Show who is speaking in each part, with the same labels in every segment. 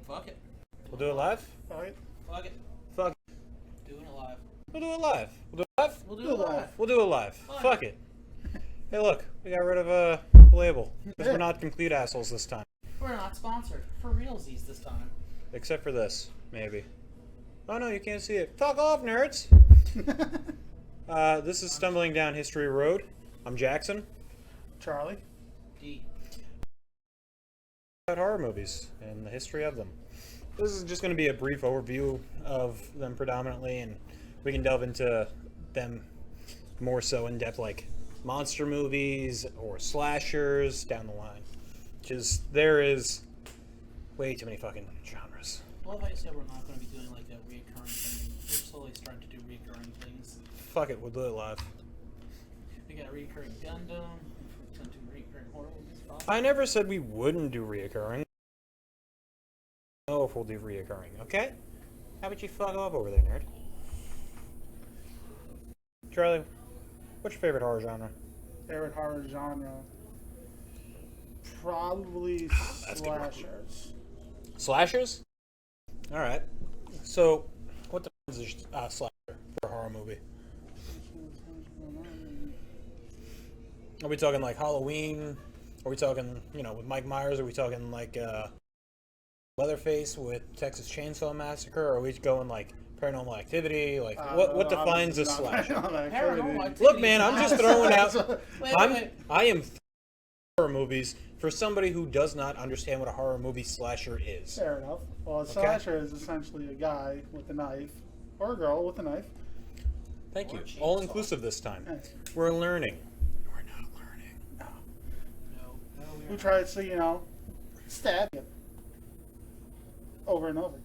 Speaker 1: Fuck it.
Speaker 2: We'll do it live?
Speaker 3: Alright.
Speaker 1: Fuck it.
Speaker 2: Fuck it.
Speaker 1: Doing it live.
Speaker 2: We'll do it live. We'll do it live?
Speaker 1: We'll do it live.
Speaker 2: We'll do it live.
Speaker 1: Fine.
Speaker 2: Fuck it. Hey, look. We got rid of a label. Because we're not complete assholes this time.
Speaker 1: We're not sponsored. For realsies this time.
Speaker 2: Except for this, maybe. Oh no, you can't see it. Fuck off, nerds! This is Stumbling Down History Road. I'm Jackson.
Speaker 3: Charlie.
Speaker 1: D.
Speaker 2: About horror movies and the history of them. This is just going to be a brief overview of them predominantly, and we can delve into them more so in depth, like monster movies or slashers down the line. Because there is way too many fucking genres.
Speaker 1: I love how you said we're not going to be doing like a reoccurring thing. We're slowly starting to do reoccurring things.
Speaker 2: Fuck it, we'll do it live.
Speaker 1: We got a reoccurring Gundam. We're going to do reoccurring horror movies.
Speaker 2: I never said we wouldn't do reoccurring. I don't know if we'll do reoccurring, okay? How about you fuck off over there, nerd? Charlie, what's your favorite horror genre?
Speaker 3: Favorite horror genre? Probably
Speaker 2: That's good.
Speaker 3: slashers.
Speaker 2: Slashers? Alright. So, what defines a slasher for a horror movie? Are we talking like Halloween? Are we talking, with Mike Myers? Are we talking like Leatherface with Texas Chainsaw Massacre? Or are we going like Paranormal Activity? Like, what defines a slasher?
Speaker 1: Paranormal Activity.
Speaker 2: Look, man, I'm just throwing out.
Speaker 1: Wait.
Speaker 2: I am horror movies for somebody who does not understand what a horror movie slasher is.
Speaker 3: Fair enough. Well, a slasher is essentially a guy with a knife, or a girl with a knife.
Speaker 2: Thank
Speaker 1: Or
Speaker 2: you.
Speaker 1: a chainsaw.
Speaker 2: All inclusive this time.
Speaker 3: Yes.
Speaker 2: We're learning. We're not learning.
Speaker 1: No, we
Speaker 3: Who
Speaker 1: are
Speaker 3: tries to, stab you over and over.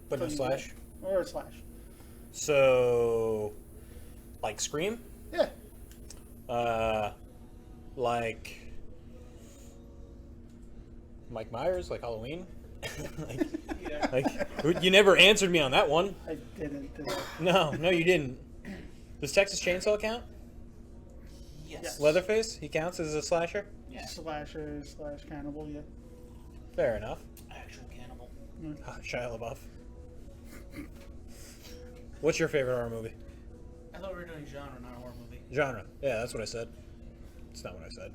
Speaker 2: But no
Speaker 3: So you
Speaker 2: slash.
Speaker 3: get- Or a slash.
Speaker 2: So, like Scream?
Speaker 3: Yeah.
Speaker 2: Like Mike Myers, like Halloween?
Speaker 1: Yeah.
Speaker 2: You never answered me on that one.
Speaker 3: I didn't.
Speaker 2: No, you didn't. Does Texas Chainsaw count?
Speaker 1: Yes.
Speaker 2: Leatherface? He counts as a slasher?
Speaker 1: Yeah.
Speaker 3: Slasher / cannibal, yeah.
Speaker 2: Fair enough.
Speaker 1: Actual cannibal.
Speaker 2: Shia LaBeouf. What's your favorite horror movie?
Speaker 1: I thought we were doing genre, not horror movie.
Speaker 2: Genre. Yeah, that's what I said. It's not what I said.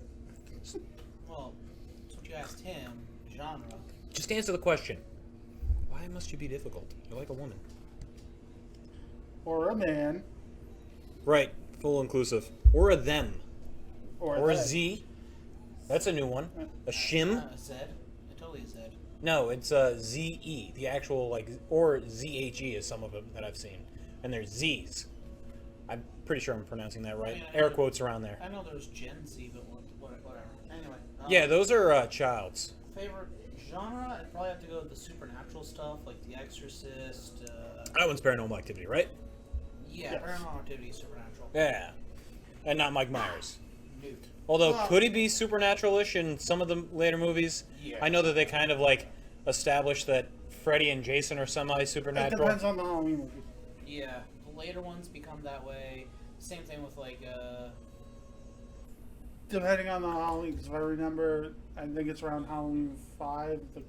Speaker 1: Well, that's what you asked him. Genre.
Speaker 2: Just answer the question. Why must you be difficult? You're like a woman.
Speaker 3: Or a man.
Speaker 2: Right. Full inclusive. Or a them. Or a
Speaker 3: they.
Speaker 2: Z. That's a new one. A shim.
Speaker 1: Zed. Totally a Zed.
Speaker 2: No, it's ZE. The actual, or ZHE is some of them that I've seen. And there's Z's. I'm pretty sure I'm pronouncing that right.
Speaker 1: I mean,
Speaker 2: Air quotes around there.
Speaker 1: I know there's Gen Z, but whatever. Anyway.
Speaker 2: Yeah, those are child's.
Speaker 1: Favorite genre? I'd probably have to go with the supernatural stuff, like The Exorcist.
Speaker 2: That one's Paranormal Activity, right?
Speaker 1: Yeah,
Speaker 3: Yes.
Speaker 1: Paranormal Activity, supernatural.
Speaker 2: Yeah. And not Mike Myers.
Speaker 1: Newt.
Speaker 2: Although, could he be supernatural-ish in some of the later movies?
Speaker 1: Yeah.
Speaker 2: I know that they kind of, established that Freddy and Jason are
Speaker 3: It
Speaker 2: semi-supernatural.
Speaker 3: depends on the Halloween movie.
Speaker 1: Yeah, the later ones become that way. Same thing with
Speaker 3: Depending on the Halloween, because if I remember, I think it's around Halloween 5, the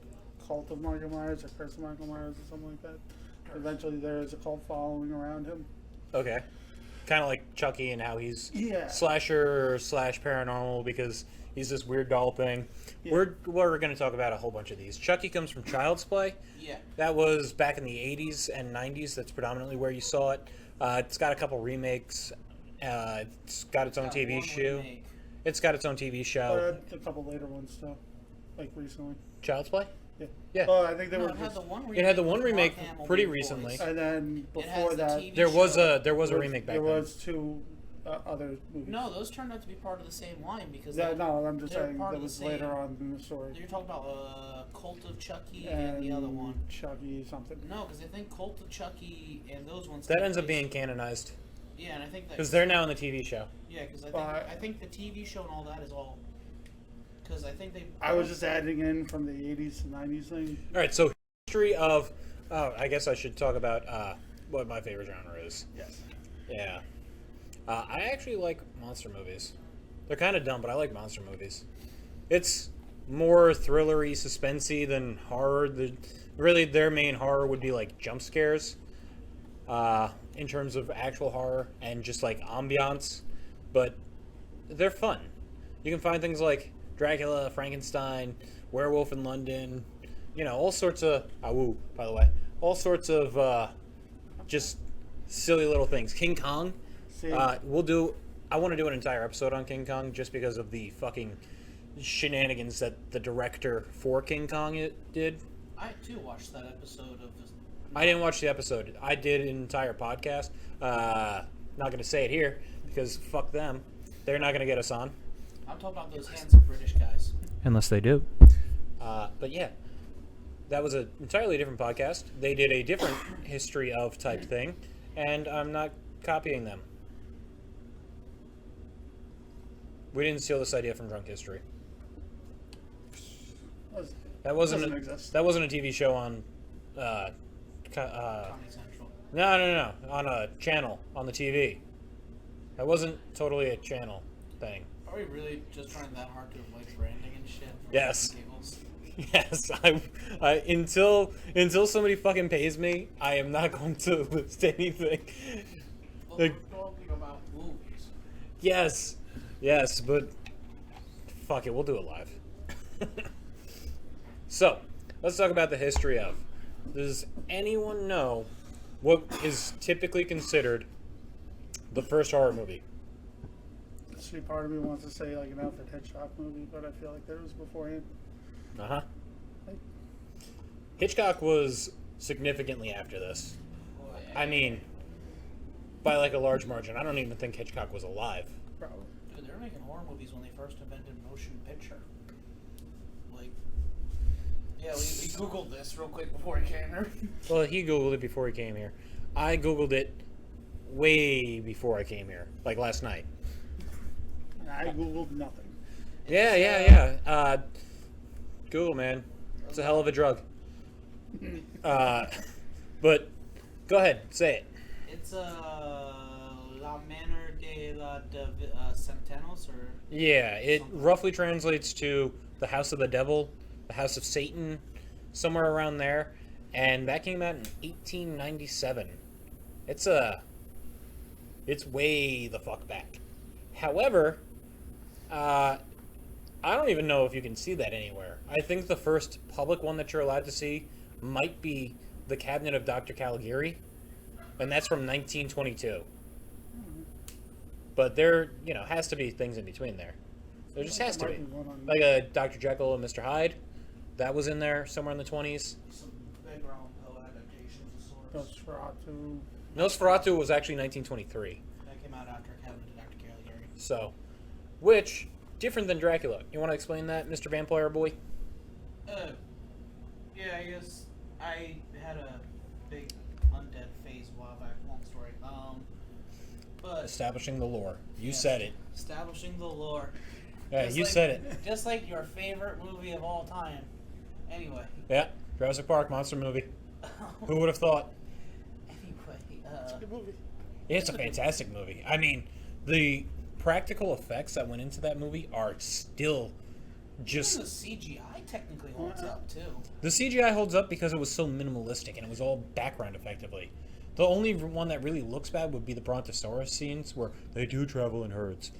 Speaker 3: cult of Michael Myers, or Curse of Michael Myers, or something like that. Eventually there is a cult following around him.
Speaker 2: Okay. Kind of like Chucky and how he's
Speaker 3: Yeah.
Speaker 2: slasher / paranormal because he's this weird doll thing.
Speaker 3: Yeah.
Speaker 2: We're going to talk about a whole bunch of these. Chucky comes from Child's Play.
Speaker 1: Yeah.
Speaker 2: That was back in the 80s and 90s. That's predominantly where you saw it. It's got a couple remakes. It's got its own TV show.
Speaker 1: Remake.
Speaker 2: It's got its own TV show.
Speaker 3: A couple later ones, too. Like recently.
Speaker 2: Child's Play?
Speaker 3: Yeah.
Speaker 2: Yeah.
Speaker 3: Oh, I think they
Speaker 1: No,
Speaker 3: were
Speaker 1: it had
Speaker 3: just...
Speaker 1: the one remake.
Speaker 2: It had the one
Speaker 1: with
Speaker 2: remake
Speaker 1: Mark Hamill
Speaker 2: pretty
Speaker 1: being
Speaker 2: recently.
Speaker 1: voiced.
Speaker 3: And then
Speaker 1: It has
Speaker 3: before
Speaker 1: the
Speaker 3: that...
Speaker 1: TV
Speaker 2: There was
Speaker 1: show.
Speaker 2: a remake back
Speaker 3: There
Speaker 2: then.
Speaker 3: was two other movies.
Speaker 1: No, those turned out to be part of the same line because
Speaker 3: Yeah, no, I'm just
Speaker 1: they're
Speaker 3: saying
Speaker 1: part
Speaker 3: that
Speaker 1: of the
Speaker 3: was
Speaker 1: same-
Speaker 3: later on in the story.
Speaker 1: You're talking about Cult of Chucky and the other one.
Speaker 3: Chucky something.
Speaker 1: No, because I think Cult of Chucky and those ones.
Speaker 2: That
Speaker 1: take
Speaker 2: ends up
Speaker 1: place-
Speaker 2: being canonized
Speaker 1: Yeah, and I think that
Speaker 2: because they're now in the TV show.
Speaker 1: Yeah, because
Speaker 3: Well,
Speaker 1: I think the TV show and all that is all. Because I think they.
Speaker 3: I was just adding in from the 80s to 90s thing.
Speaker 2: All right, so history of. Oh, I guess I should talk about what my favorite genre is.
Speaker 3: Yes.
Speaker 2: Yeah. I actually like monster movies. They're kind of dumb, but I like monster movies. It's more thrillery, suspensey than horror. Really, their main horror would be like jump scares, in terms of actual horror and just like ambiance. But they're fun. You can find things like Dracula, Frankenstein, Werewolf in London, all sorts of by the way, all sorts of just silly little things. King Kong.
Speaker 3: See,
Speaker 2: I want to do an entire episode on King Kong just because of the fucking shenanigans that the director for King Kong did.
Speaker 1: I too watched that episode of this.
Speaker 2: I didn't watch the episode. I did an entire podcast. Not going to say it here because fuck them. They're not going to get us on.
Speaker 1: I'm talking about those handsome British guys.
Speaker 2: Unless they do. But yeah, that was an entirely different podcast. They did a different history of type thing, and I'm not copying them. We didn't steal this idea from Drunk History. That wasn't
Speaker 3: doesn't exist.
Speaker 2: That wasn't a TV show on.
Speaker 1: Comedy Central.
Speaker 2: No. On a channel on the TV. That wasn't totally a channel thing.
Speaker 1: Are we really just trying that hard to avoid branding and shit?
Speaker 2: Yes.
Speaker 1: Cables?
Speaker 2: Yes, I until somebody fucking pays me, I am not going to list anything.
Speaker 1: Well,
Speaker 2: Like,
Speaker 1: we're talking about movies.
Speaker 2: yes, but fuck it, we'll do it live. So, let's talk about the history of. Does anyone know what is typically considered the first horror movie?
Speaker 3: See, part of me wants to say like an Alfred Hitchcock movie, but I feel like there was beforehand.
Speaker 2: Uh-huh. Hitchcock was significantly after this. I mean, by like a large margin. I don't even think Hitchcock was alive.
Speaker 3: Probably.
Speaker 1: Dude, they were making horror movies when they first invented motion picture. Like, yeah, we Googled this real quick before he came here.
Speaker 2: Well, he Googled it before he came here. I Googled it way before I came here, like last night.
Speaker 3: I Googled nothing.
Speaker 2: Yeah. Google, man. It's a hell of a drug. But go ahead, say it.
Speaker 1: It's La Manor de la Centenos, or
Speaker 2: Yeah, it
Speaker 1: something.
Speaker 2: roughly translates to the House of the Devil, the House of Satan, somewhere around there. And that came out in 1897. It's way the fuck back. However, I don't even know if you can see that anywhere. I think the first public one that you're allowed to see might be The Cabinet of Dr. Caligari, and that's from 1922. But there, has to be things in between there. There just has to be. Like a Dr. Jekyll and Mr. Hyde, that was in there somewhere in the 20s.
Speaker 1: some background Poe adaptations of sorts.
Speaker 3: Nosferatu.
Speaker 2: Nosferatu was actually 1923.
Speaker 1: That came out after Cabinet of Dr. Caligari.
Speaker 2: So, which, different than Dracula. You want to explain that, Mr. Vampire Boy?
Speaker 1: Yeah, I guess I had a big undead phase a while back. Long story. But
Speaker 2: Establishing the lore. You
Speaker 1: yes,
Speaker 2: said it.
Speaker 1: Establishing the lore.
Speaker 2: Yeah,
Speaker 1: Just
Speaker 2: you
Speaker 1: like-
Speaker 2: said it.
Speaker 1: Just like your favorite movie of all time. Anyway.
Speaker 2: Yeah, Jurassic Park monster movie. Who would have thought?
Speaker 1: Anyway,
Speaker 3: Good movie.
Speaker 2: It's a fantastic movie. I mean, the practical effects that went into that movie are still just...
Speaker 1: even the CGI technically holds up too.
Speaker 2: The CGI holds up because it was so minimalistic and it was all background effectively. The only one that really looks bad would be the Brontosaurus scenes where they do travel in herds.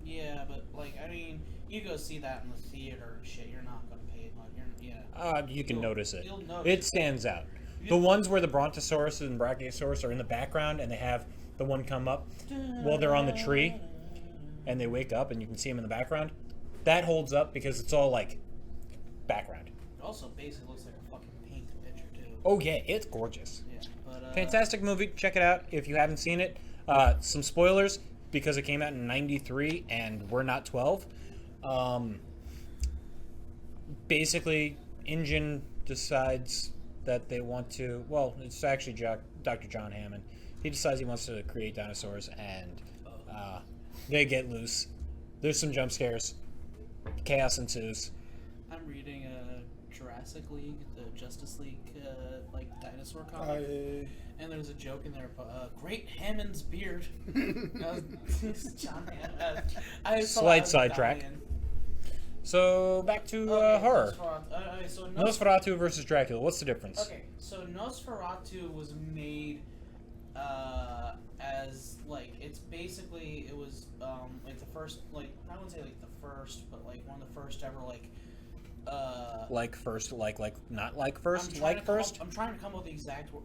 Speaker 1: Yeah, but like, I mean, you go see that in the theater and shit, you're not gonna pay much. Yeah.
Speaker 2: You can notice it.
Speaker 1: You'll notice
Speaker 2: It stands out. The ones where the Brontosaurus and Brachiosaurus are in the background and they have the one come up while they're on the tree and they wake up and you can see them in the background, that holds up because it's all like background.
Speaker 1: It also basically looks like a fucking painted picture too.
Speaker 2: Oh yeah, it's gorgeous.
Speaker 1: Yeah, but
Speaker 2: Fantastic movie. Check it out if you haven't seen it. Some spoilers because it came out in '93 and we're not 12. Basically, InGen decides that they want to. Well, it's actually Dr. John Hammond. He decides he wants to create dinosaurs, and they get loose. There's some jump scares. Chaos ensues.
Speaker 1: I'm reading Jurassic League, the Justice League, like dinosaur comic, and there's a joke in there about Great Hammond's beard. John Hammond.
Speaker 2: Slight sidetrack. So back to horror. Nosferatu versus Dracula. What's the difference?
Speaker 1: Okay, so Nosferatu was made as like it was like the first, like I wouldn't say like the first, but like one of the first ever like
Speaker 2: first, not like first, like first.
Speaker 1: I'm trying to come up with the exact word.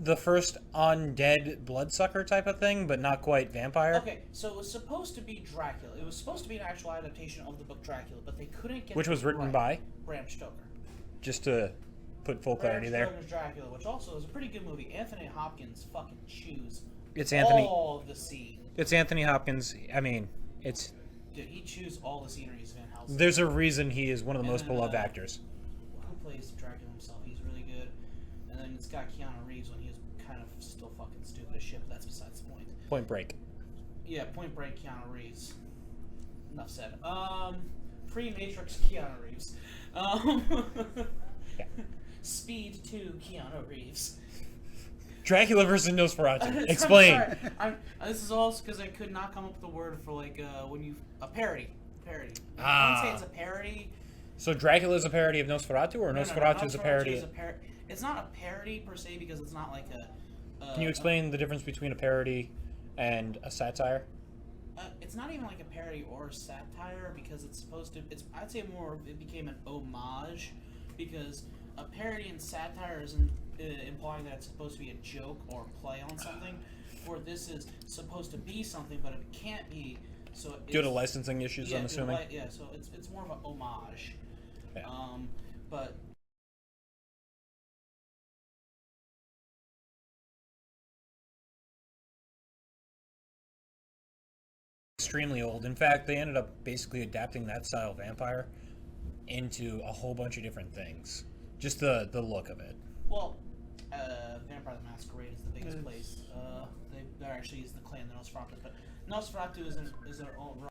Speaker 2: The first undead bloodsucker type of thing, but not quite vampire.
Speaker 1: Okay, so it was supposed to be Dracula. It was supposed to be an actual adaptation of the book Dracula, but they couldn't get
Speaker 2: which was written by
Speaker 1: Bram Stoker.
Speaker 2: Just to put full clarity there.
Speaker 1: Bram Stoker's Dracula, which also is a pretty good movie. Anthony Hopkins fucking chews all of the scene.
Speaker 2: It's Anthony Hopkins. I mean, it's.
Speaker 1: Dude, he chews all the sceneries Van Helsing.
Speaker 2: There's a reason he is one of the most beloved actors.
Speaker 1: Who plays Dracula himself? He's really good. And then it's got Keanu Reeves when he was kind of still fucking stupid as shit, but that's besides the point.
Speaker 2: Point Break.
Speaker 1: Yeah, Point Break, Keanu Reeves. Enough said. Pre-Matrix, Keanu Reeves.
Speaker 2: Yeah.
Speaker 1: Speed 2, Keanu Reeves.
Speaker 2: Dracula versus Nosferatu. Explain.
Speaker 1: This is also because I could not come up with a word for like when you a parody. I wouldn't say it's a parody.
Speaker 2: So Dracula is a parody of Nosferatu, or Nosferatu is a parody?
Speaker 1: It's not a parody per se because it's not like a.
Speaker 2: Can you explain the difference between a parody and a satire?
Speaker 1: It's not even like a parody or a satire because it's supposed to. I'd say more. It became an homage because a parody and satire is implying that it's supposed to be a joke or a play on something, where this is supposed to be something but it can't be. So
Speaker 2: due to licensing issues, I'm assuming.
Speaker 1: So it's more of a homage.
Speaker 2: Yeah.
Speaker 1: But.
Speaker 2: Extremely old. In fact, they ended up basically adapting that style of vampire into a whole bunch of different things. Just the look of it.
Speaker 1: Well, Vampire the Masquerade is the biggest place. There actually is the clan the Nosferatu, but Nosferatu is a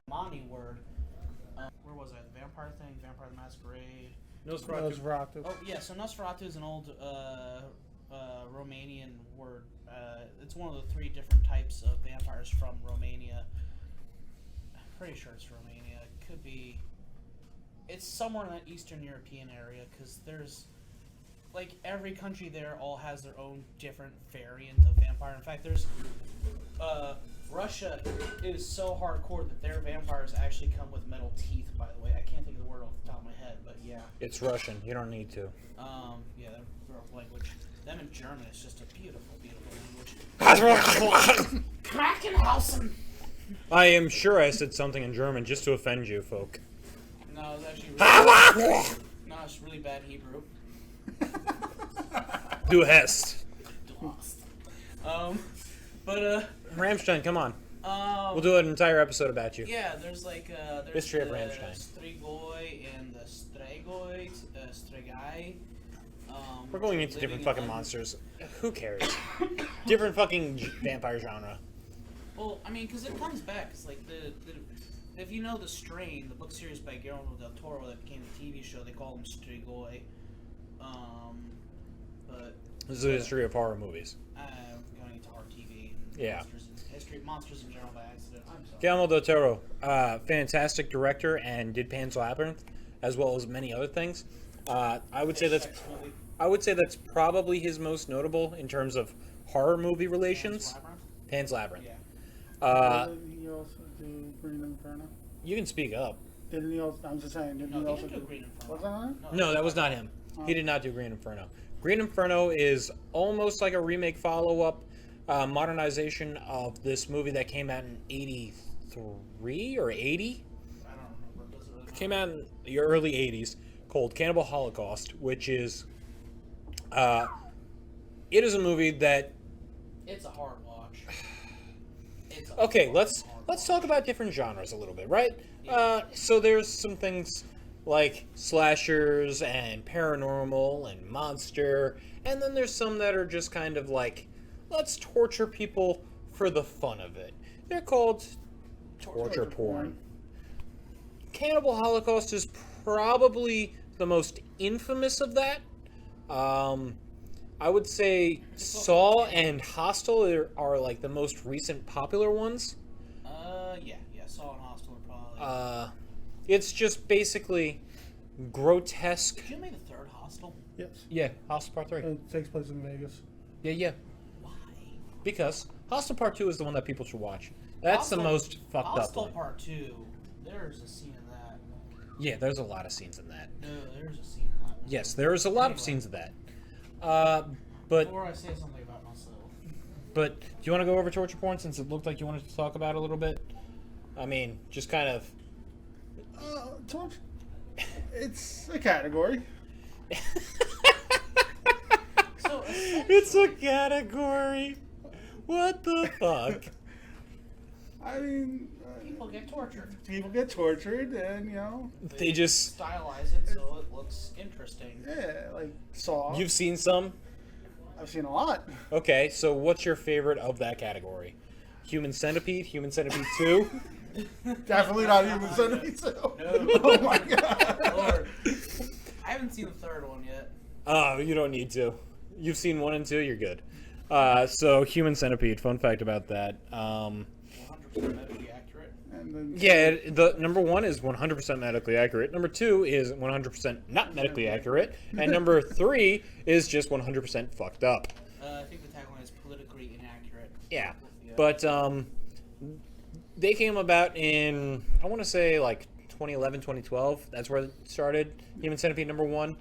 Speaker 1: Romani word. Where was I? The vampire thing, Vampire the Masquerade.
Speaker 3: Nosferatu.
Speaker 1: Oh yeah, so Nosferatu is an old Romanian word. It's one of the 3 different types of vampires from Romania. Pretty sure it's Romania. It could be. It's somewhere in that Eastern European area because there's, like, every country there all has their own different variant of vampire. In fact, there's, Russia is so hardcore that their vampires actually come with metal teeth. By the way, I can't think of the word off the top of my head, but yeah.
Speaker 2: It's Russian. You don't need to.
Speaker 1: Yeah, their language. Them in German is just a beautiful, beautiful language. Krankenhausen.
Speaker 2: I am sure I said something in German just to offend you, folk.
Speaker 1: No, it's actually really no, it's really bad Hebrew.
Speaker 2: Du hast.
Speaker 1: Du hast. But
Speaker 2: Rammstein, come on. We'll do an entire episode about you.
Speaker 1: Yeah, there's like there's
Speaker 2: History of
Speaker 1: the
Speaker 2: Rammstein.
Speaker 1: Strigoi and the Strigoi, Strigai.
Speaker 2: We're going into different fucking monsters. Who cares? Different fucking vampire genre.
Speaker 1: Well, I mean, because it comes back. It's like if you know The Strain, the book series by Guillermo del Toro that became the TV show, they call them Strigoi. But
Speaker 2: this is the history of horror movies.
Speaker 1: Going into horror TV. And
Speaker 2: Yeah.
Speaker 1: Monsters in general by accident. I'm sorry.
Speaker 2: Guillermo del Toro, fantastic director, and did Pan's Labyrinth, as well as many other things. I would say that's probably his most notable in terms of horror movie relations. Pan's Labyrinth.
Speaker 1: Yeah.
Speaker 3: Didn't he also do Green Inferno?
Speaker 2: You can speak up.
Speaker 3: Didn't he also? I'm just saying. Didn't he also do
Speaker 1: Green Inferno?
Speaker 3: Was that on it?
Speaker 2: No, that was not him. He did not do Green Inferno. Green Inferno is almost like a remake follow-up modernization of this movie that came out in 83 or 80?
Speaker 1: I don't remember.
Speaker 2: It came out in the early 80s called Cannibal Holocaust, which is it is a movie that
Speaker 1: It's a hard watch.
Speaker 2: okay, let's talk about different genres a little bit, right? So there's some things like slashers and paranormal and monster, and then there's some that are just kind of like, let's torture people for the fun of it. They're called torture porn. Cannibal Holocaust is probably the most infamous of that. I would say Saw and Hostel are like the most recent popular ones.
Speaker 1: Yeah, Saw and Hostel are probably.
Speaker 2: It's just basically grotesque.
Speaker 1: Did you make a third Hostel?
Speaker 3: Yes.
Speaker 2: Yeah, Hostel Part 3.
Speaker 3: It takes place in Vegas.
Speaker 2: Yeah.
Speaker 1: Why?
Speaker 2: Because Hostel Part 2 is the one that people should watch. That's the most fucked up
Speaker 1: Hostel
Speaker 2: one.
Speaker 1: Part 2. There's a scene in that.
Speaker 2: Yeah, there's a lot of scenes in that.
Speaker 1: No, there's a scene in that one.
Speaker 2: Yes, there is a lot of scenes of that. But
Speaker 1: Before I say something about myself.
Speaker 2: do you want to go over torture porn since it looked like you wanted to talk about it a little bit? I mean, just kind of.
Speaker 3: Torture. It's a category.
Speaker 1: So
Speaker 2: It's a category. What the fuck?
Speaker 3: I mean,
Speaker 1: people get tortured.
Speaker 3: people get tortured, and you know,
Speaker 2: They just.
Speaker 1: stylize it so it looks interesting.
Speaker 3: yeah, like Saw.
Speaker 2: You've seen some?
Speaker 3: I've seen a lot.
Speaker 2: Okay, so what's your favorite of that category? Human Centipede, Human Centipede 2?
Speaker 3: Definitely not Human Centipede.
Speaker 1: No.
Speaker 3: Oh my god.
Speaker 1: Lord. I haven't seen the third one yet.
Speaker 2: Oh, you don't need to. You've seen 1 and 2, you're good. So, Human Centipede, fun fact about that.
Speaker 1: 100% medically accurate.
Speaker 3: And then
Speaker 2: Yeah, the number 1 is 100% medically accurate. Number 2 is 100% not medically accurate. And number 3 is just 100% fucked up.
Speaker 1: I think the tagline is politically inaccurate.
Speaker 2: Yeah. But, they came about in, I want to say, like, 2011, 2012. That's where it started. Human Centipede number 1.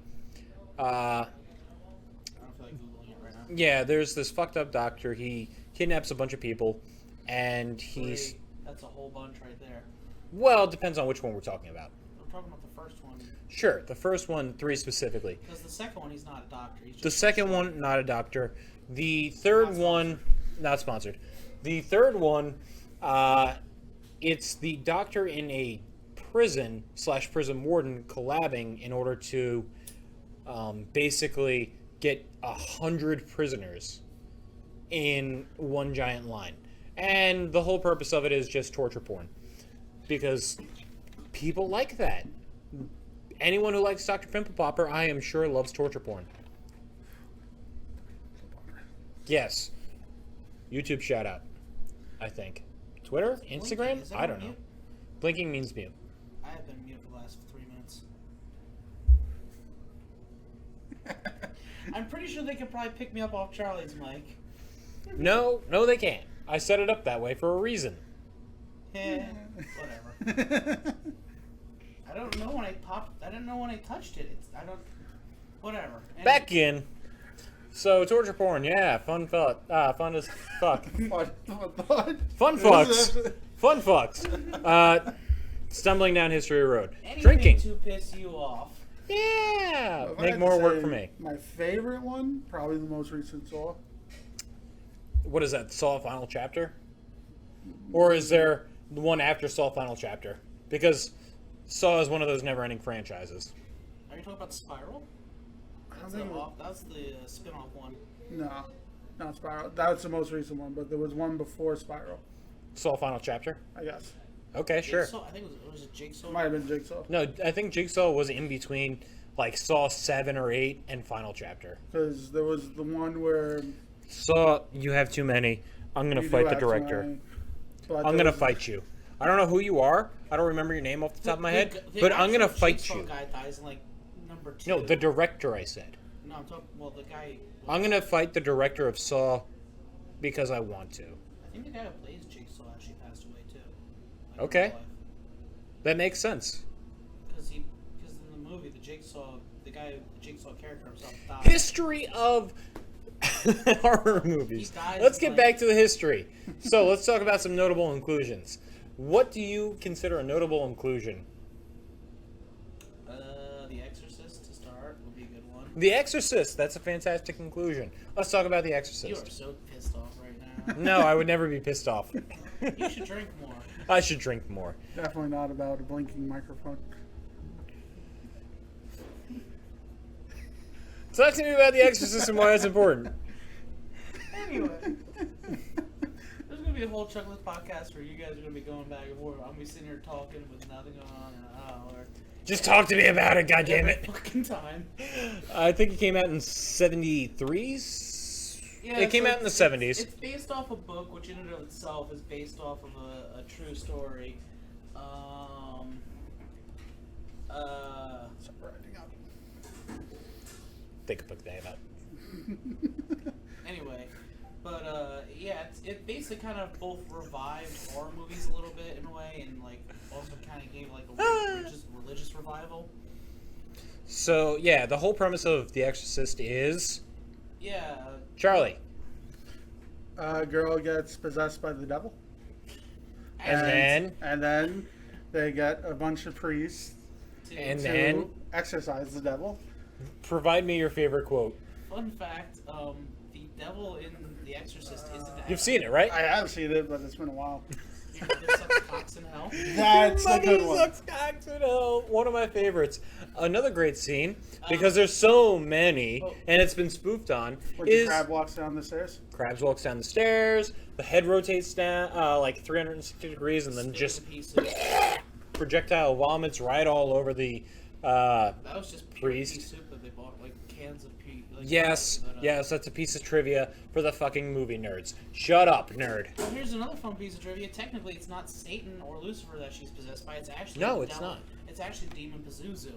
Speaker 1: I don't feel like Googling it right now.
Speaker 2: Yeah, there's this fucked up doctor. He kidnaps a bunch of people, and he's...
Speaker 1: Three. That's a whole bunch right there.
Speaker 2: Well, it depends on which one we're talking about.
Speaker 1: I'm talking about the first one.
Speaker 2: Sure, the first one, 3 specifically.
Speaker 1: Because the second one, he's not a doctor. He's just
Speaker 2: The second one, not a doctor. The third
Speaker 1: Not
Speaker 2: one, not sponsored. The third one, it's the doctor in a prison/prison warden collabing in order to basically get 100 prisoners in one giant line. And the whole purpose of it is just torture porn. Because people like that. Anyone who likes Dr. Pimple Popper, I am sure, loves torture porn. Yes. YouTube shout out, I think. Twitter? Instagram?
Speaker 1: Is that
Speaker 2: I don't
Speaker 1: on
Speaker 2: know.
Speaker 1: mute?
Speaker 2: Blinking means mute.
Speaker 1: I have been mute for the last 3 minutes. I'm pretty sure they could probably pick me up off Charlie's mic.
Speaker 2: No, they can't. I set it up that way for a reason.
Speaker 1: Yeah, whatever. I don't know when I popped. I didn't know when I touched it. I don't. Whatever. Anyway,
Speaker 2: Back in. So, torture porn, yeah, fun as fuck.
Speaker 3: what?
Speaker 2: Fun fucks. Fun fucks. Stumbling down history road.
Speaker 1: anything
Speaker 2: Drinking.
Speaker 1: to piss you off.
Speaker 2: Yeah.
Speaker 3: If I
Speaker 2: Make
Speaker 3: had to
Speaker 2: more work
Speaker 3: say
Speaker 2: for me.
Speaker 3: My favorite one, probably the most recent Saw.
Speaker 2: What is that, Saw Final Chapter? Or is there the one after Saw Final Chapter? Because Saw is one of those never-ending franchises.
Speaker 1: Are you talking about Spiral?
Speaker 3: I
Speaker 1: That's
Speaker 3: don't
Speaker 1: the,
Speaker 3: think
Speaker 1: that's the spin-off one.
Speaker 3: No, not Spiral. That's the most recent one, but there was one before Spiral,
Speaker 2: Saw Final Chapter?
Speaker 3: I guess.
Speaker 2: Okay, sure.
Speaker 1: Jigsaw, I think it was a Jigsaw.
Speaker 3: It might have been Jigsaw.
Speaker 2: No, I think Jigsaw was in between, like, Saw 7 or 8 and Final Chapter.
Speaker 3: Because there was the one where...
Speaker 2: Saw, you have too many. I'm going to
Speaker 3: you
Speaker 2: fight
Speaker 3: do
Speaker 2: the
Speaker 3: have
Speaker 2: director.
Speaker 3: tonight, but
Speaker 2: I'm
Speaker 3: there
Speaker 2: going to
Speaker 3: was-
Speaker 2: fight you. I don't know who you are. I don't remember your name off the top of my head.
Speaker 1: The
Speaker 2: But I'm going to
Speaker 1: actual
Speaker 2: fight
Speaker 1: Jigsaw
Speaker 2: you.
Speaker 1: guy dies in like number 2.
Speaker 2: No, the director, I said.
Speaker 1: No, I'm talking. Well, the guy.
Speaker 2: I'm going to fight the director of Saw because I want to.
Speaker 1: I think the guy who plays Jigsaw actually passed away too. Like,
Speaker 2: Okay.
Speaker 1: in real life.
Speaker 2: That makes sense.
Speaker 1: Because in the movie, the Jigsaw character himself died.
Speaker 2: History of horror movies.
Speaker 1: He dies
Speaker 2: Let's
Speaker 1: in,
Speaker 2: get
Speaker 1: like-
Speaker 2: back to the history. So let's talk about some notable inclusions. What do you consider a notable inclusion?
Speaker 1: The Exorcist to start would be a good one.
Speaker 2: The Exorcist. That's a fantastic conclusion. Let's talk about The
Speaker 1: You are
Speaker 2: Exorcist.
Speaker 1: so pissed off right now.
Speaker 2: No, I would never be pissed off.
Speaker 1: You should drink more.
Speaker 2: I should drink more.
Speaker 3: Definitely not about a blinking microphone.
Speaker 2: Talk to me about The Exorcist and why it's important.
Speaker 1: Anyway, there's gonna be a whole chunk of this podcast where you guys are gonna be going back and forth. I'm gonna be sitting here talking with nothing going on in an hour.
Speaker 2: Just talk to me about it,
Speaker 1: Every
Speaker 2: goddammit.
Speaker 1: fucking time.
Speaker 2: I think it came out in 73.
Speaker 1: Yeah,
Speaker 2: It came
Speaker 1: so
Speaker 2: out in the
Speaker 1: it's-
Speaker 2: 70s.
Speaker 1: It's based off a book, which in and of itself is based off of a true story.
Speaker 3: Start writing up.
Speaker 2: Think a book day about.
Speaker 1: Anyway, but yeah, it basically kind of both revived horror movies a little bit in a way, and like also kind of gave like a religious revival.
Speaker 2: So yeah, the whole premise of The Exorcist is
Speaker 1: Yeah.
Speaker 2: Charlie,
Speaker 3: A girl gets possessed by the devil.
Speaker 2: and
Speaker 3: then they get a bunch of priests
Speaker 2: And
Speaker 3: to
Speaker 2: then-
Speaker 3: exorcise the devil.
Speaker 2: provide me your favorite quote.
Speaker 1: Fun fact: the devil in The Exorcist isn't.
Speaker 2: You've seen it, right?
Speaker 3: I have seen it, but it's been a while.
Speaker 1: Your mother sucks cocks in hell.
Speaker 3: That's a good
Speaker 2: Mother
Speaker 3: one.
Speaker 2: Sucks Cocks in Hell. One of my favorites. Another great scene, because there's so many, and it's been spoofed on,
Speaker 3: When
Speaker 2: is
Speaker 3: the crab walks down the stairs.
Speaker 2: Krabs walks down the stairs, the head rotates down like 360 degrees, and then just
Speaker 1: Pieces.
Speaker 2: projectile vomits right all over the
Speaker 1: That was just pure pea
Speaker 2: priest.
Speaker 1: soup that they bought, like cans of pea. Like,
Speaker 2: Yes,
Speaker 1: but,
Speaker 2: yes, that's a piece of trivia for the fucking movie nerds. Shut up, nerd.
Speaker 1: Well, here's another fun piece of trivia. Technically, it's not Satan or Lucifer that she's possessed by. It's actually
Speaker 2: No,
Speaker 1: the
Speaker 2: it's
Speaker 1: devil.
Speaker 2: not.
Speaker 1: It's actually Demon Pazuzu.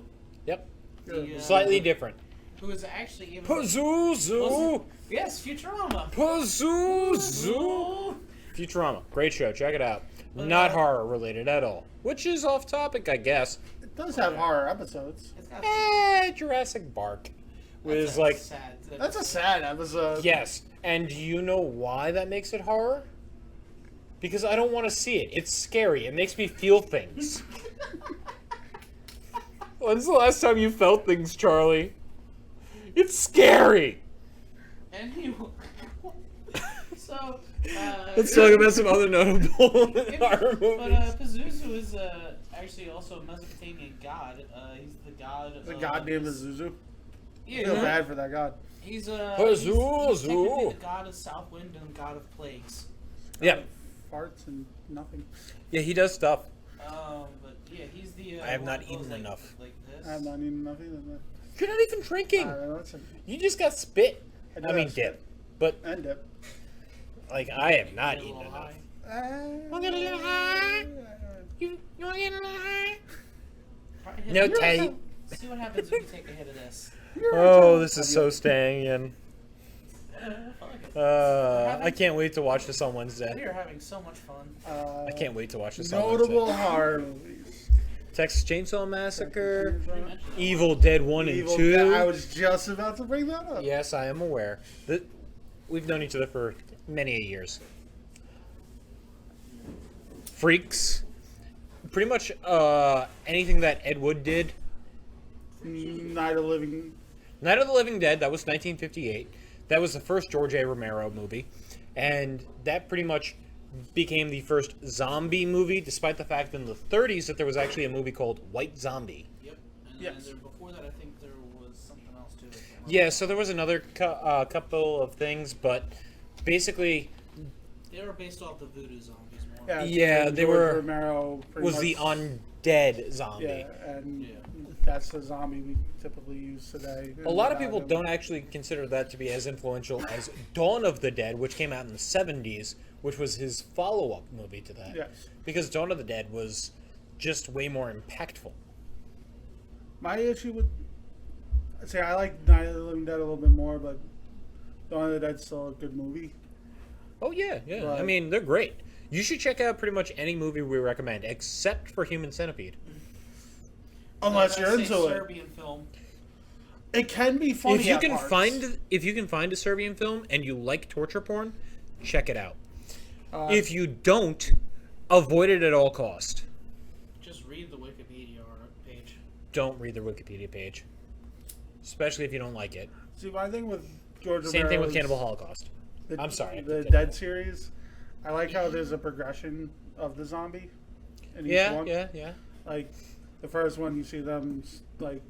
Speaker 2: Yep.
Speaker 1: The,
Speaker 2: Slightly different.
Speaker 1: Who is actually even
Speaker 2: Pazuzu!
Speaker 1: Yes, Futurama.
Speaker 2: Pazuzu! Futurama. Great show. Check it out. Not horror related at all. Which is off topic, I guess.
Speaker 3: It does have horror episodes.
Speaker 1: It's got
Speaker 2: Jurassic Bark was
Speaker 1: that's
Speaker 2: like,
Speaker 1: sad.
Speaker 3: That's a sad episode.
Speaker 2: yes. And do you know why that makes it horror? Because I don't want to see it. It's scary. It makes me feel things. When's the last time you felt things, Charlie? It's scary.
Speaker 1: Anyway, so
Speaker 2: Let's talk about some other notable horror
Speaker 1: But
Speaker 2: movies.
Speaker 1: Pazuzu is actually also a Mesopotamian god. He's the god.
Speaker 3: The god named Zuzu.
Speaker 1: Yeah,
Speaker 3: I feel bad for that god.
Speaker 1: He's
Speaker 2: Pazuzu.
Speaker 1: he's technically the god of south wind and god of plagues.
Speaker 2: Yeah.
Speaker 3: Farts and nothing.
Speaker 2: Yeah, he does stuff.
Speaker 1: But yeah, he's the.
Speaker 2: I have
Speaker 1: one
Speaker 2: not
Speaker 1: that goes
Speaker 2: eaten
Speaker 1: like,
Speaker 2: enough.
Speaker 1: Like this.
Speaker 3: I have not eaten nothing.
Speaker 2: You're not even drinking.
Speaker 3: That's a,
Speaker 2: You just got spit.
Speaker 3: I do
Speaker 2: I mean,
Speaker 3: have
Speaker 2: dip.
Speaker 3: spit.
Speaker 2: But,
Speaker 3: and dip.
Speaker 2: like, I have not
Speaker 1: Get a
Speaker 2: eaten
Speaker 1: little
Speaker 2: enough.
Speaker 1: high.
Speaker 2: Wanna get a little high? You want to get a little high?
Speaker 1: Alright, hit
Speaker 2: No
Speaker 1: it.
Speaker 2: tape.
Speaker 1: See what happens if you take a hit of this.
Speaker 2: Oh, this is so staying in.
Speaker 1: Fuck it.
Speaker 2: I can't wait to watch this on
Speaker 1: We
Speaker 2: Wednesday.
Speaker 1: are having so much fun.
Speaker 2: I can't wait to watch this on
Speaker 3: Notable
Speaker 2: Wednesday.
Speaker 3: horror movies.
Speaker 2: Texas Chainsaw Massacre,
Speaker 1: We mentioned that.
Speaker 2: Evil Dead 1 and
Speaker 3: Evil
Speaker 2: 2.
Speaker 3: Dead. I was just about to bring that up.
Speaker 2: Yes, I am aware. That we've known each other for many years. Freaks. Pretty much anything that Ed Wood did.
Speaker 3: Night of Living.
Speaker 2: Night of the Living Dead, that was 1958. That was the first George A. Romero movie. And that pretty much became the first zombie movie, despite the fact in the 30s that there was actually a movie called White Zombie.
Speaker 1: Yep. And
Speaker 3: Yes.
Speaker 1: then there, before that, I think there was something else too. I can't remember.
Speaker 2: Yeah, so there was another couple of things, but basically
Speaker 1: They were based off the voodoo zombies more.
Speaker 2: Yeah,
Speaker 3: George
Speaker 2: they were-
Speaker 3: Romero pretty
Speaker 2: was
Speaker 3: much,
Speaker 2: the undead zombie.
Speaker 3: Yeah, and
Speaker 1: Yeah.
Speaker 3: that's the zombie we typically use today.
Speaker 2: A lot of people don't actually consider that to be as influential as Dawn of the Dead, which came out in the 70s, which was his follow-up movie to that.
Speaker 3: Yes.
Speaker 2: Because Dawn of the Dead was just way more impactful.
Speaker 3: My issue with, see, I like Night of the Living Dead a little bit more, but Dawn of the Dead's still a good movie.
Speaker 2: Oh yeah, yeah. I
Speaker 3: Right.
Speaker 2: mean, they're great. You should check out pretty much any movie we recommend, except for Human Centipede.
Speaker 3: Unless
Speaker 1: I'd
Speaker 3: you're
Speaker 1: say
Speaker 3: into it.
Speaker 1: Serbian film.
Speaker 3: It can be funny.
Speaker 2: If you
Speaker 3: at
Speaker 2: can
Speaker 3: parts.
Speaker 2: find a Serbian film and you like torture porn, check it out.
Speaker 3: If
Speaker 2: If you don't, avoid it at all cost.
Speaker 1: Just read the Wikipedia page.
Speaker 2: Don't read the Wikipedia page, especially if you don't like it.
Speaker 3: see, my thing with George
Speaker 2: Same thing with
Speaker 3: Romero's-
Speaker 2: Cannibal Holocaust.
Speaker 3: the-
Speaker 2: I'm sorry, I
Speaker 3: The
Speaker 2: picked
Speaker 3: Dead
Speaker 2: it.
Speaker 3: series, I like how there's a progression of the zombie in each
Speaker 2: Yeah,
Speaker 3: one.
Speaker 2: yeah.
Speaker 3: Like the first one, you see them like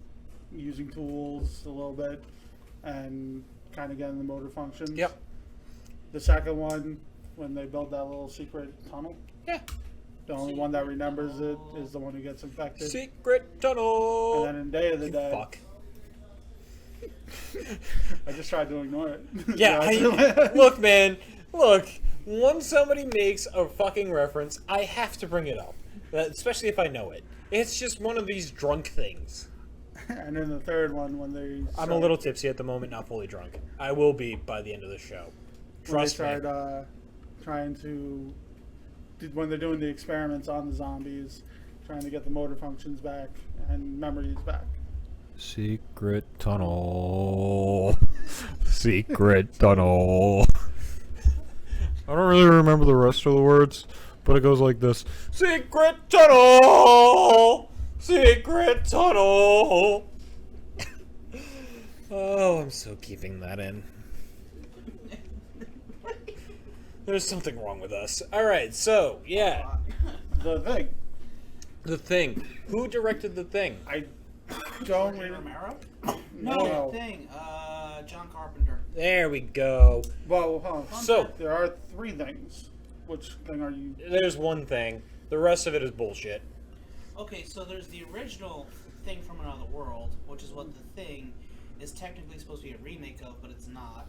Speaker 3: using tools a little bit and kind of getting the motor functions.
Speaker 2: Yep.
Speaker 3: The second one, when they build that little secret tunnel,
Speaker 2: Yeah.
Speaker 3: the only one that remembers it is the one who gets infected.
Speaker 2: Secret tunnel.
Speaker 3: And then in Day of the
Speaker 2: You
Speaker 3: Dead,
Speaker 2: fuck.
Speaker 3: I just tried to ignore it.
Speaker 2: Yeah, look, man, look. Once somebody makes a fucking reference, I have to bring it up, especially if I know it. It's just one of these drunk things.
Speaker 3: And then the third one, when they
Speaker 2: I'm a little tipsy at the moment, not fully drunk. I will be by the end of the show. Trust me.
Speaker 3: When they're doing the experiments on the zombies, trying to get the motor functions back and memories back.
Speaker 4: Secret tunnel. Secret tunnel. I don't really remember the rest of the words, but it goes like this.
Speaker 2: Secret tunnel! Secret tunnel! Oh, I'm so keeping that in. There's something wrong with us. Alright, so, yeah.
Speaker 3: The Thing.
Speaker 2: The Thing. Who directed The Thing?
Speaker 3: I don't
Speaker 1: George
Speaker 3: really...
Speaker 1: Romero?
Speaker 3: No.
Speaker 1: No, Thing. John Carpenter.
Speaker 2: There we go.
Speaker 3: Well, hold on.
Speaker 2: So,
Speaker 3: There are three things. Which thing are you...
Speaker 2: there's one thing. The rest of it is bullshit.
Speaker 1: Okay, so there's the original Thing from Another World, which is what The Thing is technically supposed to be a remake of, but it's not.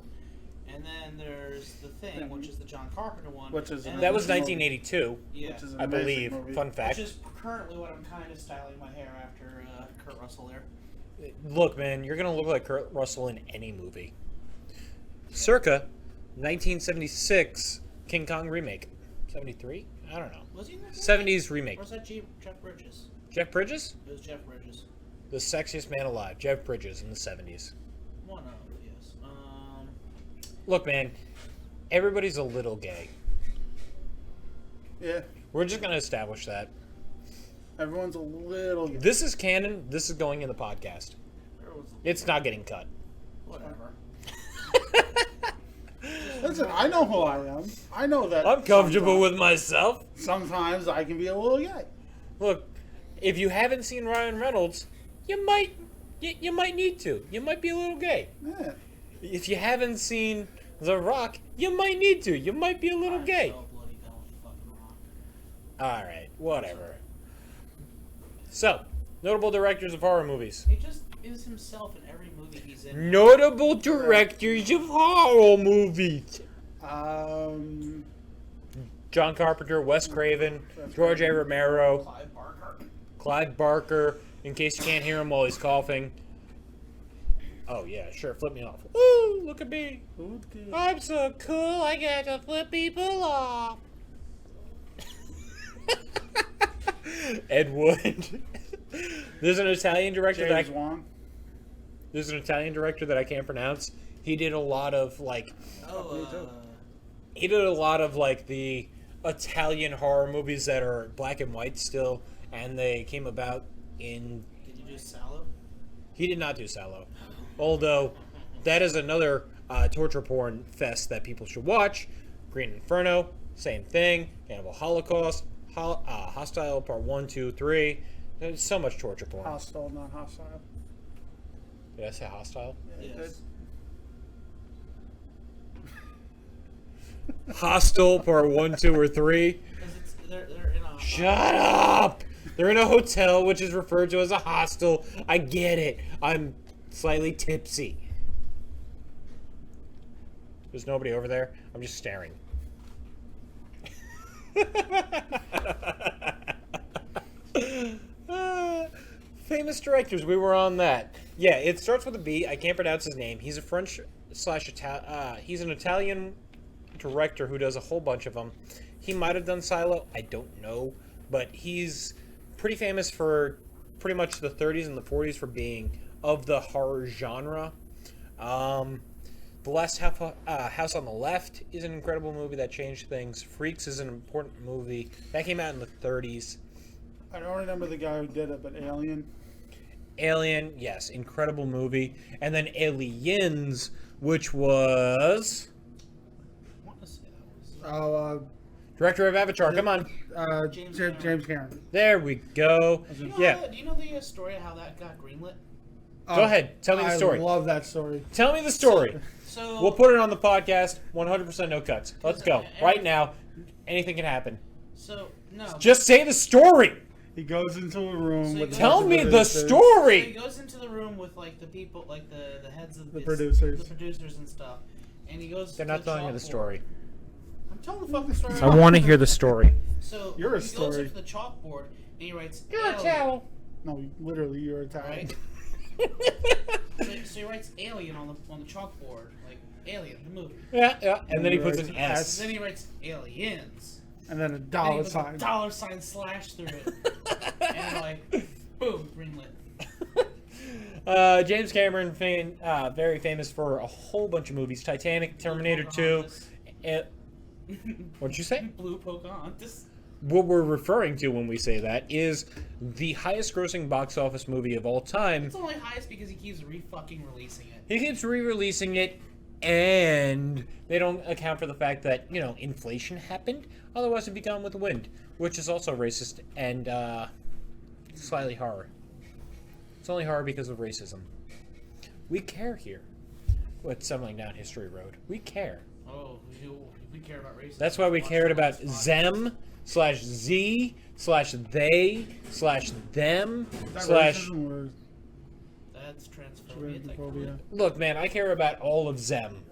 Speaker 1: And then there's The Thing, which is the John Carpenter one.
Speaker 3: Which is
Speaker 1: and
Speaker 2: That was
Speaker 3: Amazing
Speaker 2: 1982,
Speaker 1: yeah,
Speaker 3: Which is an
Speaker 2: I
Speaker 3: amazing
Speaker 2: believe.
Speaker 3: movie.
Speaker 2: Fun fact.
Speaker 1: which is currently what I'm kind of styling my hair after Kurt Russell there.
Speaker 2: Look, man, you're gonna look like Kurt Russell in any movie. Circa 1976 King Kong remake. 73? I don't know.
Speaker 1: Was he in that?
Speaker 2: 70s remake.
Speaker 1: Or was that Jeff Bridges?
Speaker 2: Jeff Bridges?
Speaker 1: It was Jeff Bridges.
Speaker 2: The sexiest man alive. Jeff Bridges in the 70s.
Speaker 1: One of, yes.
Speaker 2: Look, man, everybody's a little gay.
Speaker 3: Yeah.
Speaker 2: We're just gonna establish that.
Speaker 3: Everyone's a little...
Speaker 2: This is canon. This is going in the podcast. It's not getting cut.
Speaker 1: Whatever.
Speaker 3: Listen, I know who I am. I know that...
Speaker 2: I'm comfortable
Speaker 3: sometimes-
Speaker 2: with myself.
Speaker 3: Sometimes I can be a little gay.
Speaker 2: Look, if you haven't seen Ryan Reynolds, you might need to. You might be a little gay.
Speaker 3: Yeah.
Speaker 2: If you haven't seen The Rock, you might need to. You might be a little
Speaker 1: I'm
Speaker 2: gay.
Speaker 1: so bloody done with fucking Rock.
Speaker 2: All right, whatever. So, notable directors of horror movies.
Speaker 1: He just is himself in every movie he's in.
Speaker 2: Notable directors of horror movies. John Carpenter, Wes Craven, George A. Romero,
Speaker 1: Clive Barker.
Speaker 2: Clive Barker, in case you can't hear him while he's coughing. Oh, yeah, sure, flip me off. Ooh, look at me. I'm so cool, I get to flip people off. Ed Wood. There's an Italian director
Speaker 3: James Wan.
Speaker 2: There's an Italian director that I can't pronounce. He did a lot of he did a lot of the Italian horror movies that are black and white still, and they came about in...
Speaker 1: Did you do Sallow?
Speaker 2: He did not do Sallow. Although, that is another torture porn fest that people should watch. Green Inferno, same thing. Cannibal Holocaust, Hostile Part 1, 2, 3. There's so much torture porn.
Speaker 3: Hostile, not hostile.
Speaker 2: Did I say hostile?
Speaker 1: Yes.
Speaker 2: Hostile Part 1, 2, or 3.
Speaker 1: Because they're in a...
Speaker 2: Shut up! They're in a hotel, which is referred to as a hostel. I get it. I'm slightly tipsy. There's nobody over there. I'm just staring. Famous directors. We were on that. Yeah, it starts with a B. I can't pronounce his name. He's a French he's an Italian director who does a whole bunch of them. He might have done Silo. I don't know. But he's pretty famous for pretty much the 30s and the 40s for being of the horror genre. The Last House on the Left is an incredible movie that changed things. Freaks is an important movie. That came out in the 30s.
Speaker 3: I don't remember the guy who did it, but Alien.
Speaker 2: Alien, yes, incredible movie. And then Aliens, which was...
Speaker 1: I want to say that was...
Speaker 2: Director of Avatar, come on.
Speaker 1: James
Speaker 3: James Cameron.
Speaker 2: There we go.
Speaker 1: Do you know
Speaker 2: Yeah,
Speaker 1: do you know the story of how that got greenlit?
Speaker 2: go ahead. Tell me the story.
Speaker 3: I love that story.
Speaker 2: Tell me the story.
Speaker 1: So
Speaker 2: We'll put it on the podcast. 100% no cuts. Let's go. Right now, anything can happen.
Speaker 1: So no.
Speaker 2: Just say the story.
Speaker 3: He goes into a room
Speaker 1: So he
Speaker 3: with...
Speaker 1: goes-
Speaker 2: Tell me the
Speaker 3: producers.
Speaker 1: So he
Speaker 2: story.
Speaker 1: goes into the room with the people, the heads of
Speaker 3: The
Speaker 1: this-
Speaker 3: producers.
Speaker 1: the producers and stuff, and he goes.
Speaker 2: They're
Speaker 1: to
Speaker 2: not telling me the
Speaker 1: chalkboard.
Speaker 2: story.
Speaker 1: I'm telling the fucking story.
Speaker 2: I want to hear the story.
Speaker 1: So
Speaker 3: You're a
Speaker 1: he goes
Speaker 3: story.
Speaker 1: up to the chalkboard And he writes
Speaker 2: You're a
Speaker 1: alien,
Speaker 2: cow.
Speaker 3: No, literally, you're Italian.
Speaker 1: right? so he writes alien on the chalkboard, like Alien, the movie.
Speaker 2: Yeah. And then he puts an
Speaker 3: Right.
Speaker 2: S.
Speaker 1: Then he writes aliens.
Speaker 3: And then a
Speaker 1: Then he
Speaker 3: dollar
Speaker 1: puts
Speaker 3: sign.
Speaker 1: a dollar sign slash through it. And you're like, boom, greenlit.
Speaker 2: James Cameron, very famous for a whole bunch of movies: Titanic, Terminator 2. What'd you say?
Speaker 1: Blue Pocahontas.
Speaker 2: What we're referring to when we say that is the highest-grossing box office movie of all time.
Speaker 1: It's only highest because he keeps re-fucking releasing it.
Speaker 2: He keeps re-releasing it, and they don't account for the fact that, inflation happened. Otherwise, it'd be Gone with the Wind, which is also racist and slightly horror. It's only horror because of racism. We care here. What's settling down History Road? We care.
Speaker 1: Oh, we care about racism.
Speaker 2: That's why we cared about Zem/Z/they/them/
Speaker 3: That
Speaker 2: slash.
Speaker 3: racism or
Speaker 1: That's transphobia. technically.
Speaker 3: xenophobia?
Speaker 2: Look, man, I care about all of them.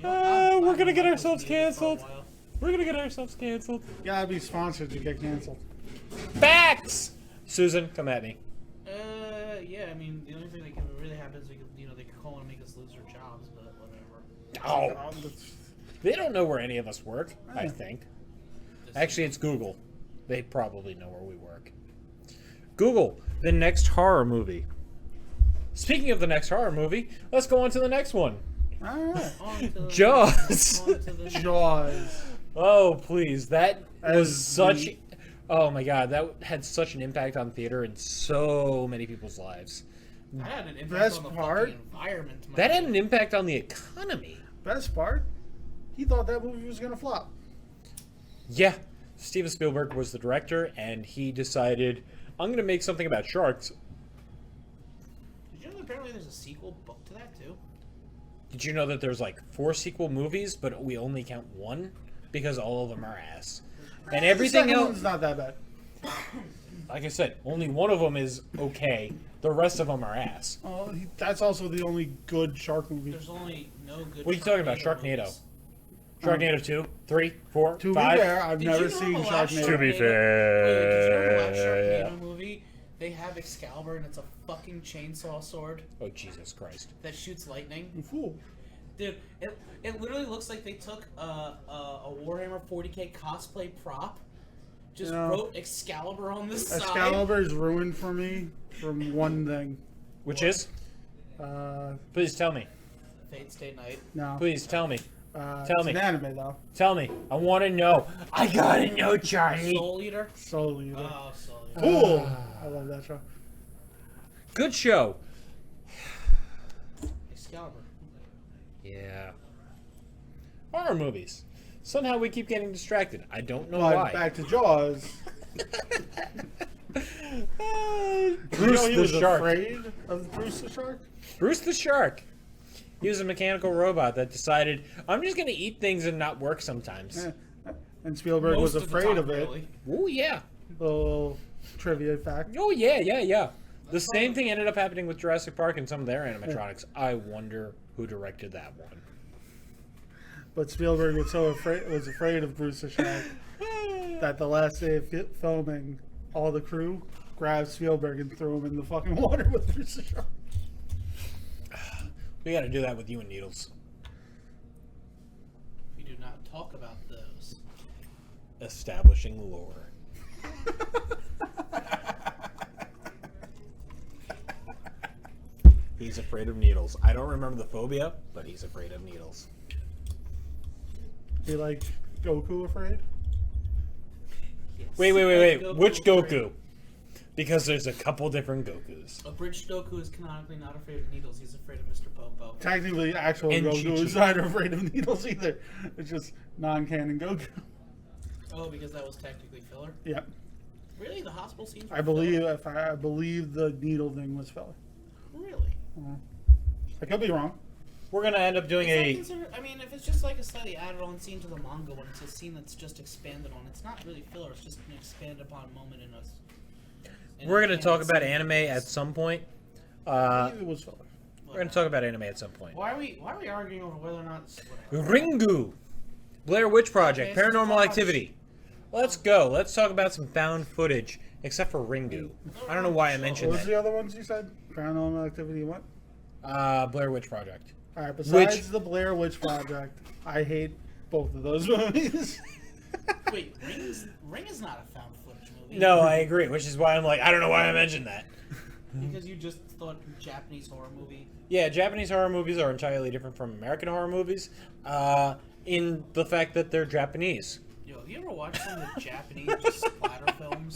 Speaker 2: We're gonna get ourselves canceled. We're gonna get ourselves canceled.
Speaker 3: Gotta be sponsored to get canceled.
Speaker 2: Facts! Susan, come at me.
Speaker 1: Yeah, I mean, the only thing that can really happen is they could call and make us lose our jobs, but whatever.
Speaker 2: Oh,
Speaker 3: That's-
Speaker 2: they don't know where any of us work, I think. Actually, it's Google. They probably know where we work. Google, the next horror movie. Speaking of the next horror movie, let's go on to the next one.
Speaker 3: Alright.
Speaker 1: On to the-
Speaker 2: Jaws.
Speaker 1: on to the-
Speaker 3: Jaws.
Speaker 2: Oh, please. That was
Speaker 3: As
Speaker 2: such...
Speaker 3: the-
Speaker 2: Oh, my God. That had such an impact on theater in so many people's lives.
Speaker 1: That had an impact
Speaker 3: Best
Speaker 1: on the
Speaker 3: part-
Speaker 1: fucking environment.
Speaker 2: That had an impact on the economy.
Speaker 3: Best part, he thought that movie was gonna flop.
Speaker 2: Yeah. Steven Spielberg was the director, and he decided, I'm going to make something about sharks.
Speaker 1: Did you know that apparently there's a sequel book to that too?
Speaker 2: Did you know that there's like 4 sequel movies, but we only count 1? Because all of them are ass. And everything
Speaker 3: the second
Speaker 2: else...
Speaker 3: one's not that bad.
Speaker 2: Like I said, only one of them is okay. The rest of them are ass.
Speaker 3: Oh, that's also the only good shark movie.
Speaker 1: There's only no good.
Speaker 2: What are you talking about? Sharknado?
Speaker 1: movies.
Speaker 2: Sharknado 2, 3, 4,
Speaker 3: To
Speaker 2: 5.
Speaker 3: be fair, I've
Speaker 1: Did
Speaker 3: never
Speaker 1: you know
Speaker 3: seen
Speaker 1: the last
Speaker 3: Sharknado.
Speaker 4: To be
Speaker 1: Wait, did you know the last
Speaker 2: fair.
Speaker 1: Sharknado movie? They have Excalibur and it's a fucking chainsaw sword
Speaker 2: Oh, Jesus Christ.
Speaker 1: that shoots lightning.
Speaker 3: You fool.
Speaker 1: Dude, it literally looks like they took a Warhammer 40k cosplay prop, just
Speaker 3: Yeah.
Speaker 1: wrote Excalibur on the side.
Speaker 3: Excalibur is ruined for me from one thing.
Speaker 2: Which is? Please tell me.
Speaker 1: Fate Stay Night.
Speaker 3: No.
Speaker 2: Please tell me.
Speaker 3: Tell
Speaker 2: tell me.
Speaker 3: It's an anime though.
Speaker 2: Tell me. I want to know. I gotta know, Charlie.
Speaker 1: Soul Eater.
Speaker 3: Soul Eater.
Speaker 1: Oh, Soul Eater.
Speaker 3: Cool. I love that show.
Speaker 2: Good show.
Speaker 1: Excalibur.
Speaker 2: Yeah. Horror movies. Somehow we keep getting distracted. I don't know
Speaker 3: But
Speaker 2: why.
Speaker 3: back to Jaws.
Speaker 2: Bruce
Speaker 3: he
Speaker 2: the
Speaker 3: was
Speaker 2: shark.
Speaker 3: afraid of Bruce the shark.
Speaker 2: Bruce the shark. He was a mechanical robot that decided, I'm just going to eat things and not work sometimes.
Speaker 3: Yeah. And Spielberg was
Speaker 1: Most the
Speaker 3: afraid
Speaker 1: time,
Speaker 3: of it.
Speaker 1: really.
Speaker 2: Oh, yeah.
Speaker 3: Little trivia fact.
Speaker 2: Oh, yeah. The same thing ended up happening with Jurassic Park and some of their animatronics. I wonder who directed that one.
Speaker 3: But Spielberg was afraid of Bruce the shark that the last day of filming, all the crew grabbed Spielberg and threw him in the fucking water with Bruce the shark.
Speaker 2: We got to do that with you and Needles.
Speaker 1: We do not talk about those.
Speaker 2: Establishing lore. He's afraid of needles. I don't remember the phobia, but he's afraid of needles.
Speaker 3: Be like Goku afraid?
Speaker 1: Yes.
Speaker 2: Wait.
Speaker 1: Goku
Speaker 2: Which
Speaker 1: is afraid.
Speaker 2: Goku? Because there's a couple different Gokus.
Speaker 1: Abridged Goku is canonically not afraid of needles. He's afraid of Mr. Popo.
Speaker 3: Technically, actual
Speaker 2: And
Speaker 3: Goku
Speaker 2: Chi-Chi.
Speaker 3: is not afraid of needles either. It's just non-canon Goku.
Speaker 1: Oh, because that was technically filler.
Speaker 3: Yeah,
Speaker 1: Really, the hospital scenes. Were
Speaker 3: I believe
Speaker 1: filler?
Speaker 3: I believe the needle thing was filler.
Speaker 1: Really.
Speaker 3: I could be wrong.
Speaker 2: We're gonna end up doing
Speaker 1: Is that
Speaker 2: a.
Speaker 1: considered- I mean, if it's just like a slightly added-on scene to the manga, when it's a scene that's just expanded on, it's not really filler. It's just an expanded upon moment in us.
Speaker 2: We're gonna talk about anime at some point.
Speaker 3: I believe it was filler.
Speaker 2: We're gonna talk about anime at some point.
Speaker 1: Why are we arguing over whether or not? Whatever.
Speaker 2: Ringu. Blair Witch Project,
Speaker 1: Okay,
Speaker 2: Paranormal
Speaker 1: so
Speaker 2: Activity. Let's go. Let's talk about some found footage, except for Ringu. I don't know why I mentioned
Speaker 3: What was
Speaker 2: that.
Speaker 3: the other ones you said? Paranormal Activity, what?
Speaker 2: Blair Witch Project.
Speaker 3: All right, besides the Blair Witch Project, I hate both of those movies.
Speaker 1: Wait, Ring is not a found footage movie.
Speaker 2: No, I agree, which is why I'm like, I don't know why I mentioned that.
Speaker 1: Because you just thought Japanese horror movie.
Speaker 2: Yeah, Japanese horror movies are entirely different from American horror movies, in the fact that they're Japanese.
Speaker 1: Yo, have you ever watched some of the Japanese just splatter films?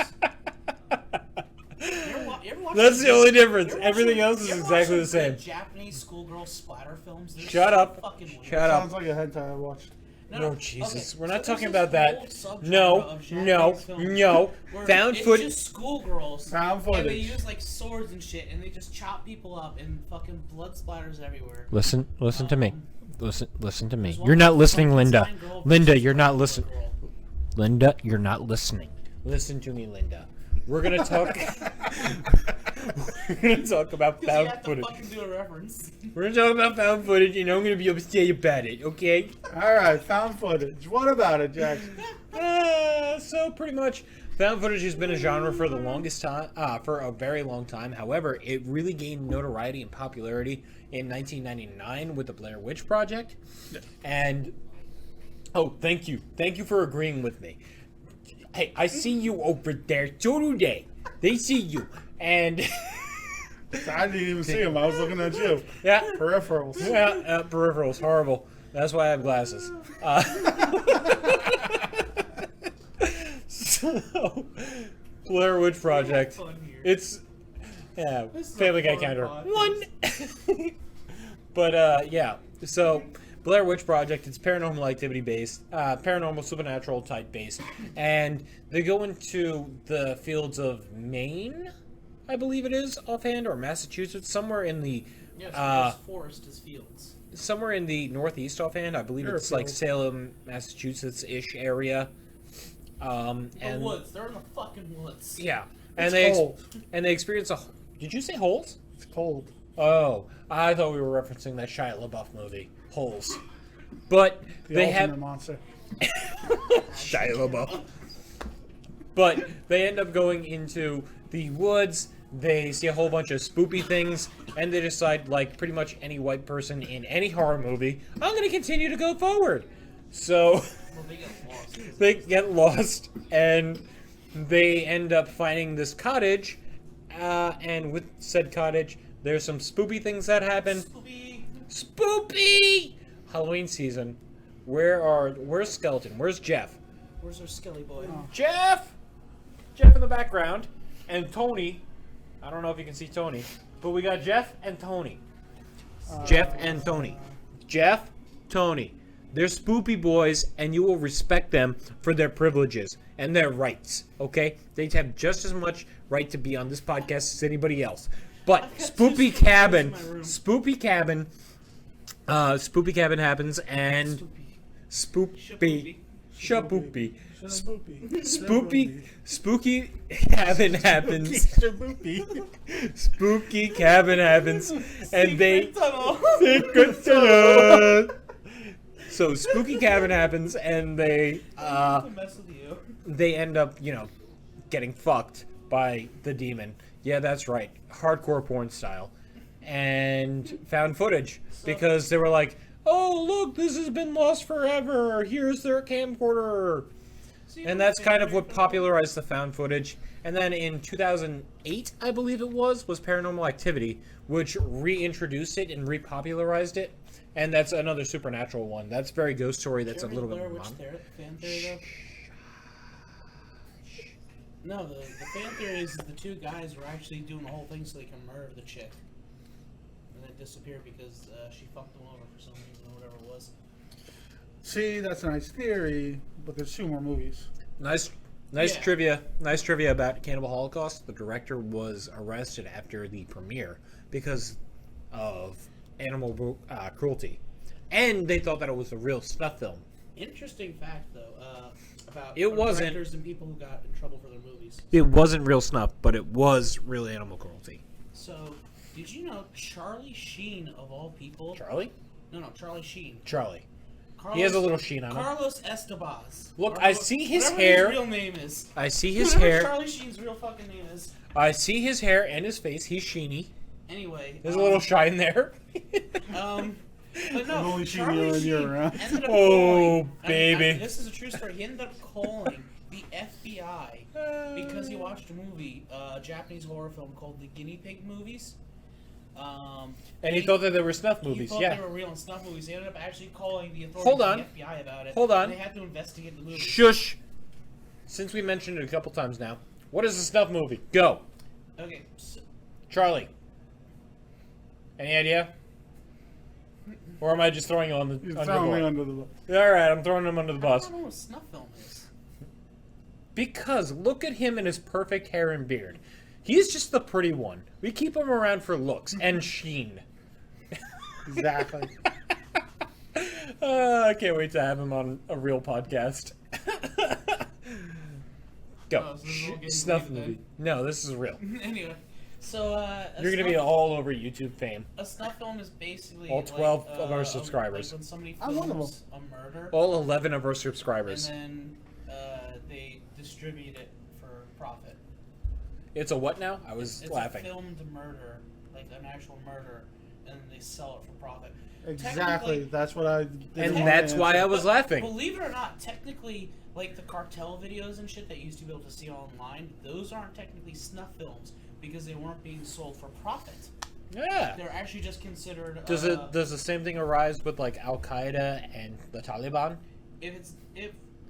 Speaker 1: You ever watch
Speaker 2: That's
Speaker 1: some-
Speaker 2: the only difference.
Speaker 1: you ever watch
Speaker 2: Everything
Speaker 1: some-
Speaker 2: else is
Speaker 1: you ever watch
Speaker 2: exactly the
Speaker 1: some
Speaker 2: same.
Speaker 1: good Japanese schoolgirl splatter films. They're
Speaker 2: Shut
Speaker 1: so
Speaker 2: up.
Speaker 1: fucking weird.
Speaker 2: Shut up.
Speaker 3: Sounds like a hentai I watched.
Speaker 2: No, Jesus. We're not
Speaker 1: so
Speaker 2: talking
Speaker 1: there's
Speaker 2: about
Speaker 1: this
Speaker 2: that.
Speaker 1: whole subgenre
Speaker 2: No,
Speaker 1: of Japanese
Speaker 2: no,
Speaker 1: films
Speaker 2: no.
Speaker 1: where
Speaker 2: Found
Speaker 1: it's
Speaker 2: footage.
Speaker 1: just schoolgirls.
Speaker 3: Found
Speaker 1: And they
Speaker 3: footage.
Speaker 1: use like swords and shit, and they just chop people up, and fucking blood splatters everywhere.
Speaker 4: Listen to me. Listen to me.
Speaker 1: There's one
Speaker 4: You're not
Speaker 1: with
Speaker 4: listening, Linda.
Speaker 1: Frankenstein girl
Speaker 4: Linda,
Speaker 1: versus
Speaker 4: you're not
Speaker 1: Frankenstein
Speaker 4: listening.
Speaker 1: girl.
Speaker 4: Linda, you're not listening.
Speaker 2: Listen to me, Linda. We're gonna talk. We're gonna talk about
Speaker 1: 'Cause you
Speaker 2: found
Speaker 1: have to
Speaker 2: footage.
Speaker 1: fucking do a reference.
Speaker 2: We're gonna talk about found footage, and I'm gonna be upset about it. Okay?
Speaker 3: All right, found footage. What about it, Jack?
Speaker 2: So pretty much, found footage has been a genre for the longest time, for a very long time. However, it really gained notoriety and popularity in 1999 with the Blair Witch Project. And oh, thank you for agreeing with me. Hey, I see you over there. So do they. They see you, and
Speaker 3: I didn't even see him. I was looking at you.
Speaker 2: yeah,
Speaker 3: Peripherals.
Speaker 2: yeah, peripherals horrible. That's why I have glasses. So, Blair Witch Project.
Speaker 1: Fun here.
Speaker 2: It's yeah,
Speaker 1: This is a
Speaker 2: Family Guy
Speaker 1: fun
Speaker 2: counter
Speaker 1: podcast.
Speaker 2: 1. But yeah, so Blair Witch Project. It's paranormal activity based, paranormal supernatural type based, and they go into the fields of Maine, I believe it is offhand, or Massachusetts, somewhere in the
Speaker 1: Yes, forest is fields.
Speaker 2: somewhere in the northeast offhand. I believe it's like
Speaker 3: Fairfield.
Speaker 2: Salem, Massachusetts-ish area.
Speaker 1: The
Speaker 2: And
Speaker 1: woods. They're in the fucking woods.
Speaker 2: yeah,
Speaker 3: It's
Speaker 2: and
Speaker 3: cold.
Speaker 2: they experience a. Did you say holes?
Speaker 3: It's cold.
Speaker 2: Oh, I thought we were referencing that Shia LaBeouf movie, Holes. But
Speaker 3: The
Speaker 2: they
Speaker 3: ultimate
Speaker 2: have
Speaker 3: monster.
Speaker 2: Shia LaBeouf. But they end up going into the woods. They see a whole bunch of spoopy things, and they decide, like pretty much any white person in any horror movie, I'm going to continue to go forward. So
Speaker 1: Well, they get lost. 'cause
Speaker 2: they get lost, and they end up finding this cottage. And with said cottage, there's some spoopy things that happen.
Speaker 1: Scooby.
Speaker 2: Spoopy! Halloween season. Where's Skeleton? Where's Jeff?
Speaker 1: Where's our Skelly boy?
Speaker 3: Oh.
Speaker 2: Jeff in the background, and Tony. I don't know if you can see Tony, but we got Jeff and Tony. Jeff and Tony. Jeff, Tony. They're spoopy boys, and you will respect them for their privileges and their rights, okay? They have just as much right to be on this podcast as anybody else. But
Speaker 1: I've got
Speaker 2: Spoopy
Speaker 1: two
Speaker 2: Cabin,
Speaker 1: spoopy boys
Speaker 2: Spoopy Cabin happens, and
Speaker 1: Spoopy.
Speaker 2: Shapoopy.
Speaker 3: Spoopy.
Speaker 2: Spooky cabin happens. Spooky cabin happens, and they
Speaker 1: Tunnel.
Speaker 2: secret tunnel. So spooky cabin happens, and they
Speaker 1: To mess with you.
Speaker 2: they end up, getting fucked by the demon. Yeah, that's right, hardcore porn style, and found footage because they were like, "Oh, look, this has been lost forever. Here's their camcorder."
Speaker 1: See,
Speaker 2: And that's kind of what popularized the found footage. And then in 2008, I believe it was Paranormal Activity, which reintroduced it and repopularized it. And that's another supernatural one. That's very ghost story. That's a little bit more modern.
Speaker 1: fan theory though? No, the fan theory is the two guys were actually doing the whole thing so they can murder the chick. And then disappeared because she fucked them over for some reason or whatever it was.
Speaker 3: See, that's a nice theory, but there's 2 more movies.
Speaker 2: Nice
Speaker 1: Yeah.
Speaker 2: trivia. Nice trivia about Cannibal Holocaust. The director was arrested after the premiere because of animal cruelty, and they thought that it was a real snuff film.
Speaker 1: Interesting fact though, about
Speaker 2: It wasn't.
Speaker 1: directors and people who got in trouble for their movies.
Speaker 2: It wasn't real snuff, but it was real animal cruelty.
Speaker 1: So, did you know Charlie Sheen of all people?
Speaker 2: Charlie?
Speaker 1: No, Charlie Sheen
Speaker 2: Charlie. He has a little sheen on him.
Speaker 1: Carlos Estebas.
Speaker 2: Look,
Speaker 1: Or
Speaker 2: I see his
Speaker 1: whatever
Speaker 2: hair.
Speaker 1: His real name is.
Speaker 2: I see his
Speaker 1: Whatever
Speaker 2: hair.
Speaker 1: Charlie Sheen's real fucking name is.
Speaker 2: I see his hair and his face. He's sheeny.
Speaker 1: Anyway,
Speaker 2: There's a little shine there.
Speaker 1: But no,
Speaker 3: I'm only seeing
Speaker 1: Charlie
Speaker 3: you when you're
Speaker 1: Sheen
Speaker 3: around.
Speaker 1: ended up
Speaker 2: Oh,
Speaker 1: calling,
Speaker 2: baby.
Speaker 1: this is a true story. He ended up calling the FBI because he watched a movie, a Japanese horror film called The Guinea Pig Movies.
Speaker 2: And he thought that they were snuff movies.
Speaker 1: He thought
Speaker 2: Yeah.
Speaker 1: they were real and snuff movies. He ended up actually calling the authorities
Speaker 2: Hold on.
Speaker 1: and the FBI about it.
Speaker 2: Hold on.
Speaker 1: And they had to investigate the movie.
Speaker 2: Shush. Since we mentioned it a couple times now, what is a snuff movie? Go,
Speaker 1: Okay. So,
Speaker 2: Charlie. Any idea? Or am I just throwing you on the
Speaker 3: You're
Speaker 2: under
Speaker 3: throwing me
Speaker 2: the
Speaker 3: under the bus.
Speaker 2: bus? All right, I'm throwing him under the
Speaker 1: I
Speaker 2: bus.
Speaker 1: don't know what a snuff film is.
Speaker 2: Because look at him and his perfect hair and beard. He's just the pretty one. We keep him around for looks and sheen.
Speaker 3: Exactly.
Speaker 2: I can't wait to have him on a real podcast. Go.
Speaker 1: Oh, so this is all getting
Speaker 2: Snuff
Speaker 1: deleted
Speaker 2: movie. No, this is real.
Speaker 1: Anyway, so
Speaker 2: You're going to be all over YouTube fame.
Speaker 1: a snuff film is basically
Speaker 2: All 12
Speaker 1: like,
Speaker 2: of our subscribers.
Speaker 1: Like when somebody
Speaker 3: I'm one of
Speaker 1: films a murder,
Speaker 2: All 11 of our
Speaker 1: and
Speaker 2: subscribers.
Speaker 1: then they distribute it for profit.
Speaker 2: It's a what now? I was
Speaker 1: It's
Speaker 2: laughing.
Speaker 1: a filmed murder, like an actual murder, and then they sell it for profit.
Speaker 3: Exactly.
Speaker 1: Technically-
Speaker 3: That's what I.
Speaker 2: And
Speaker 3: didn't want
Speaker 2: that's
Speaker 3: to
Speaker 2: why I
Speaker 3: answer.
Speaker 2: was laughing.
Speaker 1: Believe it or not, technically, like the cartel videos and shit that you used to be able to see online, those aren't technically snuff films because they weren't being sold for profit.
Speaker 2: Yeah.
Speaker 1: They're actually just considered.
Speaker 2: Does the same thing arise with like Al Qaeda and the Taliban?
Speaker 1: If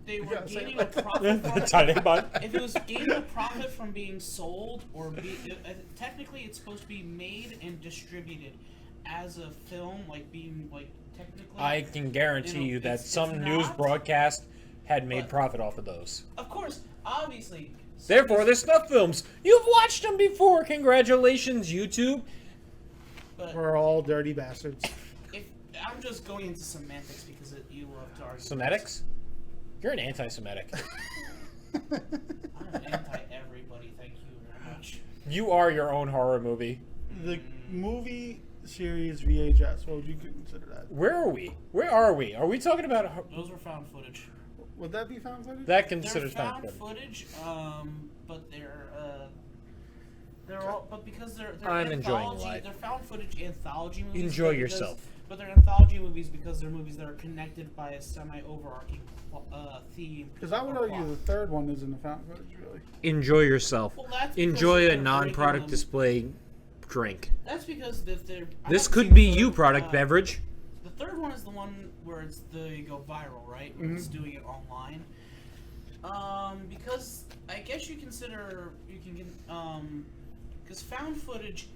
Speaker 1: they were
Speaker 3: gotta say
Speaker 1: gaining
Speaker 3: it
Speaker 1: a profit
Speaker 2: The
Speaker 1: from
Speaker 2: Taliban.
Speaker 1: if it was gaining a profit from being sold or technically it's supposed to be made and distributed as a film, like being like technically.
Speaker 2: I can guarantee you that
Speaker 1: it's
Speaker 2: some news
Speaker 1: not,
Speaker 2: broadcast had made
Speaker 1: but-
Speaker 2: profit off of those.
Speaker 1: Of course, obviously.
Speaker 2: Therefore, they're snuff films. You've watched them before. Congratulations, YouTube.
Speaker 1: But
Speaker 3: We're all dirty bastards.
Speaker 1: if I'm just going into semantics because you love to argue.
Speaker 2: Semitics? You're an anti-Semitic.
Speaker 1: I'm anti-everybody. Thank you very much.
Speaker 2: You are your own horror movie.
Speaker 3: The movie series VHS. What would you consider that?
Speaker 2: Where are we? Where are we? Are we talking about
Speaker 1: Those were found footage.
Speaker 3: Would that be found footage?
Speaker 2: that
Speaker 1: They're
Speaker 2: considered
Speaker 1: found
Speaker 2: footage?
Speaker 1: footage, but they're all, but because they're
Speaker 2: I'm enjoying
Speaker 1: anthology,
Speaker 2: life.
Speaker 1: they're found footage anthology movies.
Speaker 2: Enjoy
Speaker 1: but because-
Speaker 2: yourself.
Speaker 1: But they're anthology movies because they're movies that are connected by a semi-overarching theme.
Speaker 3: Because I would
Speaker 1: or
Speaker 3: argue
Speaker 1: plot.
Speaker 3: the third one isn't a found footage, really.
Speaker 2: Enjoy yourself.
Speaker 1: Well, that's because
Speaker 2: Enjoy a
Speaker 1: they're
Speaker 2: non-product
Speaker 1: breaking them-
Speaker 2: display drink.
Speaker 1: That's because they're. I
Speaker 2: This
Speaker 1: haven't
Speaker 2: could
Speaker 1: seen
Speaker 2: be
Speaker 1: the
Speaker 2: you,
Speaker 1: third,
Speaker 2: product beverage.
Speaker 1: The third one is the one where they go viral, right? Where It's doing it online. Because I guess because found footage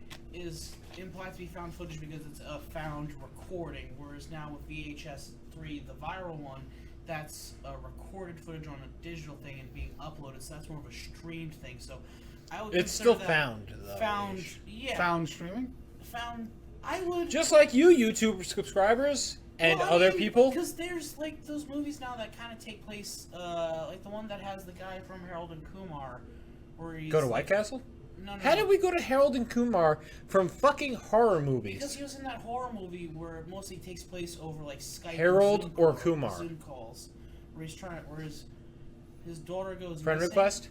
Speaker 1: implies to be found footage because it's a found recording, whereas now with VHS 3, the viral one, that's a recorded footage on a digital thing and being uploaded, so that's more of a streamed thing. So I would
Speaker 2: It's
Speaker 1: consider
Speaker 2: still
Speaker 1: that
Speaker 2: found, though.
Speaker 1: Found, yeah,
Speaker 3: Found streaming?
Speaker 1: found. I would
Speaker 2: Just like you, YouTube subscribers and other people.
Speaker 1: Because there's like those movies now that kind of take place, like the one that has the guy from Harold and Kumar, where he's
Speaker 2: Go to
Speaker 1: like,
Speaker 2: White Castle?
Speaker 1: No.
Speaker 2: How did we go to Harold and Kumar from fucking horror
Speaker 1: Because
Speaker 2: movies?
Speaker 1: he was in that horror movie where it mostly takes place over like Skype. and
Speaker 2: Harold
Speaker 1: Zoom
Speaker 2: or
Speaker 1: calls-
Speaker 2: Kumar?
Speaker 1: Zoom calls, where his daughter goes
Speaker 2: Friend
Speaker 1: missing.
Speaker 2: request?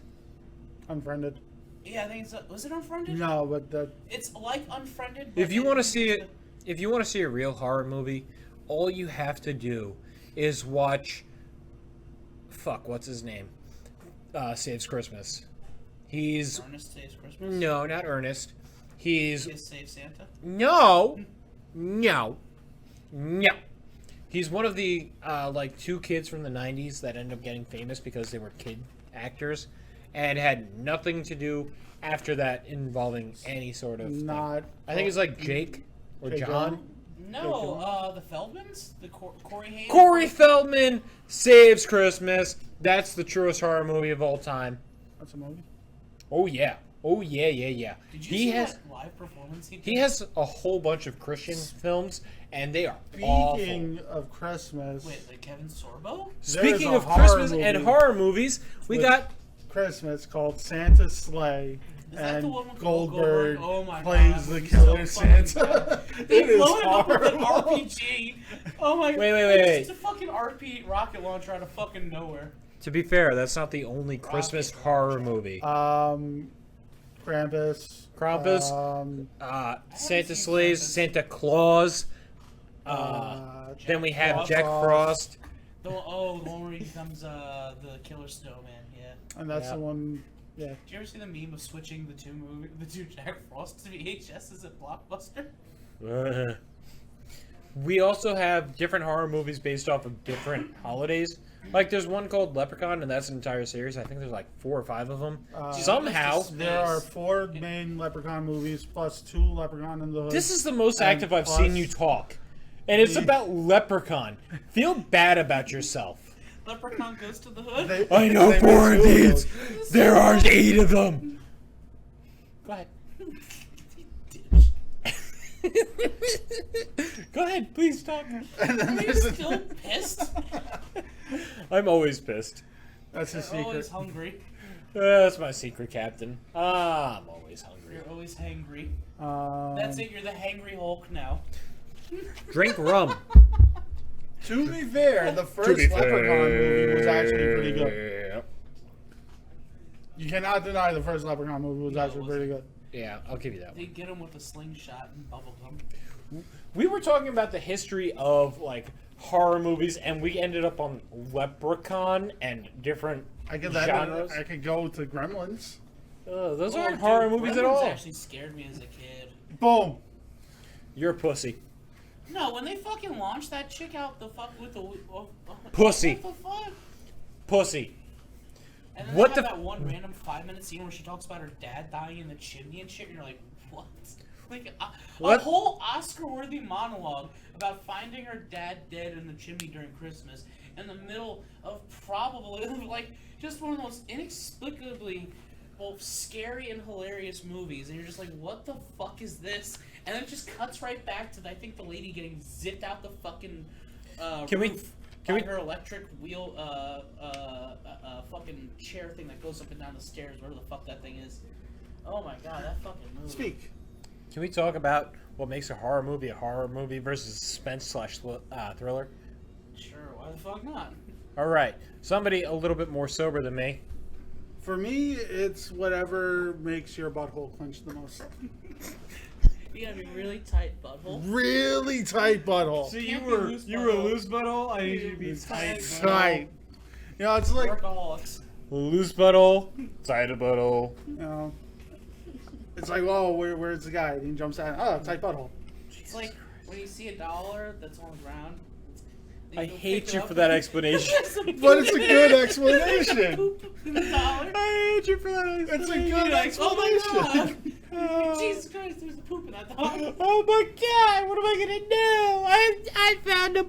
Speaker 3: Unfriended.
Speaker 1: Yeah, I think it's was it Unfriended?
Speaker 3: No, but that.
Speaker 1: It's like Unfriended. But
Speaker 2: If you
Speaker 1: it-
Speaker 2: want to see it, if you want to see a real horror movie, all you have to do is watch. Fuck, what's his name? Saves Christmas. He's
Speaker 1: Ernest Saves Christmas.
Speaker 2: no, not Ernest. He's
Speaker 1: Kiss Save Santa.
Speaker 2: no. He's one of the like two kids from the '90s that ended up getting famous because they were kid actors, and had nothing to do after that involving any sort of thing.
Speaker 3: Not.
Speaker 2: I think it's like Jake or
Speaker 3: Jake
Speaker 2: John.
Speaker 1: No, the Feldmans, the Corey Haim.
Speaker 2: Corey Feldman saves Christmas. That's the truest horror movie of all time.
Speaker 3: That's a movie.
Speaker 2: Oh yeah.
Speaker 1: Did you
Speaker 2: He
Speaker 1: see
Speaker 2: has
Speaker 1: that live performance?
Speaker 2: he has a whole bunch of Christian films, and they are
Speaker 3: Speaking
Speaker 2: awful.
Speaker 3: of Christmas,
Speaker 1: Wait, like Kevin Sorbo?
Speaker 2: Speaking
Speaker 3: a
Speaker 2: of
Speaker 3: horror
Speaker 2: Christmas and
Speaker 3: movie
Speaker 2: horror movies, we
Speaker 3: with-
Speaker 2: got
Speaker 3: Christmas called Santa's Sleigh.
Speaker 1: Is that the
Speaker 3: and
Speaker 1: one with
Speaker 3: Goldberg
Speaker 1: Oh my
Speaker 3: plays
Speaker 1: god.
Speaker 3: the
Speaker 1: he's
Speaker 3: killer
Speaker 1: so fucking
Speaker 3: Santa.
Speaker 1: bad. They
Speaker 3: It is
Speaker 1: blow him up with an
Speaker 3: horrible.
Speaker 1: RPG. Oh my god.
Speaker 2: Wait.
Speaker 1: It's just a fucking RP rocket launcher out of fucking nowhere.
Speaker 2: To be fair, that's not the only Christmas
Speaker 1: Rocket
Speaker 2: horror
Speaker 1: launcher.
Speaker 2: movie.
Speaker 3: Krampus.
Speaker 2: Krampus, Santa
Speaker 1: seen
Speaker 2: Slays,
Speaker 1: Krampus.
Speaker 2: Santa Claus. Then we have Jack Frost.
Speaker 1: The one where he becomes the killer snowman. Yeah.
Speaker 3: And that's
Speaker 2: Yeah.
Speaker 3: the one. Yeah.
Speaker 1: Did you ever see the meme of switching the two Jack Frost to VHSs at Blockbuster?
Speaker 2: We also have different horror movies based off of different holidays. Like there's one called Leprechaun, and that's an entire series. I think there's like 4 or 5 of them. Somehow,
Speaker 3: There are 4 main Leprechaun movies plus 2 Leprechaun in the Hood.
Speaker 2: this is the most
Speaker 3: And
Speaker 2: active I've
Speaker 3: plus-
Speaker 2: seen you talk, and it's about Leprechaun. Feel bad about yourself.
Speaker 1: Leprechaun goes to the hood.
Speaker 3: They-
Speaker 2: I know
Speaker 3: they
Speaker 2: 4
Speaker 3: made
Speaker 2: of
Speaker 3: 2
Speaker 2: these.
Speaker 3: those.
Speaker 2: There are 8 of them. Go ahead. Go ahead, please talk.
Speaker 3: And then
Speaker 1: Are you
Speaker 3: there's
Speaker 1: still pissed?
Speaker 2: I'm always pissed.
Speaker 3: That's a
Speaker 1: You're
Speaker 3: secret.
Speaker 1: always hungry.
Speaker 2: That's my secret, Captain. I'm always hungry.
Speaker 1: You're always hangry. That's it. You're the hangry Hulk now.
Speaker 2: Drink rum.
Speaker 3: To be fair, the first Leprechaun movie was actually pretty good. You cannot deny the first Leprechaun movie was
Speaker 1: No, it
Speaker 3: actually
Speaker 1: wasn't.
Speaker 3: pretty good.
Speaker 2: Yeah, I'll give you that
Speaker 1: They
Speaker 2: one.
Speaker 1: get him with a slingshot and bubblegum.
Speaker 2: We were talking about the history of like horror movies, and we ended up on Leprechaun and different
Speaker 3: I could
Speaker 2: genres.
Speaker 3: I could go to Gremlins.
Speaker 2: Those
Speaker 1: Oh,
Speaker 2: aren't
Speaker 1: dude,
Speaker 2: horror movies at
Speaker 1: Gremlins
Speaker 2: all.
Speaker 1: Actually scared me as a kid.
Speaker 3: Boom.
Speaker 2: You're a pussy.
Speaker 1: No, when they fucking launched that chick out the fuck with the
Speaker 2: Pussy.
Speaker 1: What the fuck?
Speaker 2: Pussy.
Speaker 1: And then
Speaker 2: What
Speaker 1: they
Speaker 2: the
Speaker 1: have that one random 5-minute scene where she talks about her dad dying in the chimney and shit, and you're like, what? Like a
Speaker 2: What?
Speaker 1: whole Oscar-worthy monologue about finding her dad dead in the chimney during Christmas in the middle of probably like just one of the most inexplicably both scary and hilarious movies, and you're just like, what the fuck is this? And then it just cuts right back to I think the lady getting zipped out the fucking
Speaker 2: Can we-
Speaker 1: roof
Speaker 2: can
Speaker 1: by
Speaker 2: we-
Speaker 1: her electric wheel fucking chair thing that goes up and down the stairs, whatever the fuck that thing is. Oh my god, that fucking movie.
Speaker 3: Speak.
Speaker 2: Can we talk about what makes a horror movie versus suspense slash thriller?
Speaker 1: Sure, why the fuck not?
Speaker 2: All right, somebody a little bit more sober than me.
Speaker 3: For me, it's whatever makes your butthole clench the most.
Speaker 1: You gotta be really tight butthole.
Speaker 3: Really tight butthole.
Speaker 1: you Can't be were- loose you were a butthole. loose
Speaker 2: butthole. I
Speaker 1: need you to be tight.
Speaker 3: Tight. You know, it's like,
Speaker 1: Workaholics.
Speaker 2: Loose butthole, tight butthole.
Speaker 3: you know, it's like, oh, where's the guy? And he jumps out. Oh, tight butthole.
Speaker 1: It's like when you see a dollar that's on the ground. then
Speaker 2: I
Speaker 1: go pick
Speaker 2: hate
Speaker 1: it
Speaker 2: you
Speaker 1: up
Speaker 2: for that
Speaker 1: and-
Speaker 2: explanation.
Speaker 3: But it's a good explanation.
Speaker 1: Poop in the dollar.
Speaker 2: I hate you for that
Speaker 3: It's a
Speaker 2: explanation.
Speaker 3: good
Speaker 1: You're like, oh my
Speaker 3: explanation.
Speaker 1: god! Jesus Christ, there's a poop in that dollar.
Speaker 2: Oh my god, what am I gonna do? I found a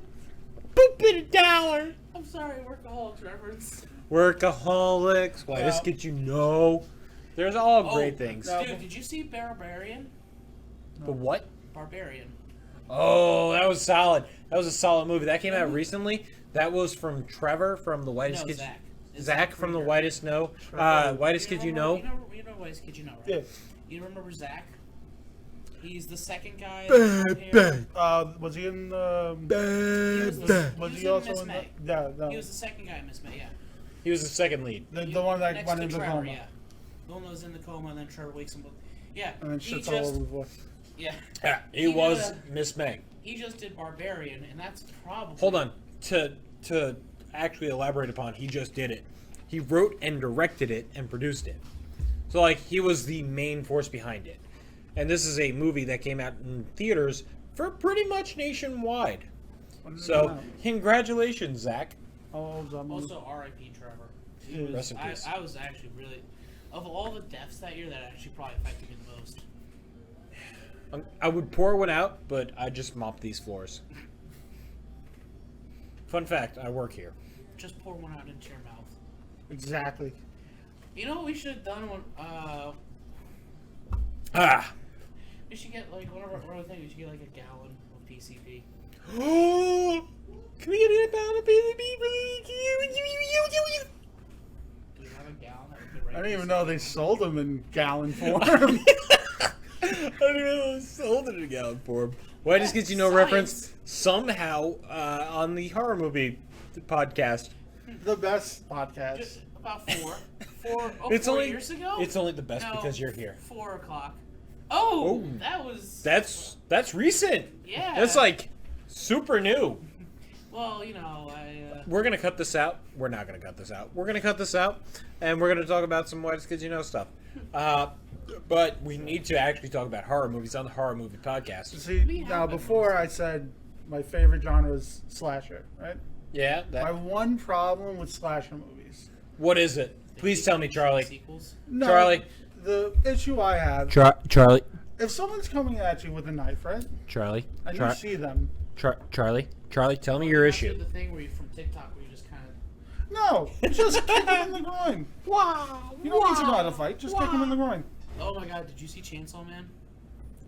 Speaker 2: poop in a dollar.
Speaker 1: I'm sorry, workaholics reference.
Speaker 2: Workaholics. Why this
Speaker 3: Yeah.
Speaker 2: kid you know? There's all great
Speaker 1: Oh,
Speaker 2: things.
Speaker 3: no.
Speaker 1: Dude, did you see Barbarian?
Speaker 2: But what?
Speaker 1: Barbarian.
Speaker 2: Oh, that was solid. That was a solid movie. That came out recently. That was from Trevor from the Whitest
Speaker 1: No,
Speaker 2: Kid.
Speaker 1: Zach. It's
Speaker 2: Zach from the
Speaker 1: Krieger.
Speaker 2: Whitest Know. Whitest Kid You Know.
Speaker 1: You know Whitest Kid You Know, right?
Speaker 3: Yeah.
Speaker 1: You remember Zach? He's the second guy.
Speaker 3: Was he in
Speaker 1: He
Speaker 3: the...
Speaker 1: was
Speaker 3: Was
Speaker 1: he
Speaker 3: he
Speaker 1: in
Speaker 3: also
Speaker 1: Miss
Speaker 3: in the...
Speaker 1: May.
Speaker 3: Yeah, no.
Speaker 1: He was the second guy in Miss May, yeah.
Speaker 2: He was the second lead.
Speaker 3: The one that
Speaker 1: Next
Speaker 3: went
Speaker 1: to
Speaker 3: into
Speaker 1: Trevor,
Speaker 3: coma.
Speaker 1: yeah. The one that was in the coma and then Trevor wakes him up. Yeah.
Speaker 3: And then
Speaker 1: he
Speaker 3: shit's
Speaker 1: just,
Speaker 3: all over the voice.
Speaker 1: yeah.
Speaker 2: Yeah, he
Speaker 1: He
Speaker 2: was
Speaker 1: did
Speaker 2: Miss Meg.
Speaker 1: He just did Barbarian, and that's probably...
Speaker 2: Hold on. To actually elaborate upon, he just did it. He wrote and directed it and produced it. So like he was the main force behind it. And this is a movie that came out in theaters for pretty much nationwide.
Speaker 3: When did it
Speaker 2: So
Speaker 3: come out?
Speaker 2: congratulations, Zach.
Speaker 3: How old is that movie?
Speaker 1: Also, R.I.P. Trevor.
Speaker 3: He was-
Speaker 2: Rest in peace.
Speaker 1: I was actually really... Of all the deaths that year, that actually probably affected me the most.
Speaker 2: I would pour one out, but I just mop these floors. Fun fact, I work here.
Speaker 1: Just pour one out into your mouth.
Speaker 3: Exactly.
Speaker 1: You know what we should have done when... We should get, like, one of our things, we should get, like, a gallon of PCP.
Speaker 2: Can we get a pound of PCB,
Speaker 1: Do we have a gallon that we could
Speaker 3: I didn't even know they sold them in gallon form.
Speaker 2: I don't even know it sold in a gallon form. Why just gets you no reference somehow on the horror movie podcast?
Speaker 3: The best podcast.
Speaker 1: Just about 4
Speaker 2: It's
Speaker 1: 4
Speaker 2: only
Speaker 1: years ago.
Speaker 2: It's only the best
Speaker 1: No,
Speaker 2: because you're here.
Speaker 1: 4 o'clock. Oh,
Speaker 2: Oh.
Speaker 1: that was.
Speaker 2: That's recent.
Speaker 1: Yeah.
Speaker 2: That's like super new.
Speaker 1: Well, you know,
Speaker 2: We're gonna cut this out. We're not gonna cut this out. We're gonna cut this out, and we're gonna talk about some White Kids You Know stuff. But we need to actually talk about horror movies on the horror movie podcast.
Speaker 3: See,
Speaker 1: We
Speaker 3: now
Speaker 1: have
Speaker 3: before I said my favorite genre is slasher, right?
Speaker 2: Yeah.
Speaker 3: My one problem with slasher movies.
Speaker 2: What is it? Please tell me, Charlie.
Speaker 1: Sequels.
Speaker 3: No,
Speaker 2: Charlie.
Speaker 3: The issue I have,
Speaker 4: Charlie.
Speaker 3: if someone's coming at you with a knife, right?
Speaker 4: Charlie.
Speaker 3: And you see them.
Speaker 4: Charlie. Charlie, tell me your
Speaker 1: That's
Speaker 4: issue.
Speaker 1: The thing where you from TikTok where you just kind of.
Speaker 3: No, just kick him in the groin.
Speaker 1: Wow.
Speaker 3: You don't need to know how to fight. Just kick him in the groin.
Speaker 1: Oh my God! Did you see Chainsaw Man?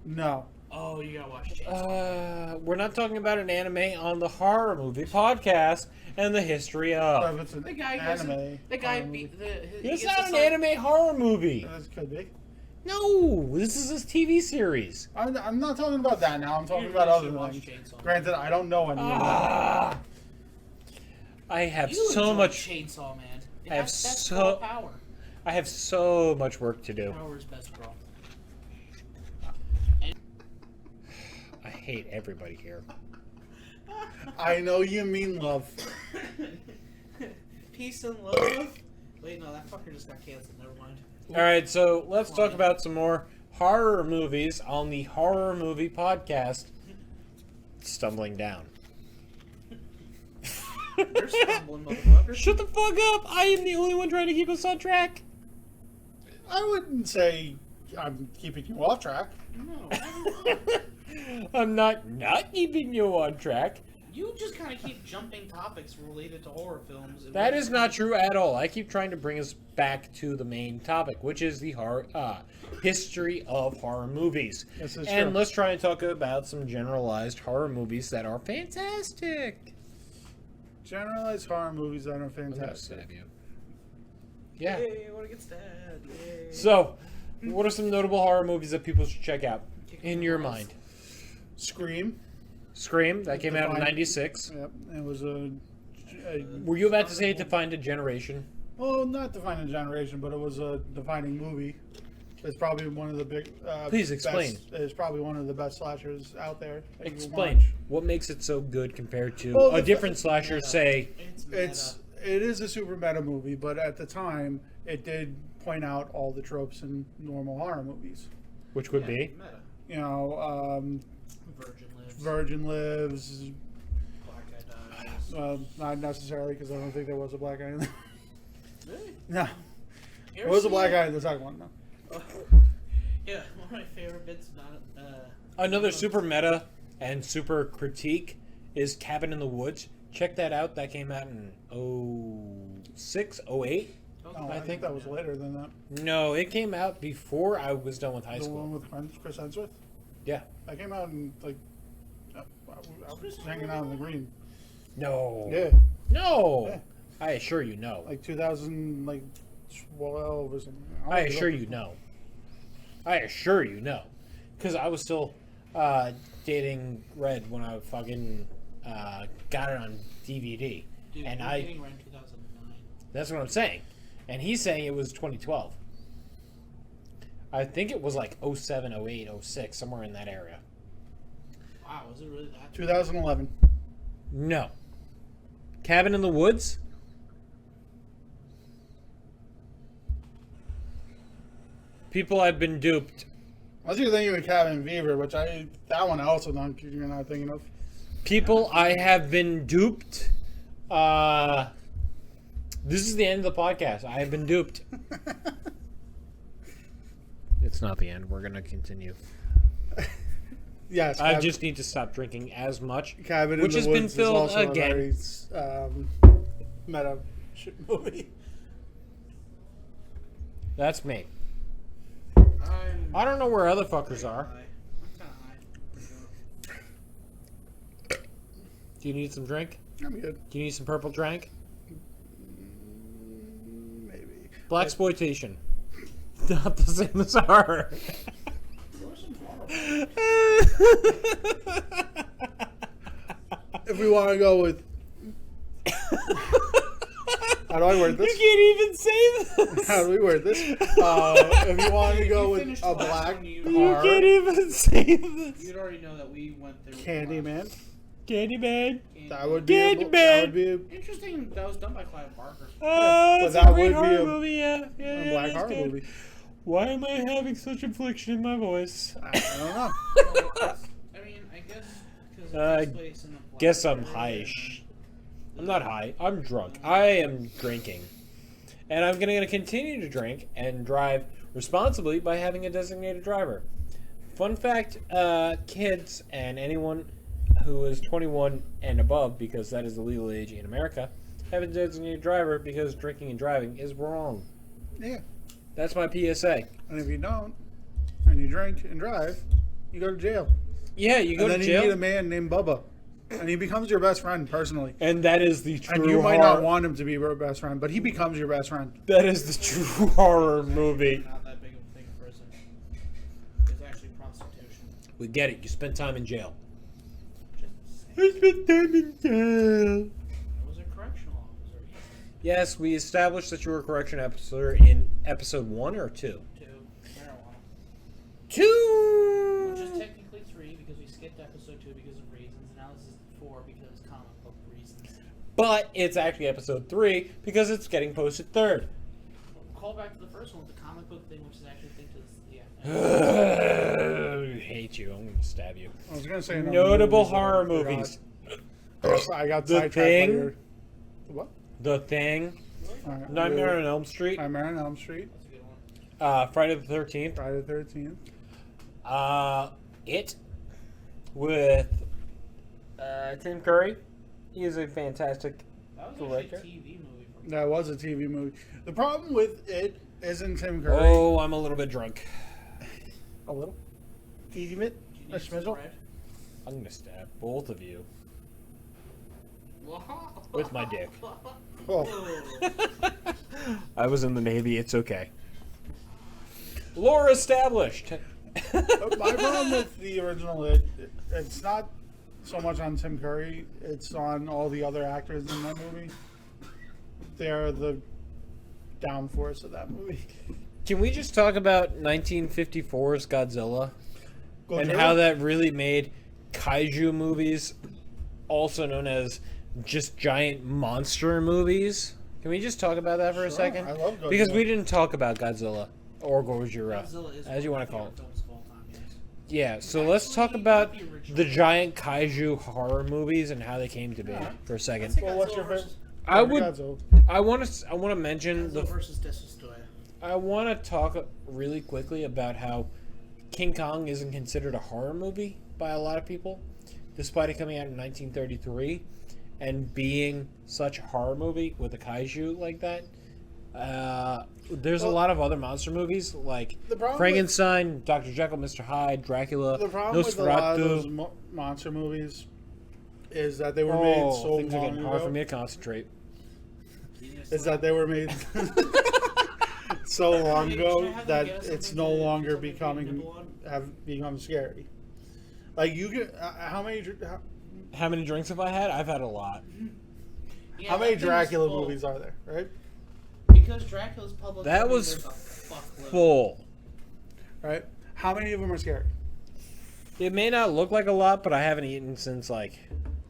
Speaker 3: No.
Speaker 1: Oh, you gotta watch Chainsaw.
Speaker 2: We're not talking about an anime on the horror movie podcast and the history
Speaker 3: But
Speaker 2: of.
Speaker 3: if it's an
Speaker 1: The guy goes.
Speaker 3: anime.
Speaker 1: The guy beat the. he
Speaker 2: It's
Speaker 1: gets
Speaker 2: not
Speaker 1: the
Speaker 2: an
Speaker 1: son-
Speaker 2: anime horror movie.
Speaker 3: This could be.
Speaker 2: No, this is a TV series.
Speaker 3: I'm not talking about that now. I'm talking
Speaker 1: You
Speaker 3: about
Speaker 1: really
Speaker 3: other
Speaker 1: should watch
Speaker 3: things.
Speaker 1: Chainsaw.
Speaker 3: Granted, I don't know any of that.
Speaker 2: Ah, I have
Speaker 1: You
Speaker 2: so
Speaker 1: enjoy
Speaker 2: much.
Speaker 1: Chainsaw Man. It
Speaker 2: I have
Speaker 1: has best
Speaker 2: so-
Speaker 1: girl power.
Speaker 2: I have so much work to do.
Speaker 1: Power is best girl.
Speaker 2: I hate everybody here.
Speaker 3: I know you mean love.
Speaker 1: Peace and love. Wait, no, that fucker just got canceled. Never mind.
Speaker 2: All right, so let's talk about some more horror movies on the horror movie podcast. Stumbling down.
Speaker 1: You're stumbling, motherfucker.
Speaker 2: Shut the fuck up! I am the only one trying to keep us on track.
Speaker 3: I wouldn't say I'm keeping you off track.
Speaker 1: No.
Speaker 2: I'm not keeping you on track.
Speaker 1: You just kind of keep jumping topics related to horror films. and
Speaker 2: That is not true at all. I keep trying to bring us back to the main topic, which is the history of horror movies.
Speaker 3: This is
Speaker 2: And
Speaker 3: true.
Speaker 2: let's try and talk about some generalized horror movies that are fantastic.
Speaker 3: Generalized horror movies that are
Speaker 2: I'm gonna
Speaker 3: fantastic.
Speaker 2: stab you. Yeah.
Speaker 1: Yay, I want to get stabbed. Yay.
Speaker 2: So, what are some notable horror movies that people should check out in your mind?
Speaker 3: Scream.
Speaker 2: Scream, that came out in
Speaker 3: Define-
Speaker 2: '96.
Speaker 3: Yep. It was a
Speaker 2: Were you about to say it defined a generation?
Speaker 3: well, not defining a generation, but it was a defining movie. It's probably one of the big.
Speaker 2: Please explain.
Speaker 3: It's probably one of the best slashers out there. that you can
Speaker 2: Explain.
Speaker 3: watch.
Speaker 2: What makes it so good compared to
Speaker 3: Well,
Speaker 2: a
Speaker 3: the
Speaker 2: different slasher, say,
Speaker 3: It is a super meta movie, but at the time, it did point out all the tropes in normal horror movies.
Speaker 2: which would be?
Speaker 1: Meta.
Speaker 3: You know,
Speaker 1: Virgin lives.
Speaker 3: Virgin Lives.
Speaker 1: Black Guy dies.
Speaker 3: Not necessarily, because I don't think there was a black guy in there.
Speaker 1: Really?
Speaker 3: No,
Speaker 1: You
Speaker 3: there
Speaker 1: ever
Speaker 3: was a
Speaker 1: seen
Speaker 3: black
Speaker 1: that?
Speaker 3: guy in the second one. No.
Speaker 1: Yeah, one of my favorite bits about
Speaker 2: Another super meta and super critique is Cabin in the Woods. Check that out. That came out in 06, 08.
Speaker 3: Oh, I think that was later than that.
Speaker 2: No, it came out before I was done with high
Speaker 3: The
Speaker 2: school.
Speaker 3: one with Chris Hemsworth.
Speaker 2: Yeah.
Speaker 3: That came out in like. I was hanging out in the green.
Speaker 2: No.
Speaker 3: Yeah,
Speaker 2: No.
Speaker 3: Yeah.
Speaker 2: I assure you no.
Speaker 3: like 2012 or something.
Speaker 2: I assure you no. I assure you no. Because I was still dating Red when I fucking got it on DVD.
Speaker 1: Dude,
Speaker 2: And
Speaker 1: you're
Speaker 2: I.
Speaker 1: dating around 2009.
Speaker 2: That's what I'm saying. And he's saying it was 2012. I think it was like 07, 08, 06, somewhere in that area.
Speaker 1: Wow, was it really that?
Speaker 3: 2011.
Speaker 2: No. Cabin in the Woods? People have been duped.
Speaker 3: Unless you're thinking of Cabin Fever, which that one I also don't. You're not thinking of.
Speaker 2: People, I have been duped. This is the end of the podcast. I have been duped. It's not the end. We're going to continue.
Speaker 3: Yes,
Speaker 2: I just need to stop drinking as much.
Speaker 3: Cabin
Speaker 2: which
Speaker 3: in
Speaker 2: has
Speaker 3: the
Speaker 2: been
Speaker 3: Woods
Speaker 2: filled
Speaker 3: is also
Speaker 2: again.
Speaker 3: a very meta shit movie.
Speaker 2: That's me.
Speaker 1: I'm
Speaker 2: I don't know where other fuckers are.
Speaker 1: high. I'm kind of high.
Speaker 2: Do you need some drink?
Speaker 3: I'm good.
Speaker 2: Do you need some purple drink?
Speaker 3: Maybe.
Speaker 2: Blaxploitation. Not the same as horror.
Speaker 3: If we want to go with, how do I word this?
Speaker 2: You can't even say this.
Speaker 3: How do we word this? If you want to go with
Speaker 1: finished
Speaker 3: a
Speaker 1: the last
Speaker 3: black
Speaker 1: one, you
Speaker 2: You
Speaker 3: horror,
Speaker 2: can't even say this.
Speaker 1: You'd already know that we went through
Speaker 3: Candyman,
Speaker 2: Candyman.
Speaker 3: that would be a,
Speaker 2: Candyman.
Speaker 3: that would be a,
Speaker 1: Interesting. That was done by Clive Barker.
Speaker 2: Oh,
Speaker 3: but
Speaker 2: it's
Speaker 3: that
Speaker 2: a great
Speaker 3: would be
Speaker 2: horror
Speaker 3: a-
Speaker 2: movie. Yeah, yeah,
Speaker 3: a
Speaker 2: yeah,
Speaker 3: black
Speaker 2: that's
Speaker 3: horror
Speaker 2: good.
Speaker 3: movie.
Speaker 2: Why am I having such infliction in my voice?
Speaker 3: I don't know.
Speaker 1: I mean, I guess because
Speaker 2: I
Speaker 1: it takes place in a black
Speaker 2: Guess I'm
Speaker 1: area.
Speaker 2: high-ish. I'm not high. I'm drunk. I am drinking. And I'm going to continue to drink and drive responsibly by having a designated driver. Fun fact, kids and anyone who is 21 and above, because that is the legal age in America, have a designated driver because drinking and driving is wrong.
Speaker 3: Yeah.
Speaker 2: That's my PSA.
Speaker 3: And if you don't, and you drink and drive, you go to jail.
Speaker 2: Yeah, you go
Speaker 3: And
Speaker 2: to
Speaker 3: then
Speaker 2: jail.
Speaker 3: you meet a man named Bubba, and he becomes your best friend personally.
Speaker 2: And that is the true
Speaker 3: And you might
Speaker 2: horror.
Speaker 3: not want him to be your best friend, but he becomes your best friend.
Speaker 2: That is the true horror movie.
Speaker 1: Not that big of a thing in prison. It's actually prostitution.
Speaker 2: We get it. You spent time in jail.
Speaker 1: Just saying.
Speaker 2: I spent time in jail.
Speaker 1: I was a correctional officer.
Speaker 2: Yes, we established that you were a correction officer in episode 1 or 2?
Speaker 1: To marijuana.
Speaker 2: 2!
Speaker 1: Which is technically 3 because we skipped episode 2 because of reasons. And now this is 4 because comic book reasons.
Speaker 2: But it's actually episode 3 because it's getting posted 3rd.
Speaker 1: Call back to the first one with the comic book thing, which is actually a thing to this. Yeah.
Speaker 2: I hate you. I'm going to stab you.
Speaker 3: I was gonna say
Speaker 2: Notable
Speaker 3: movies, but I
Speaker 2: horror
Speaker 3: forgot.
Speaker 2: movies.
Speaker 3: I got
Speaker 2: The
Speaker 3: sidetracked by
Speaker 2: Thing?
Speaker 3: your... What?
Speaker 2: The Thing.
Speaker 3: All right,
Speaker 2: Nightmare on Elm Street.
Speaker 3: Nightmare on Elm Street.
Speaker 1: That's a good one.
Speaker 2: Friday the 13th.
Speaker 3: Friday the 13th.
Speaker 2: It. With Tim Curry. He is a fantastic
Speaker 1: That was
Speaker 2: Director?
Speaker 1: actually a TV movie from
Speaker 3: That was a TV movie. The problem with it isn't Tim Curry.
Speaker 2: Oh, I'm a little bit drunk.
Speaker 3: A little. Easy bit.
Speaker 1: Do you
Speaker 3: A
Speaker 1: need some
Speaker 3: schmizzle.
Speaker 1: bread?
Speaker 2: I'm going to stab both of you. With my dick.
Speaker 3: Oh.
Speaker 2: I was in the Navy. It's okay. Lore established.
Speaker 3: My problem with the original, it's not so much on Tim Curry. It's on all the other actors in that movie. They're the downforce of that movie.
Speaker 2: Can we just talk about 1954's Godzilla? And
Speaker 3: Godzilla?
Speaker 2: how that really made kaiju movies, also known as just giant monster movies? Can we just talk about that for a
Speaker 3: Sure,
Speaker 2: second?
Speaker 3: I love Godzilla.
Speaker 2: Because we didn't talk about Godzilla or Gojira,
Speaker 1: Godzilla is
Speaker 2: as you
Speaker 1: one
Speaker 2: want
Speaker 1: of
Speaker 2: to
Speaker 1: my
Speaker 2: call it.
Speaker 1: favorite films of all time, yes.
Speaker 2: Yeah, so let's talk
Speaker 1: Actually,
Speaker 2: about
Speaker 1: not the original.
Speaker 2: the giant kaiju horror movies and how they came to be
Speaker 3: Yeah.
Speaker 2: for a second.
Speaker 1: Let's
Speaker 3: Well, what's your
Speaker 1: Godzilla
Speaker 3: favorite?
Speaker 1: versus-
Speaker 2: I would,
Speaker 3: Godzilla.
Speaker 2: I want to mention
Speaker 1: Godzilla versus Destroyer.
Speaker 2: I want to talk really quickly about how King Kong isn't considered a horror movie by a lot of people, despite it coming out in 1933 and being such a horror movie with a kaiju like that. There's a
Speaker 3: Well,
Speaker 2: lot of other monster movies like
Speaker 3: The problem
Speaker 2: Frankenstein, Dr. Jekyll, Mr. Hyde, Dracula,
Speaker 3: The problem with a lot of those
Speaker 2: Nosferatu.
Speaker 3: monster movies is that they were made so
Speaker 2: things are
Speaker 3: long
Speaker 2: getting hard for
Speaker 3: ago.
Speaker 2: me to concentrate.
Speaker 3: Is that they were made so long ago that it's no longer have become scary. Like you can, how many
Speaker 2: How many drinks have I had? I've had a lot.
Speaker 1: Yeah,
Speaker 3: how many
Speaker 1: that thing was
Speaker 3: Dracula
Speaker 1: full.
Speaker 3: movies are there? Right,
Speaker 1: Because Dracula's public.
Speaker 2: That
Speaker 1: domain,
Speaker 2: was
Speaker 1: there's a fuckload.
Speaker 2: Full.
Speaker 3: right. How many of them are scary?
Speaker 2: It may not look like a lot, but I haven't eaten since like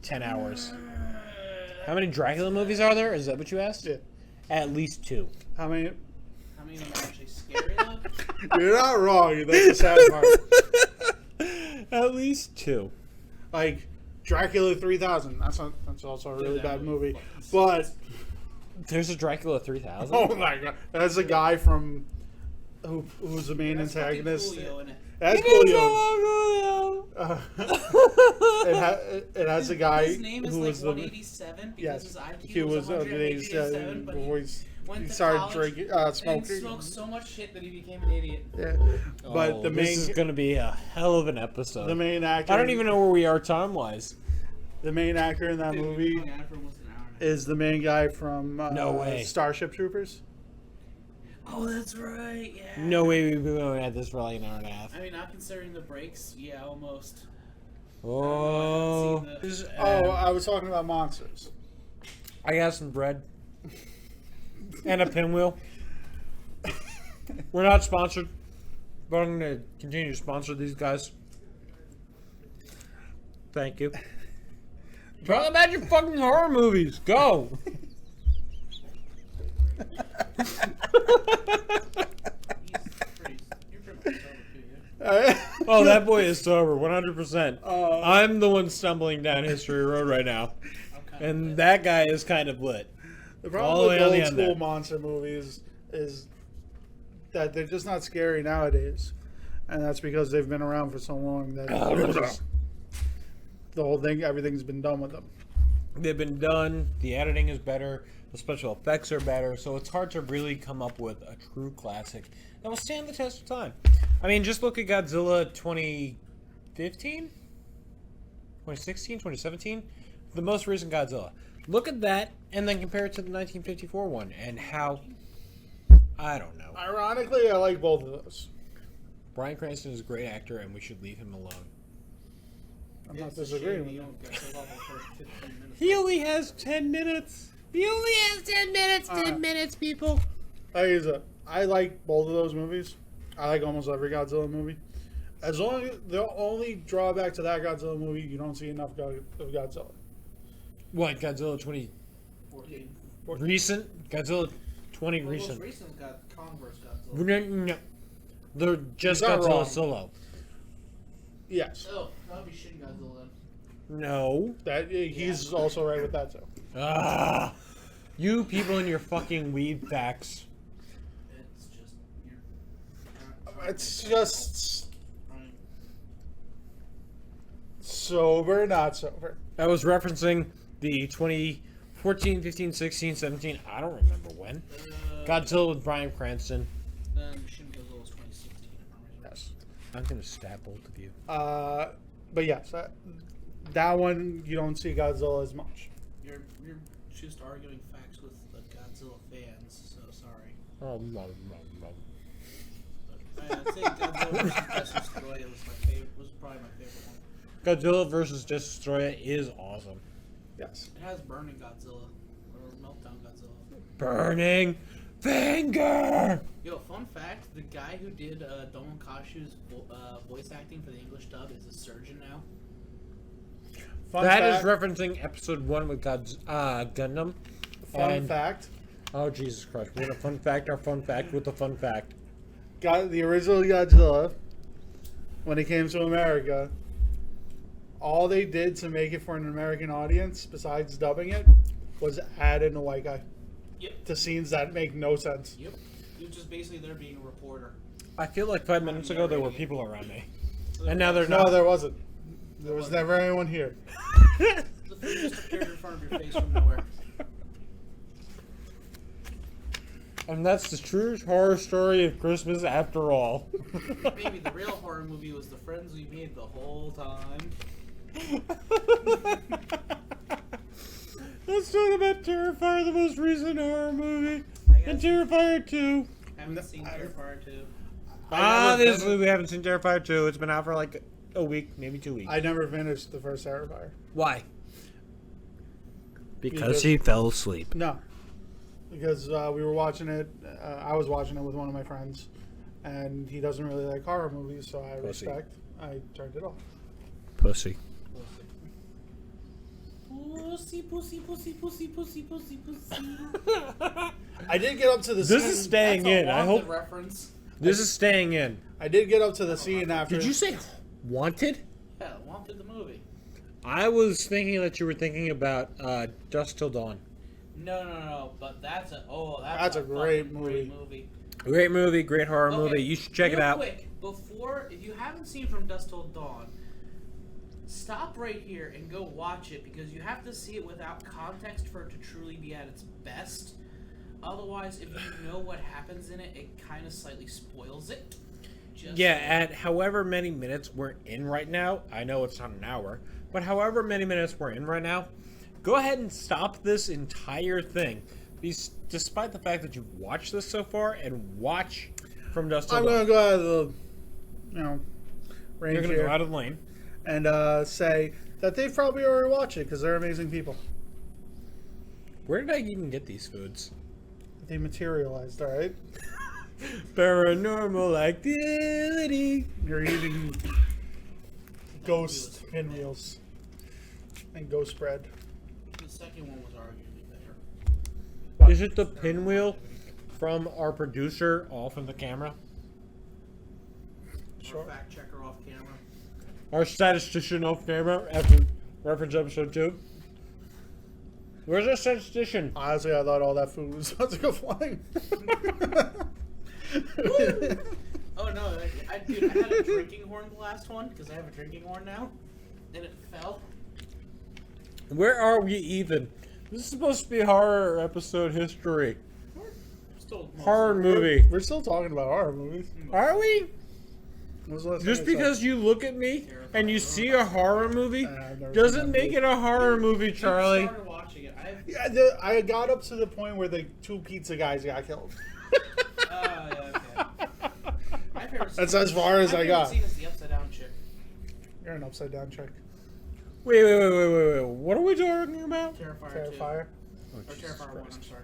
Speaker 2: 10 hours. How many Dracula movies are there? Is that what you asked?
Speaker 3: Yeah.
Speaker 2: At least 2.
Speaker 3: How many?
Speaker 1: How many of them are actually scary though?
Speaker 3: You're not wrong. That's the sad part.
Speaker 2: At least 2.
Speaker 3: Like Dracula 3000. That's also a really
Speaker 1: Dude, that
Speaker 3: bad
Speaker 1: movie
Speaker 3: movie.
Speaker 1: fucking
Speaker 3: But
Speaker 2: There's a Dracula 3000.
Speaker 3: oh my god, that's a guy from who's the main
Speaker 1: That's fucking
Speaker 3: antagonist.
Speaker 1: Coolio in it.
Speaker 3: That's Coolio. It has a guy
Speaker 1: His name is
Speaker 3: who
Speaker 1: like
Speaker 3: was the
Speaker 1: 187 because
Speaker 3: yes.
Speaker 1: his IQ
Speaker 3: He was
Speaker 1: 187, but
Speaker 3: before
Speaker 1: he
Speaker 3: he
Speaker 1: to
Speaker 3: started
Speaker 1: college
Speaker 3: drinking,
Speaker 1: and
Speaker 3: smoking.
Speaker 1: smoked so much shit that he became an idiot.
Speaker 3: Yeah. But
Speaker 2: Oh,
Speaker 3: the
Speaker 2: this is
Speaker 3: main
Speaker 2: going to be a hell of an episode.
Speaker 3: the main actor
Speaker 2: I don't even know where we are time-wise.
Speaker 3: the main actor in that
Speaker 1: Dude, we've
Speaker 3: movie
Speaker 1: been going at it for almost an hour now.
Speaker 3: is the main guy from
Speaker 2: No way.
Speaker 3: Starship Troopers.
Speaker 1: Oh, that's right. Yeah.
Speaker 2: No way we've been going at this for like an hour and a half.
Speaker 1: I mean, not considering the breaks. Yeah, almost.
Speaker 2: Oh.
Speaker 1: I haven't seen
Speaker 3: Oh, I was talking about monsters.
Speaker 2: I got some bread. And a pinwheel. We're not sponsored, but I'm going to continue to sponsor these guys. Thank you. Talk about your fucking horror movies. Go.
Speaker 1: You're pretty much over too, yeah?
Speaker 2: Oh, that boy is sober, 100%. I'm the one stumbling down History Road right now. And that guy is kind of lit.
Speaker 3: The
Speaker 2: All the
Speaker 3: problem
Speaker 2: way
Speaker 3: with
Speaker 2: on the
Speaker 3: old
Speaker 2: end
Speaker 3: school
Speaker 2: there.
Speaker 3: monster movies is that they're just not scary nowadays, and that's because they've been around for so long that the whole thing, everything's been done with them.
Speaker 2: They've been done, the editing is better, the special effects are better, so it's hard to really come up with a true classic that will stand the test of time. I mean, just look at Godzilla 2015? 2016? 2017? The most recent Godzilla. Look at that, and then compare it to the 1954 one, and how... I don't know.
Speaker 3: Ironically, I like both of those.
Speaker 2: Bryan Cranston is a great actor, and we should leave him alone.
Speaker 3: I'm not
Speaker 1: It's a
Speaker 3: disagreeing
Speaker 1: shame
Speaker 3: with
Speaker 1: you
Speaker 3: you.
Speaker 1: don't get to level for 15 minutes.
Speaker 2: He only has 10 minutes. He only has 10 minutes. 10 minutes, people.
Speaker 3: I like both of those movies. I like almost every Godzilla movie. As long as the only drawback to that Godzilla movie, you don't see enough of Godzilla.
Speaker 2: What, Godzilla 20...
Speaker 1: 14.
Speaker 2: Recent? Godzilla 20
Speaker 1: Well,
Speaker 2: recent.
Speaker 1: most recent got Kong vs. Godzilla.
Speaker 2: No. They're just
Speaker 3: He's not
Speaker 2: Godzilla
Speaker 3: wrong.
Speaker 2: solo.
Speaker 3: Yes,
Speaker 1: Oh, that'll be Shin Godzilla then.
Speaker 2: No.
Speaker 3: that he's also right with that too.
Speaker 2: Ah. You people and your fucking weed facts.
Speaker 1: It's just
Speaker 3: It's just
Speaker 1: Right.
Speaker 3: sober, not sober.
Speaker 2: I was referencing the 2014, 15, 16, 17, I don't remember when. Godzilla with Bryan Cranston.
Speaker 1: Then Shin Godzilla was 2016. if I'm right.
Speaker 3: Yes.
Speaker 2: I'm going to stab both of you.
Speaker 3: But yes, that one you don't see Godzilla as much.
Speaker 1: You're just arguing facts with the Godzilla fans, so sorry.
Speaker 2: Oh, no.
Speaker 1: I'd say Godzilla vs. Destroyer was my favorite. Was probably my favorite one.
Speaker 2: Godzilla versus Destroyer is awesome.
Speaker 3: Yes.
Speaker 1: It has Burning Godzilla or Meltdown Godzilla.
Speaker 2: Burning finger!
Speaker 1: Yo, fun fact: the guy who did Don Kashu's voice acting for the English dub is a surgeon now.
Speaker 2: That is referencing episode 1 with Gundam.
Speaker 3: Fun
Speaker 2: and-
Speaker 3: fact.
Speaker 2: Oh, Jesus Christ. We're going to fun fact our fun fact with a fun fact.
Speaker 3: The original Godzilla, when it came to America, all they did to make it for an American audience, besides dubbing it, was add in a white guy
Speaker 1: Yep.
Speaker 3: to scenes that make no sense.
Speaker 1: Yep. He was just basically there being a reporter.
Speaker 2: I feel like 5 minutes ago there were people around me. And now there's
Speaker 3: No,
Speaker 2: not.
Speaker 3: there wasn't. There was never anyone here.
Speaker 1: The thing just appeared in front of your face from nowhere.
Speaker 2: And that's the true horror story of Christmas after all.
Speaker 1: Maybe the real horror movie was the friends we made the whole time.
Speaker 2: Let's talk about Terrifier, the most recent horror movie.
Speaker 1: I
Speaker 2: And
Speaker 1: guess-
Speaker 2: Terrifier 2.
Speaker 1: Haven't seen Terrifier 2.
Speaker 2: Obviously, we haven't seen Terrifier 2. It's been out for like a week, maybe 2 weeks.
Speaker 3: I never finished the first Terrifier.
Speaker 2: Why?
Speaker 3: Because
Speaker 2: he fell asleep.
Speaker 3: No, because we were watching it. I was watching it with one of my friends, and he doesn't really like horror movies, so I
Speaker 2: Pussy.
Speaker 3: respect. I turned it off.
Speaker 2: Pussy.
Speaker 1: Pussy, pussy, pussy, pussy, pussy, pussy, pussy.
Speaker 3: I did get up to the
Speaker 2: This
Speaker 3: scene.
Speaker 2: is staying
Speaker 1: That's a
Speaker 2: in. I
Speaker 1: Wanted
Speaker 2: hope
Speaker 1: reference.
Speaker 2: this is staying in.
Speaker 3: I did get up to the scene after.
Speaker 2: Did you say Wanted?
Speaker 1: Yeah, Wanted the movie.
Speaker 2: I was thinking that you were thinking about Dusk Till Dawn.
Speaker 1: No. But that's a
Speaker 3: That's a great
Speaker 1: fucking
Speaker 3: movie.
Speaker 1: Great movie.
Speaker 2: Great movie, great horror
Speaker 1: Okay,
Speaker 2: movie. You should check it
Speaker 1: real
Speaker 2: out.
Speaker 1: Quick, before, if you haven't seen From Dusk Till Dawn, stop right here and go watch it because you have to see it without context for it to truly be at its best. Otherwise, if you know what happens in it, it kind of slightly spoils it. Just
Speaker 2: Yeah, at however many minutes we're in right now, I know it's not an hour, but however many minutes we're in right now, go ahead and stop this entire thing. despite the fact that you've watched this so far and watch From Dusk Till
Speaker 3: I'm
Speaker 2: Dawn.
Speaker 3: gonna go out of the, range
Speaker 2: You're gonna
Speaker 3: here
Speaker 2: go out of the lane.
Speaker 3: and say that they've probably already watched it because they're amazing people.
Speaker 2: Where did I even get these foods?
Speaker 3: They materialized, all right.
Speaker 2: Paranormal Activity.
Speaker 3: You're eating ghost pinwheels and ghost bread.
Speaker 1: The second one was arguably better.
Speaker 2: Is it the pinwheel from our producer off of the camera?
Speaker 1: Or fact checker off camera.
Speaker 2: Our statistician off camera after reference episode 2? Where's our statistician?
Speaker 3: Honestly, I thought all that food was about to go flying.
Speaker 1: Oh no, dude, I had a drinking horn the last one, because I have a drinking horn now, and it fell.
Speaker 2: Where are we even? This is supposed to be horror episode history.
Speaker 1: Still
Speaker 2: Horror movie.
Speaker 3: We're still talking about horror movies.
Speaker 2: Are we?
Speaker 3: When was the last
Speaker 2: Just
Speaker 3: time I saw-
Speaker 2: because you look at me and you see a horror movie
Speaker 3: I've never
Speaker 2: doesn't
Speaker 3: seen that
Speaker 2: make
Speaker 3: movie.
Speaker 2: it a horror movie,
Speaker 1: I
Speaker 2: Charlie.
Speaker 1: started watching it.
Speaker 3: Yeah, I got up to the point where the 2 pizza guys got killed.
Speaker 1: Yeah, okay. My favorite
Speaker 3: That's
Speaker 1: scene-
Speaker 3: as far as
Speaker 1: my
Speaker 3: I
Speaker 1: favorite
Speaker 3: got.
Speaker 1: scene is the upside down chick.
Speaker 3: You're an upside down chick.
Speaker 2: Wait. What are we talking about?
Speaker 1: Terrifier.
Speaker 3: Terrifier.
Speaker 1: 2. Or Terrifier 1, I'm sorry.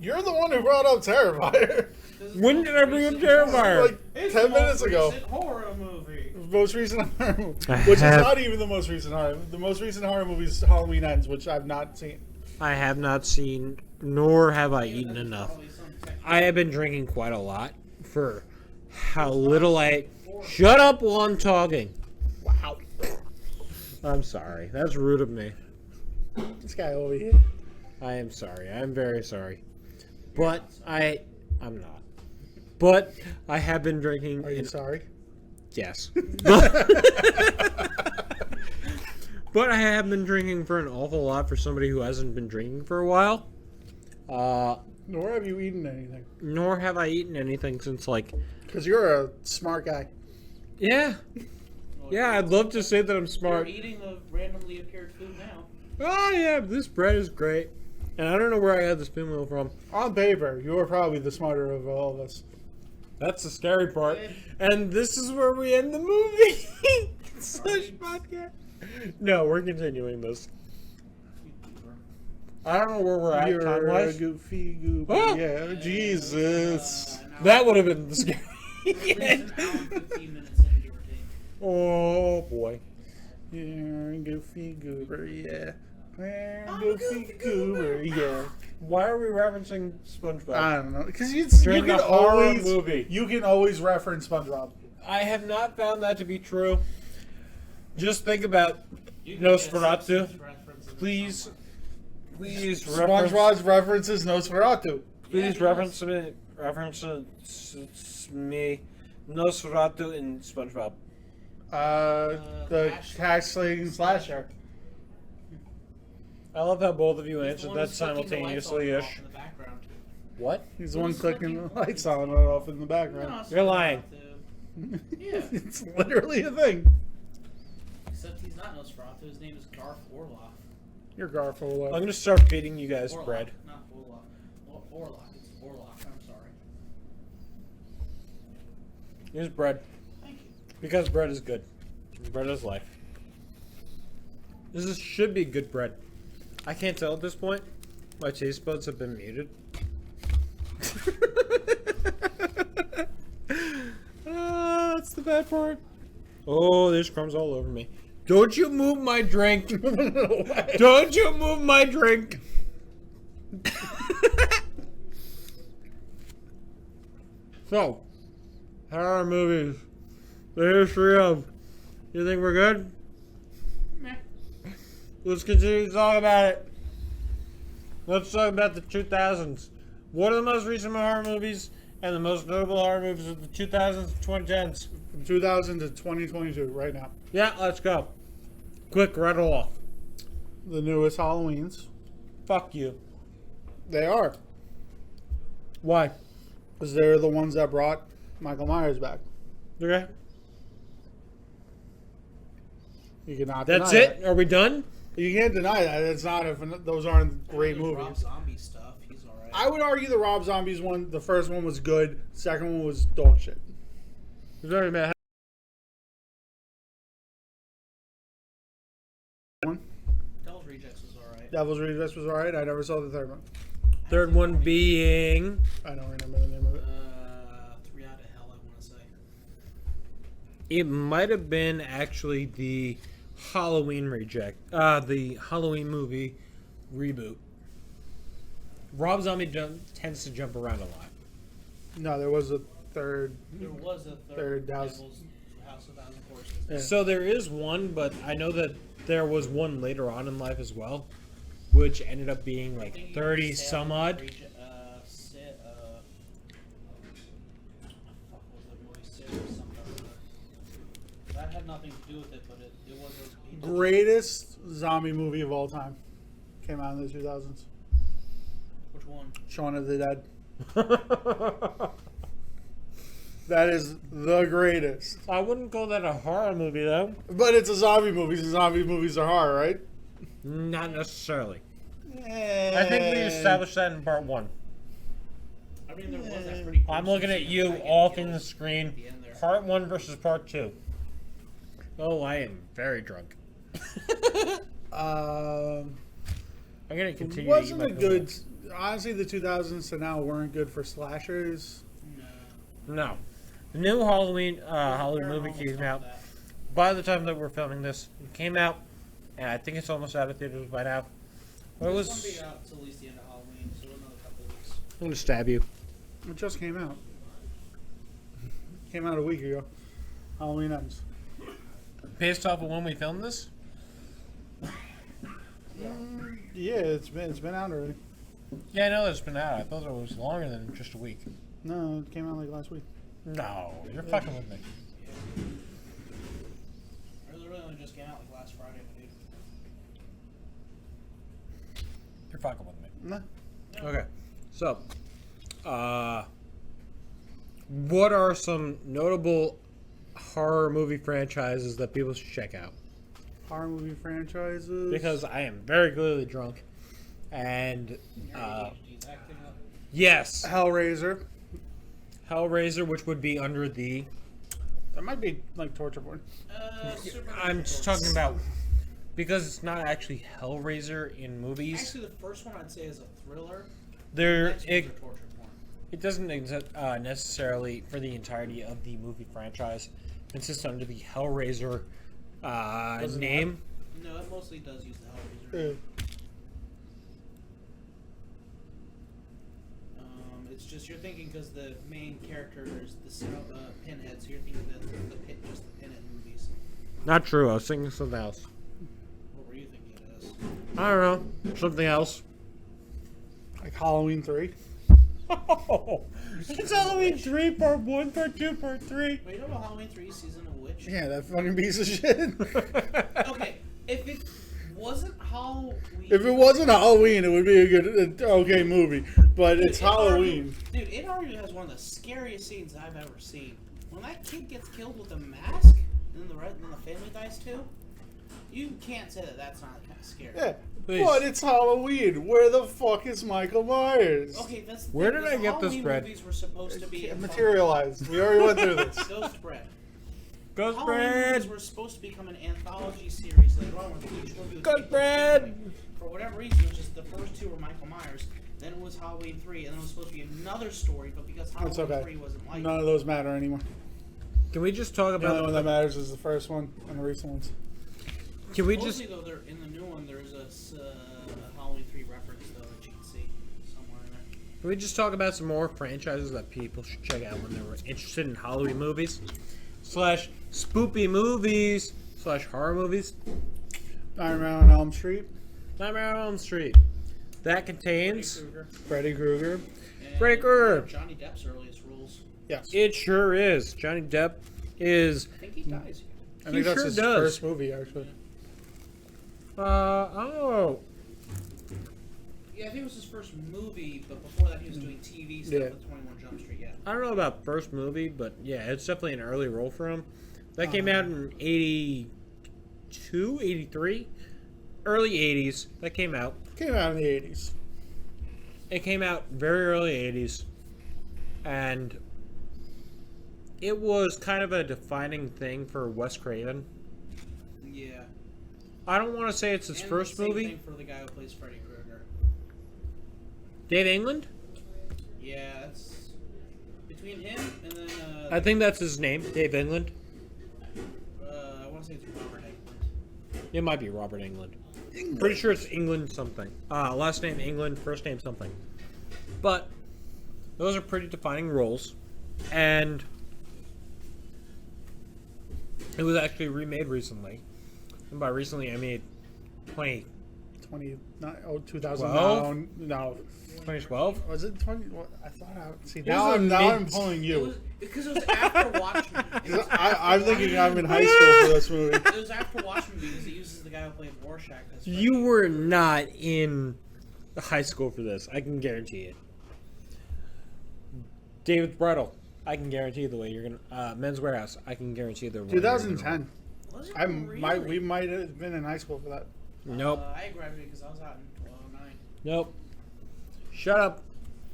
Speaker 3: You're the one who brought up Terrifier.
Speaker 1: This is
Speaker 2: When
Speaker 1: the
Speaker 2: did I bring up
Speaker 1: most recent
Speaker 2: Terrifier?
Speaker 1: horror-
Speaker 3: Like
Speaker 1: It's
Speaker 3: 10
Speaker 1: the most
Speaker 3: minutes ago.
Speaker 1: recent horror movie.
Speaker 3: Most recent horror movie.
Speaker 2: I
Speaker 3: Which is
Speaker 2: have-
Speaker 3: not even the most recent horror. The most recent horror movie is Halloween Ends, which I've not seen.
Speaker 2: I have not seen, nor have I eaten
Speaker 1: There's
Speaker 2: enough.
Speaker 1: probably some section-
Speaker 2: I have been drinking quite a lot for how little I. Shut up while I'm talking.
Speaker 3: Wow.
Speaker 2: I'm sorry. That's rude of me.
Speaker 3: This guy over here.
Speaker 2: I am sorry. I am very sorry. But I'm not. But I have been drinking.
Speaker 3: Are you sorry?
Speaker 2: Yes. But I have been drinking for an awful lot for somebody who hasn't been drinking for a while.
Speaker 3: Nor have you eaten anything.
Speaker 2: Nor have I eaten anything since, like,
Speaker 3: Because you're a smart guy.
Speaker 2: yeah. Yeah, I'd love to say that I'm
Speaker 1: You're
Speaker 2: smart.
Speaker 1: eating the randomly appeared food now.
Speaker 2: Oh, yeah, this bread is great. And I don't know where I got this pinwheel from.
Speaker 3: On paper, you are probably the smarter of all of us.
Speaker 2: That's the scary part. And this is where we end the movie. Slash podcast. No, we're continuing this. I don't know where we're at
Speaker 3: You're a
Speaker 2: time-wise.
Speaker 3: goofy goober.
Speaker 2: Oh!
Speaker 3: Yeah, Jesus.
Speaker 2: That would have been the scary.
Speaker 1: An hour and 15 minutes in, give or take.
Speaker 2: Oh, boy.
Speaker 3: You're a goofy goober, yeah. You're a
Speaker 1: I'm a
Speaker 3: goofy
Speaker 1: goofy
Speaker 3: goober, yeah.
Speaker 2: Why are we referencing SpongeBob?
Speaker 3: I don't know. Because you
Speaker 2: During
Speaker 3: can
Speaker 2: the horror
Speaker 3: always
Speaker 2: movie.
Speaker 3: You can always reference SpongeBob.
Speaker 2: I have not found that to be true. Just think about
Speaker 1: You can get
Speaker 2: Nosferatu.
Speaker 1: Simpsons references
Speaker 2: Please,
Speaker 1: somewhere.
Speaker 2: please reference,
Speaker 3: SpongeBob's references Nosferatu.
Speaker 2: please
Speaker 1: Yeah,
Speaker 2: reference me, Nosferatu and SpongeBob.
Speaker 3: The
Speaker 1: Ash-
Speaker 3: hash slinging slasher.
Speaker 2: I love how both of you
Speaker 1: He's the
Speaker 2: answered
Speaker 1: one
Speaker 2: that
Speaker 1: who's flicking the lights on and
Speaker 2: simultaneously-ish.
Speaker 1: off in the background.
Speaker 2: What?
Speaker 3: He's the one
Speaker 1: Who's
Speaker 3: clicking
Speaker 1: flicking-
Speaker 3: the lights on and off in the background.
Speaker 2: You're lying.
Speaker 1: Yeah.
Speaker 3: It's literally a thing.
Speaker 1: Except he's not Nosferatu. His name is Garth Orloff.
Speaker 3: You're Garfield.
Speaker 2: I'm gonna start feeding you guys
Speaker 1: Orloff,
Speaker 2: bread.
Speaker 1: not Orloff. Orloff. It's Orloff. I'm sorry.
Speaker 2: Here's bread.
Speaker 1: Thank you.
Speaker 2: Because bread is good. Bread is life. Should be good bread. I can't tell at this point. My taste buds have been muted. That's the bad part. Oh, there's crumbs all over me. Don't you move my drink. Don't you move my drink. So, horror movies. The history of. You think we're good?
Speaker 1: Meh.
Speaker 2: Let's continue to talk about it. Let's talk about the 2000s. What are the most recent horror movies and the most notable horror movies of the 2000s and 2010s?
Speaker 3: From 2000 to 2022, right now.
Speaker 2: Yeah, let's go. Quick, rattle off.
Speaker 3: The newest Halloweens.
Speaker 2: Fuck you.
Speaker 3: They are.
Speaker 2: Why?
Speaker 3: Because they're the ones that brought Michael Myers back.
Speaker 2: Okay.
Speaker 3: You cannot
Speaker 2: That's
Speaker 3: deny
Speaker 2: it? Are we done?
Speaker 3: You can't deny that. It's not if those aren't great
Speaker 1: Rob
Speaker 3: movies.
Speaker 1: Zombie stuff. He's all right.
Speaker 3: I would argue the Rob Zombies one, the first one was good. Second one was dog shit.
Speaker 2: Very bad.
Speaker 1: Devil's Rejects was all right.
Speaker 3: Devil's Rejects was alright. I never saw the third one.
Speaker 2: Third one being.
Speaker 3: I don't remember the name of it.
Speaker 1: 3 Out of Hell, I want to say.
Speaker 2: It might have been actually the Halloween the Halloween movie reboot. Rob Zombie tends to jump around a lot.
Speaker 3: No, there was a third.
Speaker 1: There was a
Speaker 3: Third
Speaker 1: Devil's
Speaker 3: House.
Speaker 1: House of Thousand Corpses.
Speaker 3: Yeah.
Speaker 2: So there is one, but I know that there was one later on in life as well, which ended up being
Speaker 1: I
Speaker 2: like
Speaker 1: think
Speaker 2: 30
Speaker 1: Salem
Speaker 2: some odd.
Speaker 1: fuck was the movie Sid or something. That had nothing to do with it, but it was a
Speaker 3: Greatest zombie movie of all time. Came out in the 2000s.
Speaker 1: Which one?
Speaker 3: Shaun of the Dead. That is the greatest.
Speaker 2: I wouldn't call that a horror movie though.
Speaker 3: But it's a zombie movie, so zombie movies are horror, right?
Speaker 2: Not necessarily.
Speaker 3: I
Speaker 2: I think we established that in part one.
Speaker 1: I mean, there was that pretty.
Speaker 2: I'm looking at you off in the screen. Part one versus part two. Oh, I am very drunk. I'm gonna continue.
Speaker 3: Wasn't
Speaker 2: to eat
Speaker 3: a
Speaker 2: my
Speaker 3: good. Honestly, the 2000s to now weren't good for slashers.
Speaker 2: No. The new Halloween movie came out. By the time that we're filming this, it came out, and I think it's almost out of theaters by now. But it
Speaker 1: This
Speaker 2: was.
Speaker 1: won't be out till at least the end of Halloween, so another couple of weeks.
Speaker 2: I'm gonna stab you.
Speaker 3: It just came out. Came out a week ago. Halloween ends.
Speaker 2: Based off of when we filmed this.
Speaker 3: Yeah, it's been out already.
Speaker 2: Yeah, I know it's been out. I thought it was longer than just a week.
Speaker 3: No, it came out like last week.
Speaker 2: No, you're fucking with me.
Speaker 1: It literally only just came out like last Friday, dude.
Speaker 2: You're fucking with me.
Speaker 3: No.
Speaker 2: Okay, so, what are some notable horror movie franchises that people should check out?
Speaker 3: Horror movie franchises.
Speaker 2: Because I am very clearly drunk, and
Speaker 1: ADHD's acting up.
Speaker 2: yes,
Speaker 3: Hellraiser.
Speaker 2: Hellraiser, which would be under the.
Speaker 3: That might be like torture porn.
Speaker 2: I'm just talking about because it's not actually Hellraiser in movies.
Speaker 1: Actually, the first one I'd say is a thriller.
Speaker 2: There,
Speaker 1: Next ones
Speaker 2: it
Speaker 1: are torture porn.
Speaker 2: It doesn't necessarily, for the entirety of the movie franchise, consist under the Hellraiser name.
Speaker 1: No, it mostly does use the Hellraiser. It's just you're thinking because the main character is the Pinhead, so you're thinking just the Pinhead movies.
Speaker 2: Not true. I was thinking something else.
Speaker 1: What were you thinking it is?
Speaker 2: I don't know. Something else.
Speaker 3: Like Halloween 3.
Speaker 2: It's Halloween 3, part 1, part 2, part 3.
Speaker 1: Wait, you know about Halloween 3 Season of Witch?
Speaker 3: Yeah, that fucking piece of shit.
Speaker 1: Okay, if it wasn't Halloween...
Speaker 3: If it wasn't Halloween, it would be a good, okay movie. But
Speaker 1: Dude,
Speaker 3: it's Halloween.
Speaker 1: It already has one of the scariest scenes I've ever seen. When that kid gets killed with a mask, and then the family dies too, you can't say that that's not kind of scary.
Speaker 3: Yeah.
Speaker 2: Please.
Speaker 3: But it's Halloween. Where the fuck is Michael Myers?
Speaker 1: Okay, that's the
Speaker 2: Where
Speaker 1: thing,
Speaker 2: did
Speaker 1: is
Speaker 2: I
Speaker 1: the
Speaker 2: get this
Speaker 1: Halloween
Speaker 2: bread?
Speaker 1: movies were supposed to be
Speaker 3: It materialized. We already went through this.
Speaker 1: Ghost bread.
Speaker 2: Ghost
Speaker 1: Halloween
Speaker 2: bread!
Speaker 1: movies were supposed to become an anthology series later on where each movie was
Speaker 2: Ghost bread!
Speaker 1: For whatever reason, it was just the first two were Michael Myers, then it was Halloween 3, and then it was supposed to be another story, but because
Speaker 3: That's
Speaker 1: Halloween
Speaker 3: okay.
Speaker 1: 3 wasn't like
Speaker 3: None of those matter anymore.
Speaker 2: Can we just talk
Speaker 3: The only one that
Speaker 2: about...
Speaker 3: matters is the first one and the recent ones.
Speaker 2: Can we just...
Speaker 1: Supposedly, though, in the new one, there's a Halloween 3 reference, though, that you can see somewhere in there.
Speaker 2: Can we just talk about some more franchises that people should check out when they're interested in Halloween movies? / spoopy movies / horror movies?
Speaker 3: Nightmare on Elm Street.
Speaker 2: Nightmare on Elm Street. That contains...
Speaker 3: Freddy Krueger.
Speaker 1: And
Speaker 2: Freddy Krueger.
Speaker 1: Johnny Depp's earliest roles.
Speaker 3: Yes.
Speaker 2: It sure is. Johnny Depp is...
Speaker 1: I think he dies here.
Speaker 3: I think that's
Speaker 2: sure
Speaker 3: his
Speaker 2: does.
Speaker 3: first movie, actually.
Speaker 2: oh...
Speaker 1: Yeah, I think it was his first movie, but before that he was doing TV stuff
Speaker 3: Yeah.
Speaker 1: with 21 Jump Street, yeah.
Speaker 2: I don't know about first movie, but yeah, it's definitely an early role for him. That came out in 82, 83. early 80s that came out.
Speaker 3: Came out in the 80s.
Speaker 2: It came out very early 80s. And it was kind of a defining thing for Wes Craven.
Speaker 1: Yeah.
Speaker 2: I don't want to say it's his
Speaker 1: And
Speaker 2: first
Speaker 1: the same
Speaker 2: movie.
Speaker 1: thing for the guy who plays Freddy Krueger.
Speaker 2: Dave England?
Speaker 1: Yeah, that's between him and then
Speaker 2: I think that's his name, Dave England.
Speaker 1: I want to say it's Robert Englund.
Speaker 2: It might be Robert England. Pretty sure it's England something. Last name England, first name something. But those are pretty defining roles. And it was actually remade recently. And by recently, I mean
Speaker 3: 2009. No.
Speaker 2: 2012?
Speaker 3: Was it 20? What, I thought see,
Speaker 2: was
Speaker 3: now,
Speaker 2: a
Speaker 3: I'm
Speaker 2: mid-
Speaker 3: pulling you.
Speaker 1: Because it was after Watchmen.
Speaker 3: I'm thinking I'm in high school for this movie.
Speaker 1: It was after Watchmen because it uses the guy who played Rorschach. As Freddy.
Speaker 2: You were not in high school for this. I can guarantee it. David Brettel. I can guarantee the way you're gonna. Men's Warehouse. I can guarantee the way you're gonna-
Speaker 3: 2010.
Speaker 1: Was it
Speaker 3: We might have been in high school for that.
Speaker 2: Nope.
Speaker 1: I graduated because I was out in 2009.
Speaker 2: Nope. Shut up,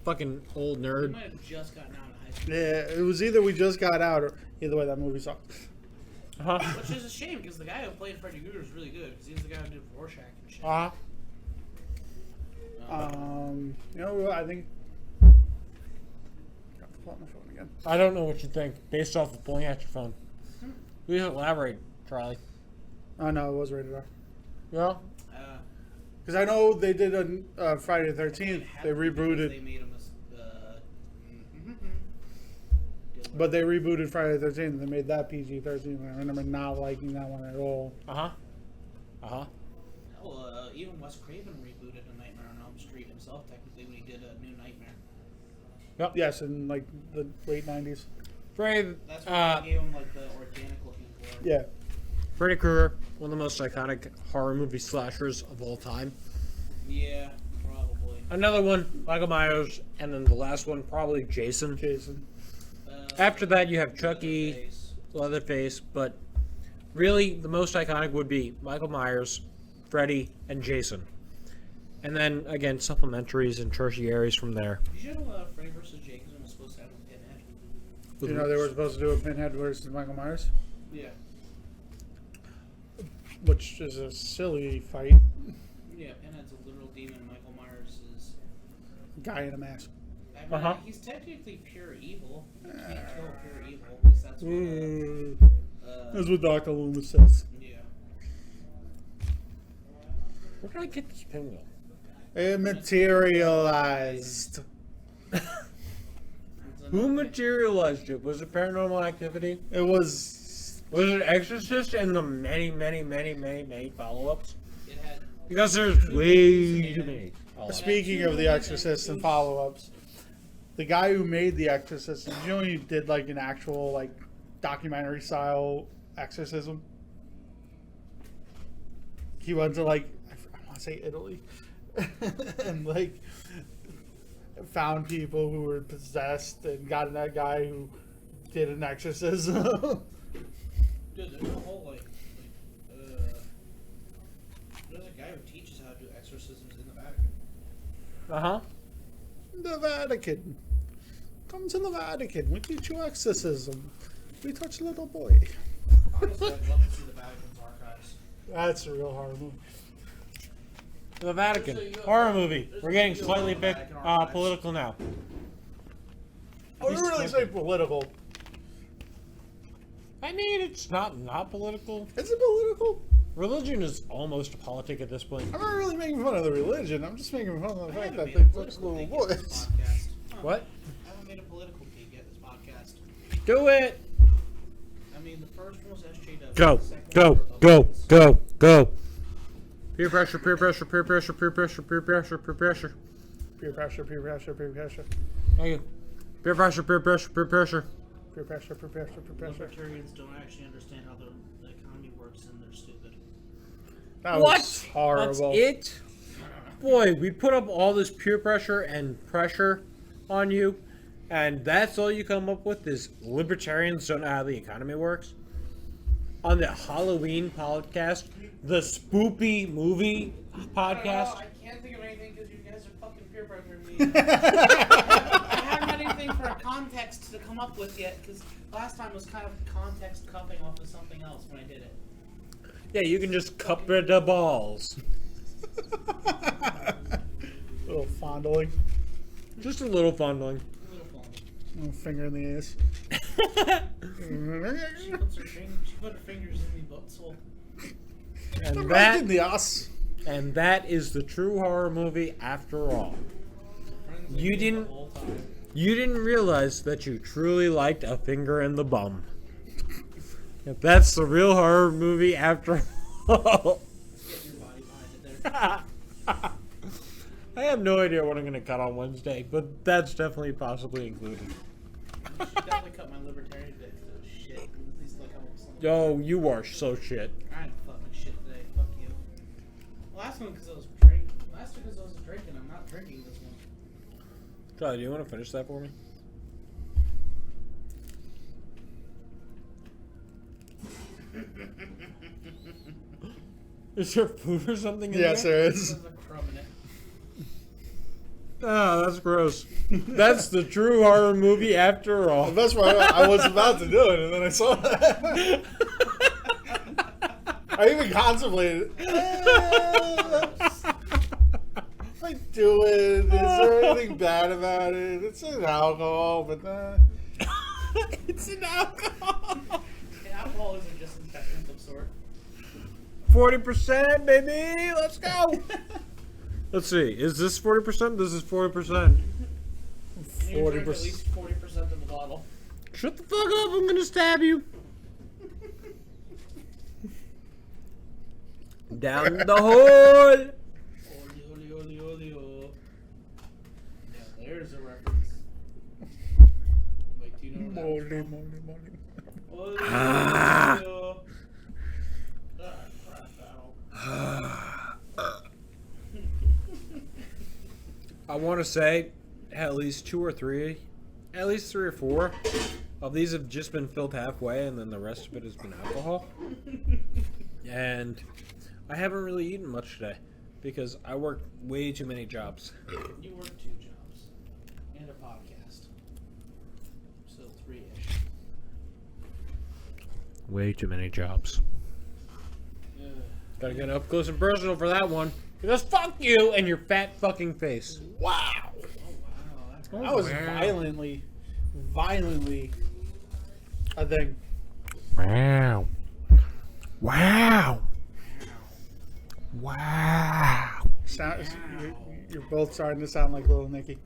Speaker 2: fucking old
Speaker 1: We
Speaker 2: nerd.
Speaker 1: might have just gotten out of high school.
Speaker 3: Yeah, it was either we just got out or either way that movie sucked.
Speaker 2: Uh-huh.
Speaker 1: Which is a shame because the guy who played Freddy Krueger is really good because he's the guy who did Rorschach and shit.
Speaker 2: Uh-huh.
Speaker 3: You know, I think. Got to pull out my phone again.
Speaker 2: I don't know what you think based off of pulling out your phone. Please elaborate, Charlie.
Speaker 3: Oh no, it was rated R.
Speaker 2: Yeah.
Speaker 3: Because I know they did a Friday the 13th. They
Speaker 1: They
Speaker 3: rebooted,
Speaker 1: made him
Speaker 3: but they rebooted Friday the 13th. They made that PG-13. And I remember not liking that one at all.
Speaker 2: Uh-huh. Uh-huh.
Speaker 1: Well, even Wes Craven rebooted A Nightmare on Elm Street himself, technically, when he did A New Nightmare.
Speaker 3: Yes, in like the late 90s.
Speaker 2: Freddy,
Speaker 1: That's when they gave him like the organic looking floor.
Speaker 3: Yeah.
Speaker 2: Freddy Krueger, one of the most iconic horror movie slashers of all time.
Speaker 1: Yeah, probably.
Speaker 2: Another one, Michael Myers, and then the last one, probably Jason.
Speaker 3: Jason.
Speaker 2: After that, you have Chucky,
Speaker 1: Leatherface.
Speaker 2: Leatherface, but really the most iconic would be Michael Myers, Freddy, and Jason. And then, again, supplementaries and tertiaries from there.
Speaker 1: Did you know Freddy vs. Jason was supposed to have a pinhead?
Speaker 3: You know they were supposed to do a Pinhead versus Michael Myers,
Speaker 1: Yeah.
Speaker 3: which is a silly fight.
Speaker 1: Yeah, Pinhead's a literal demon. Michael Myers is.
Speaker 3: Guy in a mask.
Speaker 1: I mean,
Speaker 2: Uh-huh.
Speaker 1: he's technically pure evil. You can't kill pure evil. At least that's what.
Speaker 3: That's what Dr. Loomis says.
Speaker 1: Yeah.
Speaker 2: Where did I get this pinwheel?
Speaker 3: It materialized.
Speaker 2: Who materialized it? Was it Paranormal Activity?
Speaker 3: It was.
Speaker 2: Was it Exorcist and the many, many, many, many, many follow-ups?
Speaker 1: It had.
Speaker 2: Because there's way too many.
Speaker 3: Speaking of The Exorcist and follow-ups, the guy who made The Exorcist, did you know he did like an actual like documentary style exorcism? He went to like I want to say Italy, and like found people who were possessed and got that guy who did an exorcism.
Speaker 1: Dude, there's a whole there's a guy who teaches how to do exorcisms in the Vatican.
Speaker 2: Uh-huh.
Speaker 3: The Vatican. Come to the Vatican. We teach you exorcism. We touch little boy.
Speaker 1: Honestly, I'd love to see the Vatican's archives.
Speaker 3: That's a real horror movie.
Speaker 2: The Vatican. Horror movie. We're getting slightly political now.
Speaker 3: I wouldn't really say political.
Speaker 2: I mean, it's not political.
Speaker 3: Is it political?
Speaker 2: Religion is almost a politic at this point.
Speaker 3: I'm not really making fun of the religion. I'm just making fun of the
Speaker 1: I
Speaker 3: fact
Speaker 1: haven't
Speaker 3: that
Speaker 1: made
Speaker 3: they
Speaker 1: a
Speaker 3: touch
Speaker 1: political
Speaker 3: little
Speaker 1: peek yet this
Speaker 3: boys.
Speaker 1: podcast. Huh.
Speaker 2: What?
Speaker 1: I haven't made a political peek yet this podcast.
Speaker 2: Do it!
Speaker 1: I mean, the first one was SJW.
Speaker 2: Go,
Speaker 1: the second
Speaker 2: go,
Speaker 1: one was
Speaker 2: go,
Speaker 1: Republicans.
Speaker 2: go, go. Peer pressure, peer pressure, peer pressure, peer pressure, peer pressure, peer pressure.
Speaker 3: Peer pressure, peer pressure, peer pressure.
Speaker 2: Thank you. Peer pressure, peer pressure, peer pressure.
Speaker 3: Peer pressure, peer pressure, peer pressure.
Speaker 1: Libertarians don't actually understand how the economy works and they're stupid.
Speaker 3: That was horrible.
Speaker 2: That's it? Boy, we put up all this peer pressure and pressure on you, and that's all you come up with is libertarians don't know how the economy works? on the Halloween podcast, the Spoopy Movie podcast.
Speaker 1: I can't think of anything because you guys are fucking peer pressuring me. I haven't had anything for a context to come up with yet because last time was kind of context cupping off of something else when I did it.
Speaker 2: Yeah, you can just cup it the balls.
Speaker 3: Little fondling.
Speaker 2: Just a little fondling.
Speaker 1: A little fun.
Speaker 3: Little finger in the ass.
Speaker 1: She put her fingers in the butthole.
Speaker 2: And
Speaker 3: Right in the ass.
Speaker 2: And that is the true horror movie after all. You didn't realize that you truly liked a finger in the bum. If that's the real horror movie after all.
Speaker 1: Get your body behind it there.
Speaker 2: I have no idea what I'm going to cut on Wednesday, but that's definitely possibly included.
Speaker 1: You should definitely cut my libertarian dick to shit. At least like I was something.
Speaker 2: Oh, you are so shit.
Speaker 1: I'm fucking shit today. Fuck you. Last one because I was drinking. Last one because I was drinking. I'm not drinking this one.
Speaker 2: Charlie, do you want to finish that for me? Is there food or something in
Speaker 3: Yes,
Speaker 2: there?
Speaker 3: there
Speaker 1: There's
Speaker 3: is.
Speaker 1: a crumb in it.
Speaker 2: Oh, that's gross. That's the true horror movie after all.
Speaker 3: The best part, I was about to do it, and then I saw that. I even contemplated. If I do it, is there anything bad about it? It's an alcohol, but
Speaker 2: It's an alcohol.
Speaker 1: Yeah, alcohol is a disinfectant of sort.
Speaker 2: 40%, baby. Let's go. Let's see. Is this 40%? This is 40%.
Speaker 1: You drink
Speaker 2: 40%.
Speaker 1: at least 40% of the bottle.
Speaker 2: Shut the fuck up. I'm going to stab you. Down the hole.
Speaker 1: Oli, oli, oli, oli, oh. Yeah, there's a reference. Wait, do you know what that was from? Oli,
Speaker 2: Ah.
Speaker 1: oli, oli, oh. Crap battle.
Speaker 2: I want to say at least three or four of these have just been filled halfway, and then the rest of it has been alcohol. And I haven't really eaten much today because I work way too many jobs.
Speaker 1: You work 2 jobs and a podcast. So 3-ish.
Speaker 4: Way too many jobs.
Speaker 2: Gotta get up close and personal for that one. Because fuck you and your fat fucking face.
Speaker 3: wow.
Speaker 1: Oh wow, that's
Speaker 3: That was violently, I think.
Speaker 4: Wow. Wow. Wow.
Speaker 3: You're both starting to sound like Little Nicky.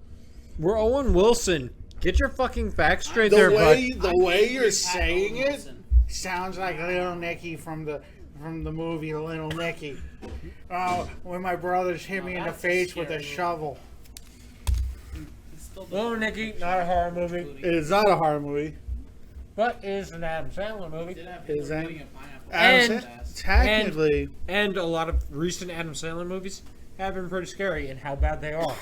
Speaker 2: We're Owen Wilson. Get your fucking facts straight
Speaker 3: The
Speaker 2: there,
Speaker 3: way
Speaker 2: bud.
Speaker 3: the
Speaker 1: I
Speaker 3: way
Speaker 1: think
Speaker 3: you're
Speaker 1: it's Pat
Speaker 3: saying
Speaker 1: Owen
Speaker 3: it
Speaker 1: Wilson.
Speaker 3: sounds like Little Nicky from the movie Little Nicky. Oh, when my brothers hit me in the
Speaker 1: That's a
Speaker 3: face with a
Speaker 1: scary
Speaker 3: shovel.
Speaker 1: He's still
Speaker 2: Little Nicky, not a horror movie,
Speaker 3: It is not a horror movie.
Speaker 2: but is an Adam Sandler movie.
Speaker 1: Did have
Speaker 3: Is
Speaker 1: Hitler
Speaker 3: that-
Speaker 1: eating a pineapple.
Speaker 2: And-
Speaker 3: Technically,
Speaker 2: And a lot of recent Adam Sandler movies have been pretty scary in how bad they are.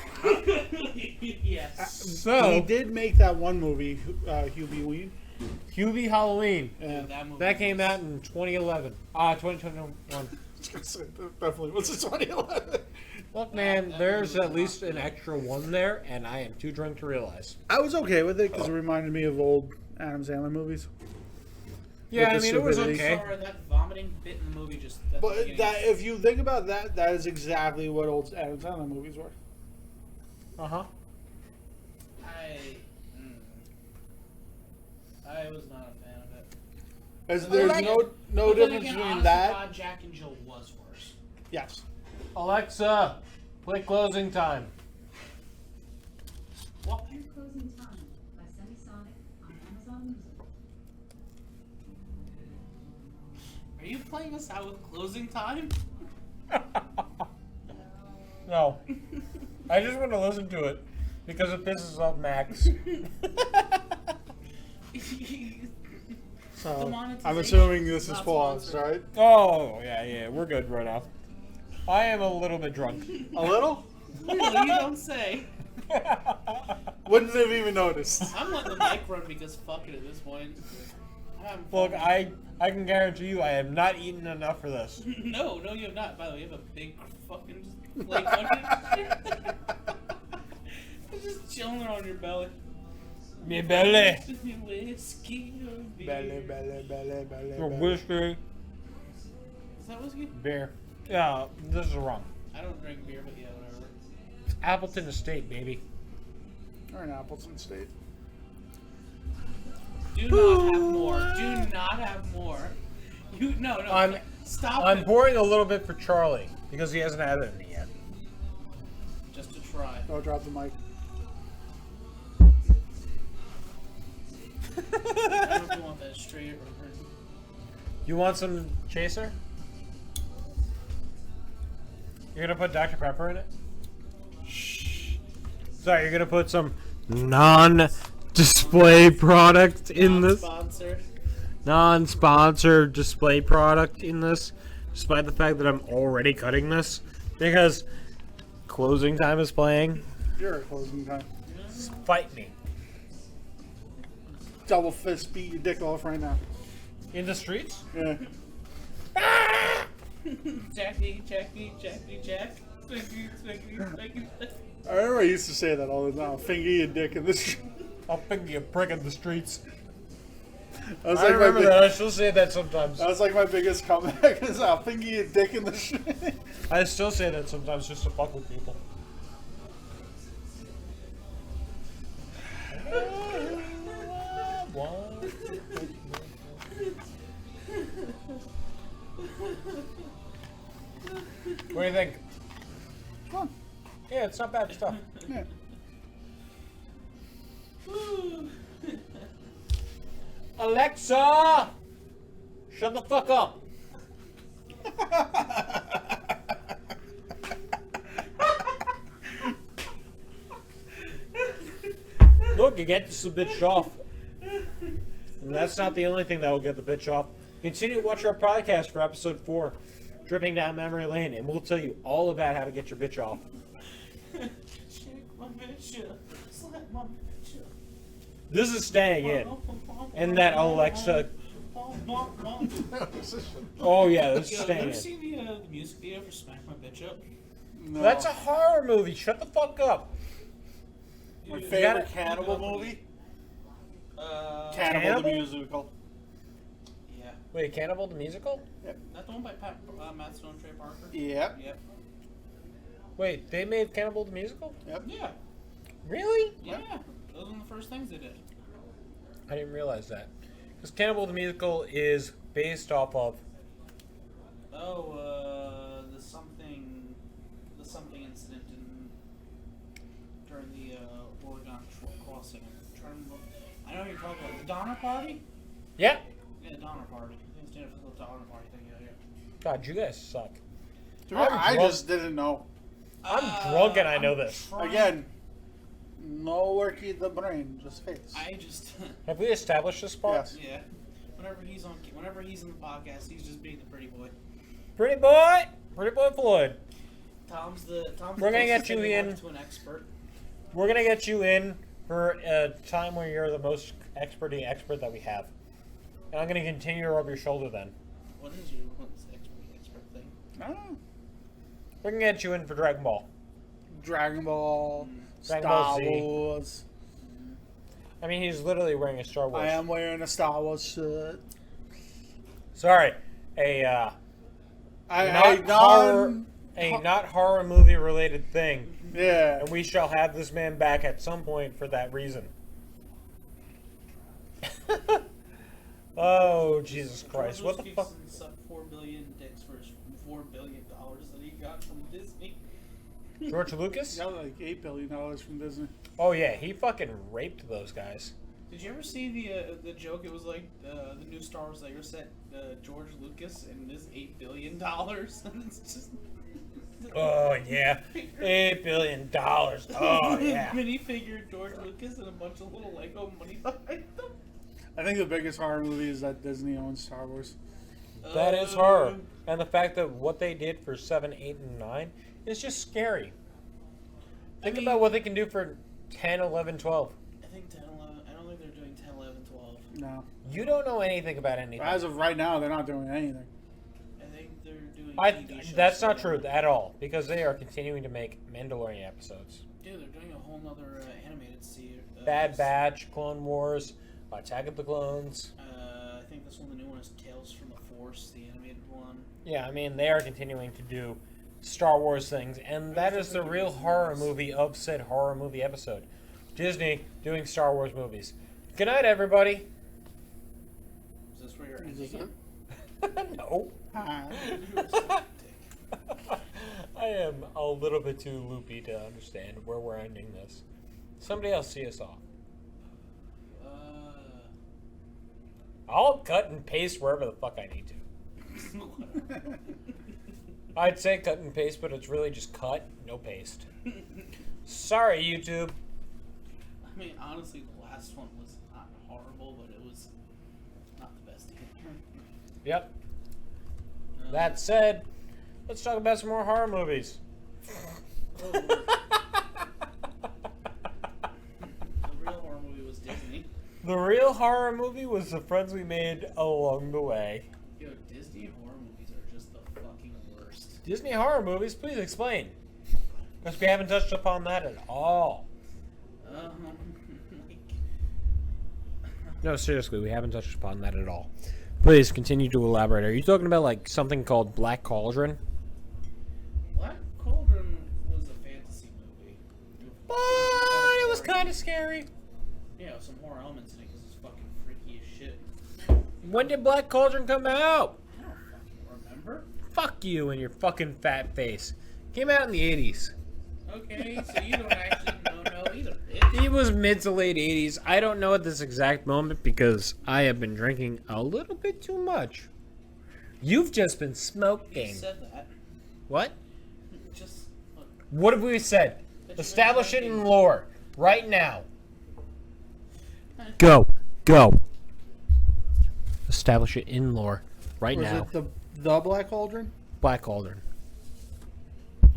Speaker 1: Yes.
Speaker 3: he
Speaker 2: So,
Speaker 3: did make that one movie, Hubie Ween.
Speaker 2: Hubie Halloween.
Speaker 3: Yeah.
Speaker 1: movie
Speaker 2: That came
Speaker 1: was-
Speaker 2: out in 2011. 2021.
Speaker 3: Definitely. What's it, 2011?
Speaker 2: Look, man, there's at least an extra one there, and I am too drunk to realize.
Speaker 3: I was okay with it because it reminded me of old Adam Sandler movies.
Speaker 2: Yeah, I
Speaker 3: With the
Speaker 2: mean, it was
Speaker 3: stupidity.
Speaker 2: okay.
Speaker 1: Sorry, that vomiting bit in the movie just. at the
Speaker 3: But
Speaker 1: beginning.
Speaker 3: that, if you think about that, that is exactly what old Adam Sandler movies were.
Speaker 2: Uh-huh.
Speaker 1: I was not a fan of it.
Speaker 3: As there's
Speaker 1: like
Speaker 3: no
Speaker 1: it.
Speaker 3: no
Speaker 1: But then
Speaker 3: difference
Speaker 1: again,
Speaker 3: between
Speaker 1: honest to
Speaker 3: that.
Speaker 1: God, Jack and Jill was worse.
Speaker 3: Yes.
Speaker 2: Alexa, play closing time.
Speaker 1: What?
Speaker 5: Closing Time by Semisonic on Amazon Music.
Speaker 1: Are you playing us out with closing time?
Speaker 2: No. I just want to listen to it because it pisses off Max.
Speaker 3: So I'm
Speaker 1: monetization
Speaker 3: assuming this is
Speaker 1: not
Speaker 3: paused,
Speaker 1: sponsored.
Speaker 3: right?
Speaker 2: Oh, yeah, we're good right now. I am a little bit drunk.
Speaker 3: A little?
Speaker 1: Really, you don't say.
Speaker 3: Wouldn't have even noticed.
Speaker 1: I'm letting the mic run because fuck it at this point. I'm
Speaker 2: Look,
Speaker 1: fine.
Speaker 2: I can guarantee you I have not eaten enough for this.
Speaker 1: No, you have not. By the way, you have a big fucking plate onion. It's just chilling on your belly.
Speaker 2: Me belly.
Speaker 1: Whiskey or beer.
Speaker 2: Belly. Whiskey.
Speaker 1: Is that whiskey?
Speaker 2: Beer. Yeah, this is wrong.
Speaker 1: I don't drink beer, but yeah, whatever.
Speaker 2: It's Appleton Estate, baby.
Speaker 3: Or in Appleton State.
Speaker 1: Do not have more. Do not have more. No. Stop
Speaker 2: I'm
Speaker 1: it.
Speaker 2: pouring a little bit for Charlie because he hasn't had any yet.
Speaker 1: Just to try.
Speaker 3: Don't drop the mic.
Speaker 1: I don't know if you want that straight or
Speaker 2: You want some chaser? You're gonna put Dr. Pepper in it? Shh. Sorry, you're gonna put some non-display product in this?
Speaker 1: sponsored.
Speaker 2: Non-sponsored display product in this, despite the fact that I'm already cutting this, because closing time is playing.
Speaker 3: You're at closing time.
Speaker 2: Fight me.
Speaker 3: Double fist beat your dick off right now.
Speaker 2: In the streets?
Speaker 3: Yeah.
Speaker 1: Jackie, Jack. Swinky.
Speaker 3: I remember I used to say that all the time. Finger your dick in the street.
Speaker 2: I'll finger you a prick in the streets.
Speaker 3: That was
Speaker 2: I
Speaker 3: like
Speaker 2: remember
Speaker 3: my
Speaker 2: that. I still say that sometimes.
Speaker 3: That was like my biggest comeback. Is I'll finger your dick in the street.
Speaker 2: I still say that sometimes just to fuck with people. What do you think?
Speaker 3: Fun.
Speaker 2: Yeah, it's not bad stuff.
Speaker 3: Yeah.
Speaker 2: Alexa! Shut the fuck up! Look, you get this bitch off. And that's not the only thing that will get the bitch off. Continue to watch our podcast for episode 4, Dripping Down Memory Lane, and we'll tell you all about how to get your bitch off.
Speaker 1: Shake my bitch up. Slap my bitch up.
Speaker 2: This is staying in. And that Alexa. Oh yeah, this is
Speaker 1: Yo, you
Speaker 2: staying
Speaker 1: ever
Speaker 2: in.
Speaker 1: seen the music video for Smack My Bitch Up?
Speaker 3: No.
Speaker 2: That's a horror movie. Shut the fuck up.
Speaker 3: My
Speaker 1: You
Speaker 3: favorite
Speaker 1: gotta-
Speaker 3: cannibal movie. Cannibal
Speaker 2: Cannibal?
Speaker 3: the musical.
Speaker 1: Yeah.
Speaker 2: Wait, Cannibal the musical?
Speaker 1: That the one by Matt Stone and Trey Parker?
Speaker 3: Yep.
Speaker 1: Yep.
Speaker 2: Wait, they made Cannibal the musical?
Speaker 3: Yep.
Speaker 1: Yeah.
Speaker 2: Really?
Speaker 1: Yeah. Those were the first things they did.
Speaker 2: I didn't realize that. Because Cannibal the musical is based off of.
Speaker 1: The something incident during the Oregon crossing. I'm trying to remember. I know what you're talking about. The Donner Party?
Speaker 2: Yeah.
Speaker 1: Yeah, the Donner Party. I think it's the Donner Party thing. Yeah.
Speaker 2: God, you guys suck.
Speaker 3: I
Speaker 2: drunk.
Speaker 3: just didn't know.
Speaker 2: I'm drunk and I know this.
Speaker 3: Again, no working the brain, just face.
Speaker 1: I just
Speaker 2: Have we established this part?
Speaker 3: Yes.
Speaker 1: yeah. Whenever he's in the podcast, he's just being the pretty boy.
Speaker 2: Pretty boy Floyd.
Speaker 1: Tom's the
Speaker 2: We're gonna get
Speaker 1: closest
Speaker 2: you
Speaker 1: thing we have
Speaker 2: in.
Speaker 1: to an expert.
Speaker 2: We're gonna get you in for a time where you're the most expert that we have. And I'm gonna continue to rub your shoulder then.
Speaker 1: What's expert thing?
Speaker 3: I don't know.
Speaker 2: We're gonna get you in for Dragon Ball.
Speaker 3: Dragon Ball,
Speaker 2: Dragon
Speaker 3: Star
Speaker 2: Ball Z.
Speaker 3: Wars.
Speaker 2: I mean, he's literally wearing a Star Wars.
Speaker 3: I am wearing a Star Wars shirt.
Speaker 2: Sorry, not horror movie related thing,
Speaker 3: Yeah.
Speaker 2: and we shall have this man back at some point for that reason. Oh Jesus Christ! What the fuck?
Speaker 1: Sucked 4 billion dicks for his $4 billion that he got from Disney.
Speaker 2: George Lucas?
Speaker 3: Got like $8 billion from Disney.
Speaker 2: Oh yeah, he fucking raped those guys.
Speaker 1: Did you ever see the joke? It was like the new Star Wars Lego set, George Lucas and his $8 billion. And it's just.
Speaker 2: Oh yeah, $8 billion. Oh yeah.
Speaker 1: Minifigure George Lucas and a bunch of little Lego money behind them.
Speaker 3: I think the biggest horror movie is that Disney owns Star Wars.
Speaker 2: That is horror, and the fact that what they did for 7, 8, and 9 is just scary. Think about what they can do for 10, 11, 12.
Speaker 1: I think 10, 11. I don't think they're doing 10, 11, 12.
Speaker 3: No.
Speaker 2: You don't know anything about anything.
Speaker 3: As of right now, they're not doing anything.
Speaker 1: I think they're doing TV shows.
Speaker 2: That's not true at all, because they are continuing to make Mandalorian episodes.
Speaker 1: Dude, they're doing a whole nother animated series.
Speaker 2: Bad Batch, Clone Wars, Attack of the Clones.
Speaker 1: I think this one, the new one, is Tales from the Force, the animated one.
Speaker 2: Yeah, I mean, they are continuing to do Star Wars things, and that is the real horror movie of said horror movie episode. Disney doing Star Wars movies. Good night, everybody.
Speaker 1: Is this where you're
Speaker 3: Is
Speaker 1: ending
Speaker 3: this
Speaker 1: it?
Speaker 2: No.
Speaker 3: Ah.
Speaker 2: I am a little bit too loopy to understand where we're ending this. Somebody else see us off. I'll cut and paste wherever the fuck I need to. I'd say cut and paste, but it's really just cut, no paste. Sorry, YouTube.
Speaker 1: I mean, honestly, the last one was not horrible, but it was not the best either.
Speaker 2: Yep. That said, let's talk about some more horror movies.
Speaker 1: The real horror movie was Disney.
Speaker 2: The real horror movie was the friends we made along the way.
Speaker 1: Yo, Disney horror movies are just the fucking worst.
Speaker 2: Disney horror movies, please explain. Because we haven't touched upon that at all.
Speaker 1: Like,
Speaker 2: No, seriously, we haven't touched upon that at all. Please continue to elaborate. Are you talking about like something called Black Cauldron?
Speaker 1: Black Cauldron was a fantasy movie.
Speaker 2: But it was kind of scary.
Speaker 1: Yeah, with some horror elements in it because it's fucking freaky as shit.
Speaker 2: When did Black Cauldron come out?
Speaker 1: I don't fucking remember.
Speaker 2: Fuck you and your fucking fat face. Came out in the 80s.
Speaker 1: Okay, so you don't actually know either.
Speaker 2: It was mid to late 80s. I don't know at this exact moment because I have been drinking a little bit too much. You've just been
Speaker 1: You
Speaker 2: smoking.
Speaker 1: said that.
Speaker 2: What?
Speaker 1: Just look.
Speaker 2: What have we said? Establish it in lore. Right now. Go. Establish it in lore. Right
Speaker 3: Was
Speaker 2: now.
Speaker 3: it the Black Cauldron?
Speaker 2: Black Cauldron.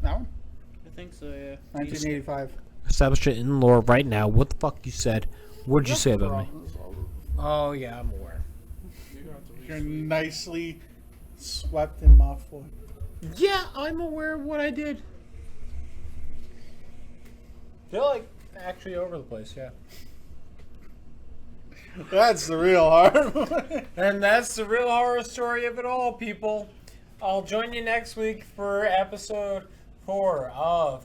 Speaker 3: That one?
Speaker 1: I think so, yeah.
Speaker 3: 1985.
Speaker 2: Establish it in lore right now. What the fuck you said? What did you say about me? Oh, yeah, I'm aware.
Speaker 3: You're nicely swept in mouthful.
Speaker 2: Yeah, I'm aware of what I did. They're like actually over the place, yeah.
Speaker 3: That's the real horror.
Speaker 2: And that's the real horror story of it all, people. I'll join you next week for episode 4 of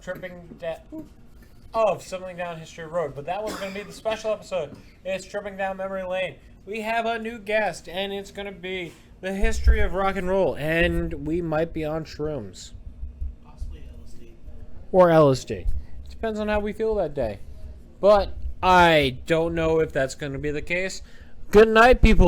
Speaker 2: Stumbling Down History Road. But that one's going to be the special episode. It's Tripping Down Memory Lane. We have a new guest, and it's going to be the history of rock and roll. And we might be on shrooms.
Speaker 1: Possibly LSD.
Speaker 2: Or LSD. Depends on how we feel that day. But I don't know if that's going to be the case. Good night, people.